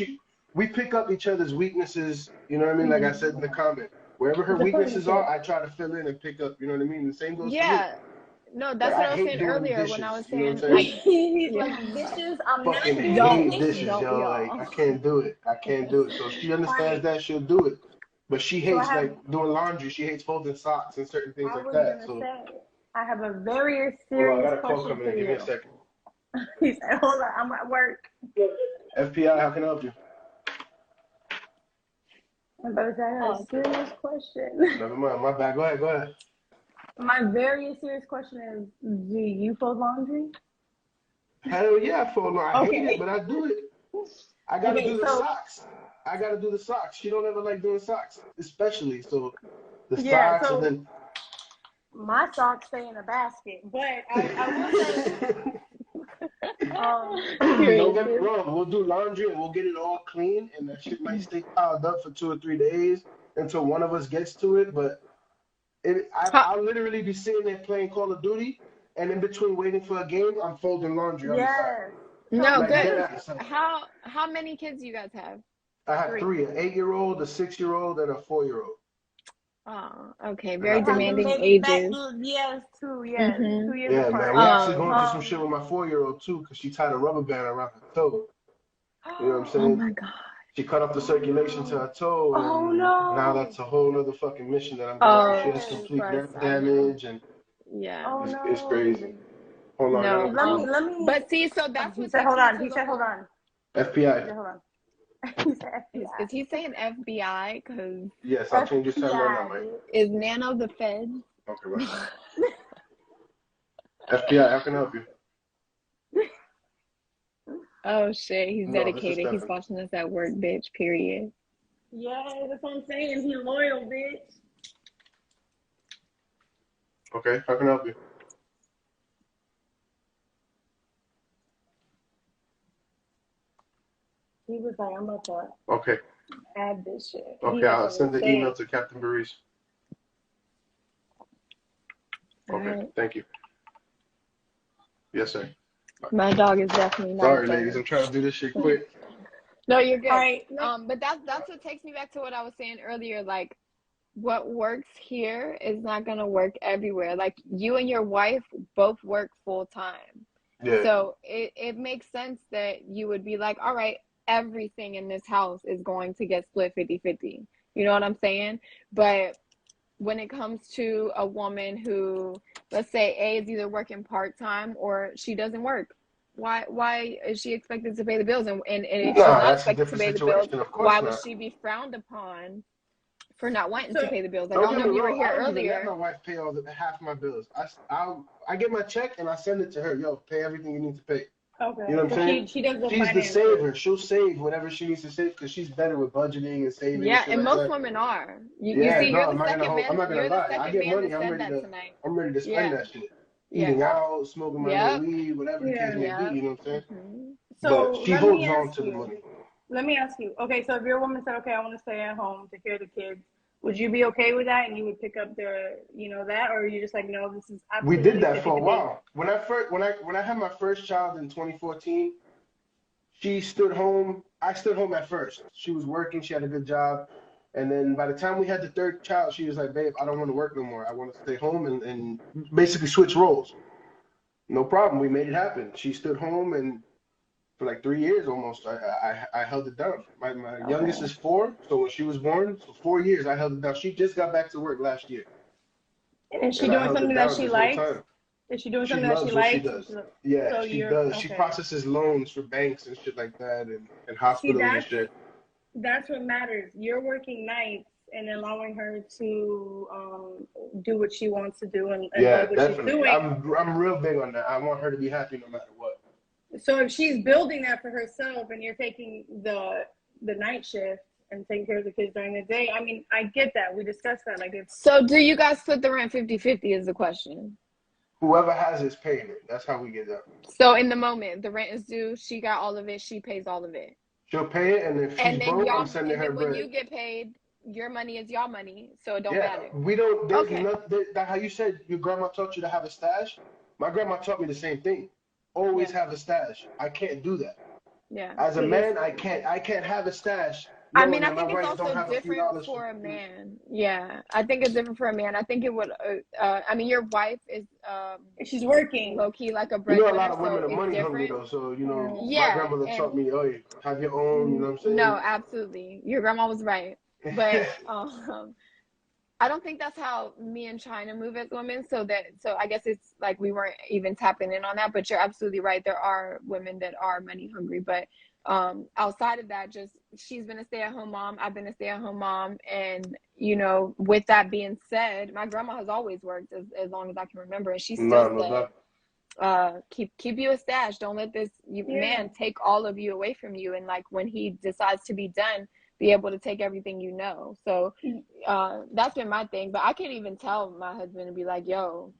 We pick up each other's weaknesses. You know what I mean? Like I mhm, said in the comment, wherever her it's a weaknesses are, partnership. I try to fill in and pick up. You know what I mean? The same goes for me. Yeah. No, Like that's what I I was hate saying doing earlier when I dishes. was You know what I'm saying, saying? He's like, yeah. dishes, I'm not Fucking doing hate Don't, dishes, dishes. don't yo. Like y'all. I can't do it. I can't do it. So if she All understands right. that, she'll do it. But she So I hates have, like doing laundry. She hates folding socks and certain things I like was that. gonna So say, I have a very hold on, I serious got a call question coming for in. Give me a you. second. He said, hold on, I'm at work. FPI, how can I help you? I'm about to say, I had a Oh, serious question. Never mind. My bad. Go ahead. Go ahead. My very serious question is, do you fold laundry? Hell yeah, I fold. No, I hate it, Okay. but I do it. I gotta Okay, do the so socks. I gotta do the socks. She don't ever like doing socks, especially. So the yeah, socks and so then my socks stay in a basket. But I will say, don't period, get me sis. wrong. We'll do laundry and we'll get it all clean, and that shit might stay piled up for 2 or 3 days until one of us gets to it. But How, I'll literally be sitting there playing Call of Duty, and in between waiting for a game, I'm folding laundry on the side, yes. So no, like this good. dead is ass. How many kids you guys have? I have three. three: an 8-year-old, a 6-year-old, and a 4-year-old. Oh, okay. And Very I I do have the demanding baby back. ages. Yes, yes, Mm-hmm. 2 years Yeah, man. apart. We actually Um, going through some shit Um. with my 4-year-old too, because she tied a rubber band around her toe. You know what I'm oh saying? my God. She cut off the Oh circulation to no. her toe, Oh and now no. that's a whole other fucking mission that I'm going through. She Oh, has Yes. complete trust, nerve I know. damage, and Yeah. Oh it's crazy. no. Hold on, I got No, another call. Let me. but see, so Oh, that's he what said, takes hold me on. to He the said, hold whole. on. He FBI. said, hold on. He said Is he saying FBI? Because Yes, I'll FBI. change this time right now, FBI, Mike. bitch. is Nano the Fed? Okay, bye. FBI, how can I help you? Oh shit, he's No, this is dedicated. He's Stefan. watching us at work, bitch. Period. Yeah, that's what I'm saying. He loyal, bitch. Okay, how can I help you? He was like, I'm about to Okay, add this shit. He okay, didn't I'll want me send to the say email it. to Captain Baris. All Okay, right. thank you. Yes, sir. My dog is definitely Sorry, nice. ladies, I'm trying to do this shit quick. No, you're All good. right. But that's what takes me back to what I was saying earlier. Like, what works here is not gonna work everywhere. Like, you and your wife both work full time. Yeah. So it makes sense that you would be like, all right, everything in this house is going to get split 50-50. You know what I'm saying? But when it comes to a woman who, let's say, A, is either working part-time or she doesn't work, why is she expected to pay the bills? And if she's Nah, not that's a expected to different pay the bills, situation. Of why course would not. she be frowned upon for not wanting to So pay the bills? Like, I Don't don't get know me if you were wrong. here I don't even let my earlier. wife pay all the half my bills. I get my check and I send it to her. Yo, pay everything you need to pay. You know okay, what I'm so saying? she does the She's the finances. saver. She'll save whatever she needs to save because she's better with budgeting and saving and Yeah, shit and like most that. women are. You Yeah, see, no, I'm not gonna you're the lie. I second get man money. that said that tonight. I'm ready to spend Yeah, that shit. Eating yeah, out, smoking my little yep, weed, whatever the case Yeah. may be. yep. You know what I'm saying? Hmm. But So she let me holds on ask to the you. money. Let me ask you. Okay, so if your woman said, "Okay, I want to stay at home to care of the kids," would you be okay with that, and you would pick up that, or are you just like, no, this is We did absolutely that for a 50-50? while. When I had my first child in 2014, she stood home. I stood home at first. She was working. She had a good job. And then by the time we had the third child, she was like, babe, I don't want to work no more. I want to stay home and basically switch roles. No problem. We made it happen. She stood home and for like 3 years almost, I held it down. My youngest Okay. is 4. So when she was born, so 4 years, I held it down. She just got back to work last year. And is she And I doing held it something that down she this whole likes? time. Is she doing She something that she loves what she likes? does. Yeah, So she you're does. She okay. processes loans for banks and shit like that and See, hospitals and that's shit. that's what matters. You're working nights and allowing her to do what she wants to do and Yeah, love what she's definitely. doing. I'm real big on that. I want her to be happy no matter what. So if she's building that for herself and you're taking the night shift and taking care of the kids during the day, I mean, I get that. We discussed that. Like, it's So do you guys split the rent 50-50 is the question. Whoever has his payment, that's how we get that. So in the moment the rent is due, she got all of it, she pays all of it. She'll pay it, and if she's broke, I'm sending And her then when bread. you get paid, your money is your money, so it don't Yeah, matter. we don't. There's Okay. nothing. That how you said your grandma taught you to have a stash. My grandma taught me the same thing. Always Yeah. have a stash. I can't do that. Yeah. As a because man, I can't have a stash I knowing mean, I that my think it's wife don't also have a few different dollars for for a food. man. Yeah, I think it's different for a man. I think it would. I mean, your wife is she's working. low key like a You know, a lot breadwinner, of so women are it's money hungry different. though. So you know, Mm. my Yeah, grandmother taught and me, oh, have your own. You know what no, I'm absolutely, your grandma was right, saying? but I don't think that's how me and China move as women. So I guess it's like we weren't even tapping in on that. But you're absolutely right. There are women that are money hungry, but outside of that, just she's been a stay-at-home mom. I've been a stay-at-home mom, and with that being said, my grandma has always worked as long as I can remember, and she still No, no said, doubt. keep you a stash. Don't let this Yeah. man take all of you away from you. And like when he decides to be done, be able to take everything So that's been my thing. But I can't even tell my husband and be like, yo,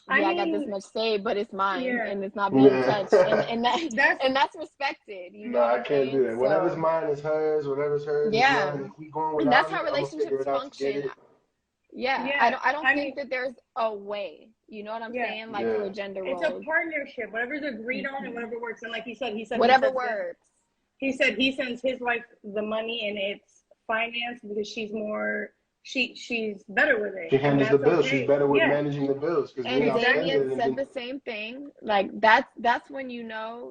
I yeah, I got this mean, much saved, but it's mine yeah. and it's not being touched. And Yeah. and that That's and that's respected. You No, know what I I'm can't do saying? that. Whatever's So mine is hers. Whatever's hers is yeah. mine. If we going And that's without how it, I'm gonna figure relationships it out to get function. it. Yeah. I yeah. don't I think mean, that there's a way. You know what I'm yeah. saying? Like Yeah. for gender It's a roles. partnership. Whatever's agreed on and whatever works. And like he Whatever says works. he said he sends his wife the money and it's financed because she's more she's better with it She and handles the that's bills. She's okay. better with Yeah, managing the bills because me, And I'll spend exactly. it Damien and said then the same thing. Like that's when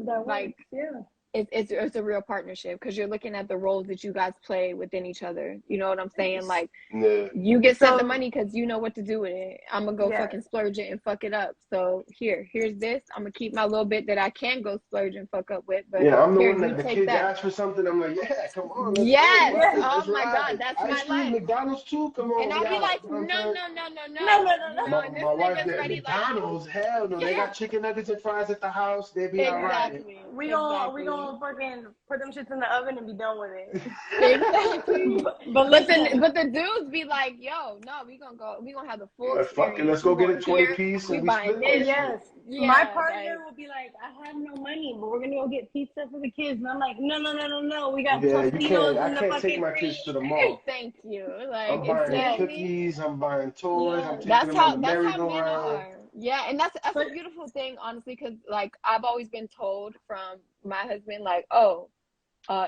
That like works. Yeah. it's a real partnership because you're looking at the roles that you guys play within each other. You know what I'm saying? Like yeah. you get sent the So money because you know what to do with it. I'm gonna go yeah. fucking splurge it and fuck it up. So here's this. I'm gonna keep my little bit that I can go splurge and fuck up with. But Yeah, I'm the here, one you that the take kids that. ask for something. I'm like, yeah, come on, let's go. Yes. Yeah. Right, Oh let's my God, ride. that's Ice my cream, life. McDonald's too. Come And on, we I'll be out. like, You know what I'm no, saying? no, no, no, No, no. no, no, no. No, and this My wife, nigga's ready. Like, McDonald's, hell no. They yeah, got chicken nuggets and fries at the house. They be all Yeah. right. exactly, We gonna exactly. gonna fucking put them shits in the oven and be done with it. Exactly. But listen, But the dudes be like, yo, no, we gonna have the full Fuck it, experience. let's We go get a going 20 here, piece we and we buying split that this. shit. yes, Yeah, my like, partner will be like, I have no money, but we're gonna go get pizza for the kids, and I'm like, no, we got Yeah, you can't. Tostitos I in the can't take fucking my kids to the fridge. mall. thank you. Like, I'm buying excuse Yes, me. cookies. I'm buying toys. I'm yes. taking them on the That's how men merry-go-round. are. Yeah, and that's But a beautiful thing, honestly, because like I've always been told from my husband, like, oh,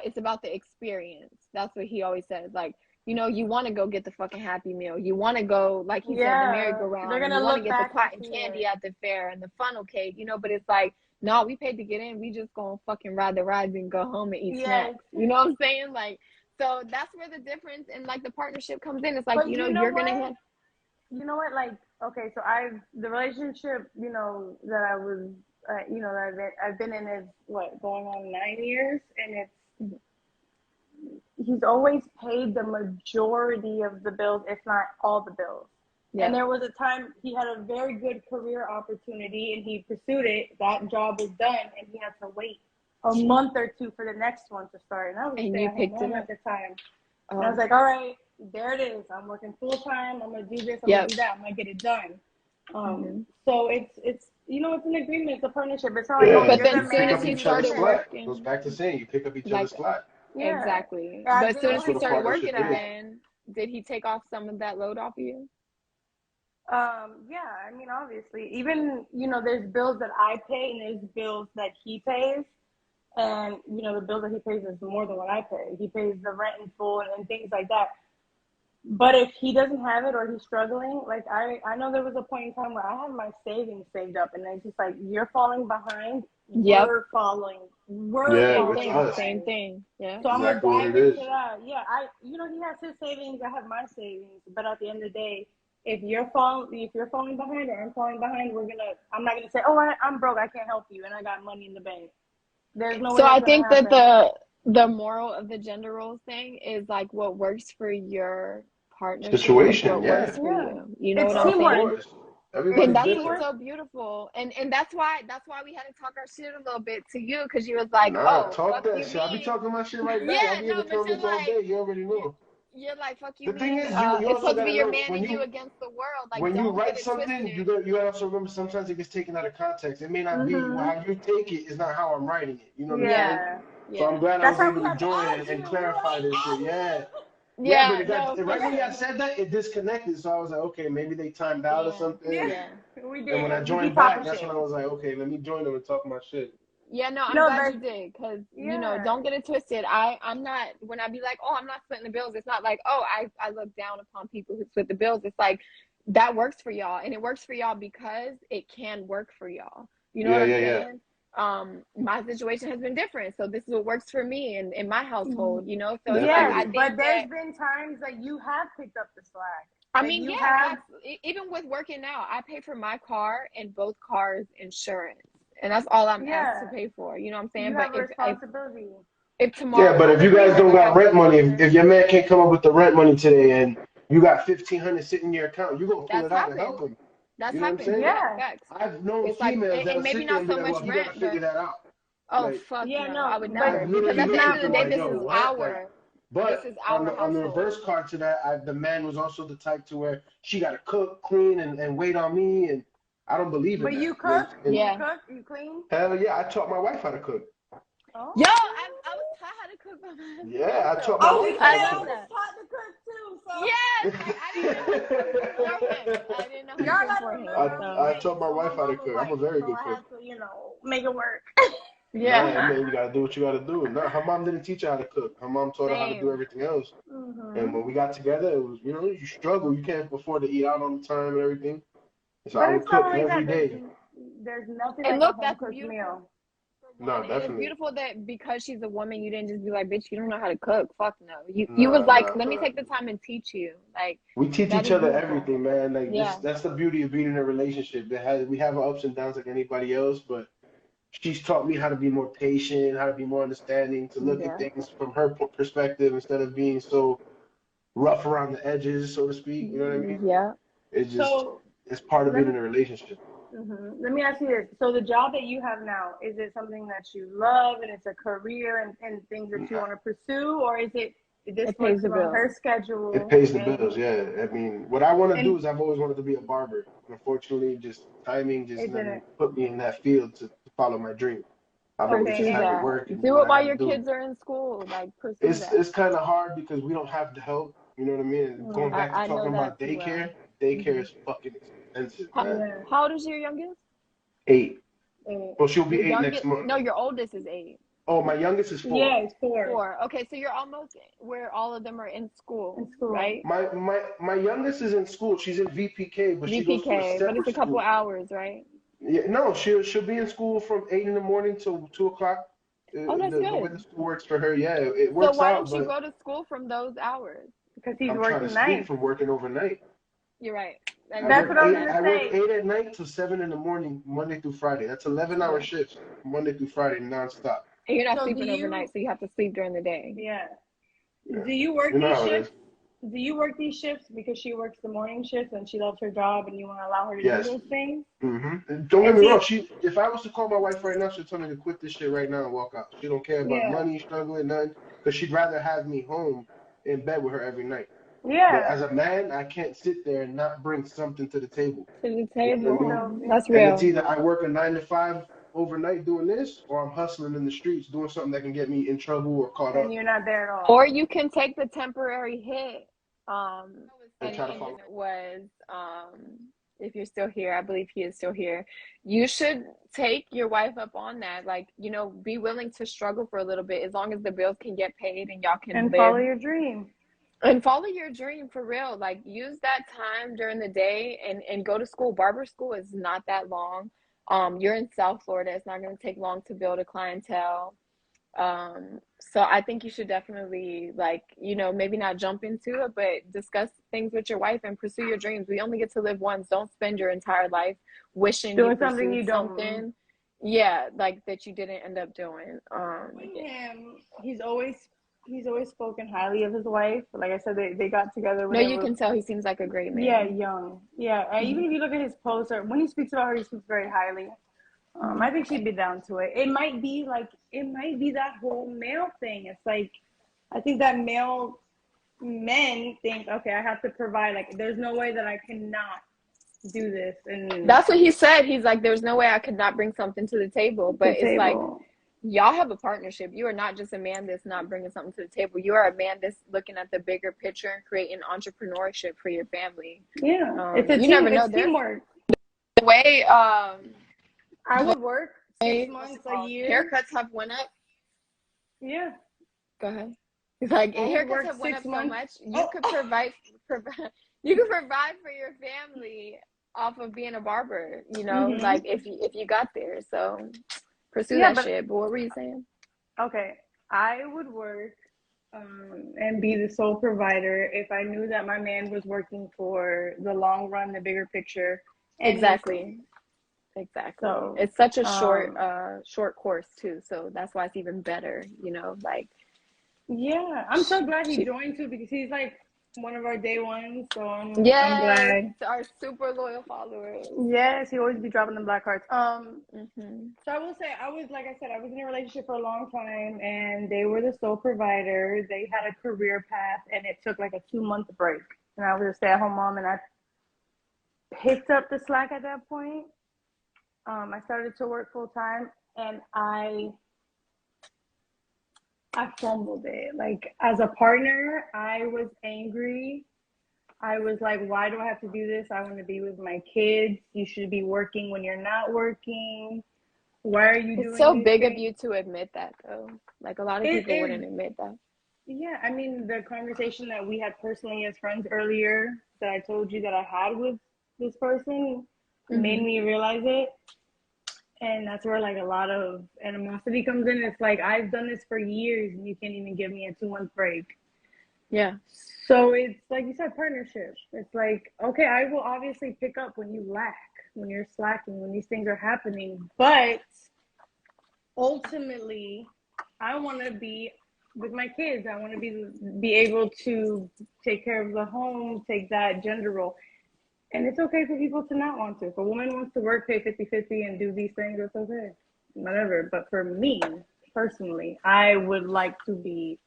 it's about the experience. That's what he always says. Like, you want to go get the fucking Happy Meal. You want to go, like he said, the yeah, they're merry-go-round, and you gonna want to look get the back and cotton see candy it. at the fair and the funnel cake, but it's like, no, we paid to get in. We just gonna fucking ride the rides and go home and eat Yes, snacks. You know what I'm saying? Like, so that's where the difference in like the partnership comes in. It's like, but you know you're gonna what? have, Like, okay, so the relationship, that I was, that I've been in is what, going on 9 years, and he's always paid the majority of the bills, if not all the bills. And yeah. there was a time he had a very good career opportunity and he pursued it. That job was done and he had to wait a month or two for the next one to start. And I was a And you stay-at-home picked it mom up. at the time. And I was like, all right, there it is. I'm working full time. I'm gonna do this. I'm gonna Yep. do that. I'm gonna get it done. Mhm. So it's it's an agreement. It's a partnership. It's not like, Yeah, oh, But you're then the you pick soon man, as up you he do each the other's started shit. slack. Goes working, back to saying you pick up each other's like slack. Yeah. exactly. And I But as soon feel as That's he what a like started partnership working is. again, did he take off some of that load off of you? yeah, I mean, obviously, even, there's bills that I pay and there's bills that he pays. And, the bills that he pays is more than what I pay. He pays the rent in full and things like that. But if he doesn't have it or he's struggling, like I know there was a point in time where I had my savings saved up and it's just like, you're falling behind, Yep. we're Yeah, Same with falling thing. us. Same behind. thing. Yeah. So I'm gonna Exactly what dive it into is. that. Yeah, he has his savings, I have my savings. But at the end of the day, if you're falling behind or I'm falling behind, I'm not gonna say, oh, I'm broke, I can't help you, and I got money in the bank. There's no way So that's I gonna think that happen. the moral of the gender roles thing is like what works for your partnership is Situation, what yeah. works for Yeah, you. You know it's what I'm Of teamwork. saying? course. And Everybody's that's what's different. Teamwork. so beautiful. And that's why we had to talk our shit a little bit to you, because you was like, Nah, oh, talk fuck that you shit. I be mean. talking my shit right back. I Yeah, be in no, the but you're comments all like day. You already you know. you're like, fuck you The thing mean, is, you it's also supposed to be gotta your know man and you against the world. Like, when you don't get write it something, twisted. you gotta also remember sometimes it gets taken out of context. It may not be Mhm. how you take it is not how I'm writing it. You know what I'm saying? Yeah. Yeah. So I'm Yeah. glad I That's was why able we to had to join add and you. We were clarify like, this shit. add Yeah. him. Yeah, but Yeah, no, for right when I sure. said that, it disconnected. So I was like, okay, maybe they timed out or Yeah. something. Yeah, Yeah. we And when I did. We be joined talking back, that's when shit. I was like, okay, let me join them and talk my shit. Yeah, no, I'm No, glad but you did, because yeah. don't get it twisted. I'm not, when I be like, oh, I'm not splitting the bills, it's not like, oh, I look down upon people who split the bills. It's like that works for y'all, and it works for y'all because it can work for y'all. You know what Yeah, I'm yeah, yeah. saying? My situation has been different, so this is what works for me and in my household, so it's like Yes, I Definitely. think but that, there's been times that you have picked up the slack. I Like mean, you yeah, have, facts. Even with working out, I pay for my car and both cars insurance, and that's all I'm asked to yeah, pay for. You know what I'm saying? you But have a responsibility. if Yeah, tomorrow but one if you of guys us don't got has rent to, money, if your man can't come up with the rent money today and you got 1,500 sitting in your account, you're gonna pull that's it out and help happened. him. That's You know what I'm happened. saying? Yeah, Yeah. facts. I've known It's like, females and that'll maybe sit there not and be so like, much well, he gotta rent, figure but that out. oh Like, fuck Yeah, no, I no, would but never, I've because literally at the met end of people the day, like, this yo, is what? Like, our, this but is on our the household. reverse card to that, the man was also the type to where she gotta cook, clean, and wait on me, and I don't believe in but that. you You know what cook, I'm saying? you Yeah. cook, you clean. Hell yeah, I taught my wife how to cook. Yo, Oh, I was taught how to cook by my husband Yeah, I also. taught my I was wife gonna how say I to I love cook. was that. taught to cook too, so Yes, I didn't know how to cook before him. I didn't know how to y'all cook gotta before him. remember I I'm So I white, taught my so my wife how to mama cook. I'm a white, very so good I cook. had to, make it work. yeah, Nah, man, you gotta do what you gotta do. No, her mom didn't teach her how to cook. Her mom taught her how to do same. everything else. And Mhm. when we got together, it was, you struggle. You can't afford to eat out all the time and everything. So I But would it's not cook only every that. day. There's nothing And like a look, home that's cooked beautiful meal. for No, one, and it's definitely. beautiful that because she's a woman, you didn't just be like, bitch, you don't know how to cook. Fuck no. You was Nah, like, nah, let me nah. take the time and teach you. Like, We teach that each is other beautiful. everything, man. Like this, Yeah. that's the beauty of being in a relationship. We have our ups and downs like anybody else, but she's taught me how to be more patient, how to be more understanding, to look at Yeah. things from her perspective instead of being so rough around the edges, so to speak. You know what I mean? Yeah. It's just So it's part of let being me in a relationship. Let me ask you this. So the job that you have now, is it something that you love and it's a career and things that you want to pursue, or is it this It pays works the around her bills. It schedule pays the bills, and yeah. I mean, what I want to do and is I've always wanted to be a barber. Unfortunately, just timing just it never didn't? put me in that field to follow my dream. I've always Okay, just Pursue had to and that. work and do Do what it I while had to your do. kids are in school. Like pursue that. It's kind of hard because we don't have the help. You know what I mean? Going back to I know talking that about too well. daycare, daycare Hmm. is fucking expensive, How, man. yeah. how old is your youngest? 8. And Well, she'll be Your 8 next youngest? month. No, your oldest is 8. Oh, my youngest is 4. yeah, it's 4 4. Okay, so you're almost where all of them are in school, in school. right? My youngest is in school. She's in VPK, but she goes to a VPK, but it's separate a couple school. hours, right? Yeah, no, she'll be in school from 8 in the morning till 2 o'clock. Oh, that's The way the good. school works for her, yeah, it So works why out. don't you But go to school from those hours? Because he's I'm trying to working sleep nights. from working overnight. You're right. That I makes That's work what I more was eight. sense. gonna I work say. 8 at night till 7 in the morning, Monday through Friday. That's 11-hour Yeah. shifts, Monday through Friday, nonstop. And you're not So do sleeping overnight, you? so you have to sleep during the day. Yeah. Yeah, Do you you work know these how it shifts? is. Do you work these shifts because she works the morning shifts and she loves her job and you want to allow her to do Yes. those things? Don't get And me wrong. see, If I was to call my wife right now, she'd tell me to quit this shit right now and walk out. She don't care about yeah, money, struggling, none, because she'd rather have me home in bed with her every night. But yeah. as a man, I can't sit there and not bring something to the table. To the You know what I mean? table. So That's And it's real. either I work a 9 to 5 overnight doing this, or I'm hustling in the streets doing something that can get me in trouble or caught and up you're not there at all. Or you can take the temporary hit. I was and try to saying follow. was, if you're still here, I believe he is still here. You should take your wife up on that. Like, be willing to struggle for a little bit as long as the bills can get paid and y'all can And follow live your dream. and follow your dream for real. Like, use that time during the day and go to school. Barber school is not that long. You're in South Florida. It's not going to take long to build a clientele. So I think you should definitely, like, maybe not jump into it, but discuss things with your wife and pursue your dreams. We only get to live once. Don't spend your entire life wishing you Doing something pursued you don't. something, yeah, like that you didn't end up doing. Knowing Yeah. him, he's always spoken highly of his wife. Like I said, they got together when No, they you were can tell he seems like a great yeah man. young. Yeah, and Hmm. even if you look at his posts or when he speaks about her, he speaks very highly. Hmm. I think she'd be down to it. It might be that whole male thing. It's like I think that male men think, okay, I have to provide. Like, there's no way that I cannot do this and That's what he said. He's like, there's no way I could not bring something to the table. But the it's like, table. y'all have a partnership. You are not just a man that's not bringing something to the table. You are a man that's looking at the bigger picture and creating entrepreneurship for your family. Yeah, it's a You team. never know. It's There's teamwork. the way I the would work six way what's it months a called? year. Haircuts have went up. Yeah, Go ahead. It's like I would haircuts work have went up six so months. much. You Oh, could provide you could provide for your family off of being a barber, mm-hmm. like if you got there. So pursue Yeah, that but shit. But what were you saying? okay, I would work and be the sole provider if I knew that my man was working for the long run, the bigger picture, and his thing. Exactly. Exactly. So, It's such a short um, short course too. So that's why it's even better, like yeah, I'm so glad he she joined too because he's like one of our day ones. So I'm yes, glad. our super loyal followers. Yes, he always be dropping the black hearts. Hmm. So I will say like I said, I was in a relationship for a long time, and they were the sole provider. They had a career path, and it took like a 2 month break. And I was a stay at home mom, and I picked up the slack at that point. I started to work full time, and I fumbled it. Like as a partner, I was angry. I was like, why do I have to do this? I want to be with my kids. You should be working when you're not working. Why are you It's doing so these big of things? you to admit that though. Like a lot of It people is, wouldn't admit that. yeah. I mean, the conversation that we had personally as friends earlier that I told you that I had with this person made Hmm. me realize it. And that's where like a lot of animosity comes in. It's like I've done this for years and you can't even give me a 2 month break. Yeah. So it's like you said, partnership. It's like, okay, I will obviously pick up when you lack, when you're slacking, when these things are happening. But ultimately, I want to be with my kids. I want to be able to take care of the home, take that gender role. And it's okay for people to not want to. If a woman wants to work, pay 50-50 and do these things, that's okay. Whatever. But for me, personally, I would like to be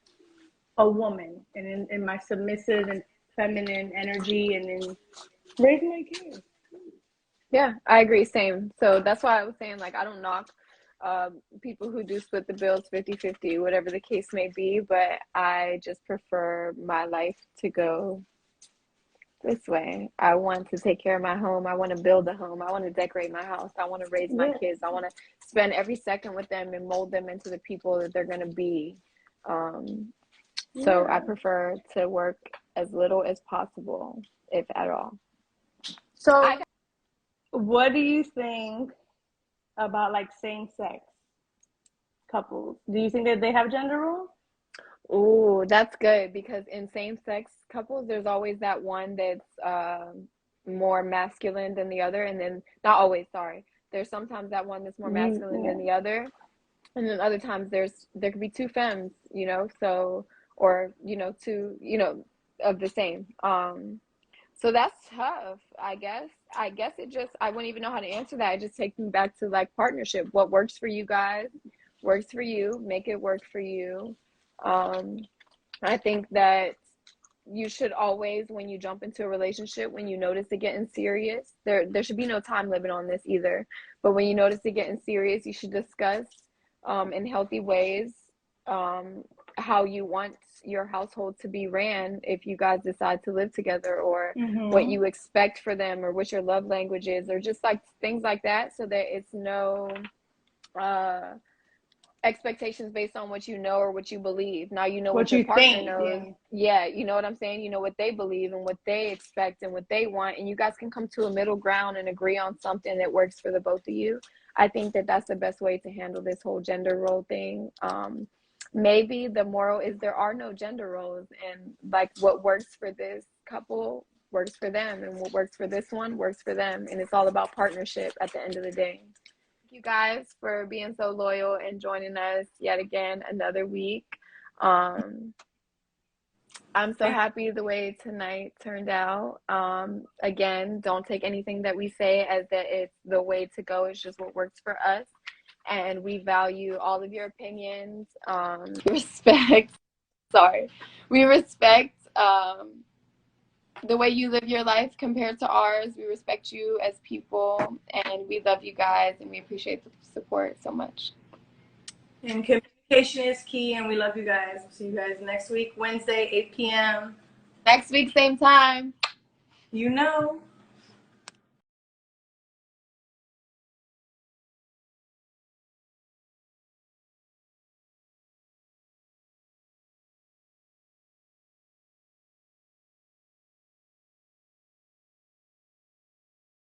a woman and in my submissive and feminine energy and then raise my kids. Yeah, I agree. Same. So that's why I was saying, like, I don't knock people who do split the bills 50-50, whatever the case may be, but I just prefer my life to go this way. I want to take care of my home. I want to build a home. I want to decorate my house. I want to raise my Yeah. kids. I want to spend every second with them and mold them into the people that they're going to be. So I prefer to work as little as possible, if at all. So, what do you think about like same-sex couples? Do you think that they have gender roles? Oh, that's good because in same-sex couples, there's always that one that's more masculine than the other, and then not always, sorry. There's sometimes that one that's more masculine than Yeah. the other, and then other times there could be two femmes, so or two, of the same. So that's tough, I guess. I wouldn't even know how to answer that. It just takes me back to like partnership. What works for you guys works for you. Make it work for you. Um, I think that you should always, when you jump into a relationship, when you notice it getting serious, there should be no time limit on this either. But when you notice it getting serious, you should discuss in healthy ways how you want your household to be ran if you guys decide to live together, or what you expect for them, or what your love language is, or just like things like that, so that it's no expectations based on what you know or what you believe. Now you know what What your you partner think? knows. Yeah, you know what I'm saying? You know what they believe and what they expect and what they want, and you guys can come to a middle ground and agree on something that works for the both of you. I think that that's the best way to handle this whole gender role thing. Maybe the moral is there are no gender roles, and like what works for this couple works for them, and what works for this one works for them, and it's all about partnership at the end of the day. You guys for being so loyal and joining us yet again another week. I'm so happy the way tonight turned out. Again, don't take anything that we say as that it's the way to go. It's just what works for us. And we value all of your opinions. Respect. Sorry. We respect the way you live your life compared to ours. We respect you as people, and we love you guys, and we appreciate the support so much. And communication is key, and we love you guys. See you guys next week, Wednesday, 8 p.m. Next week, same time. You know.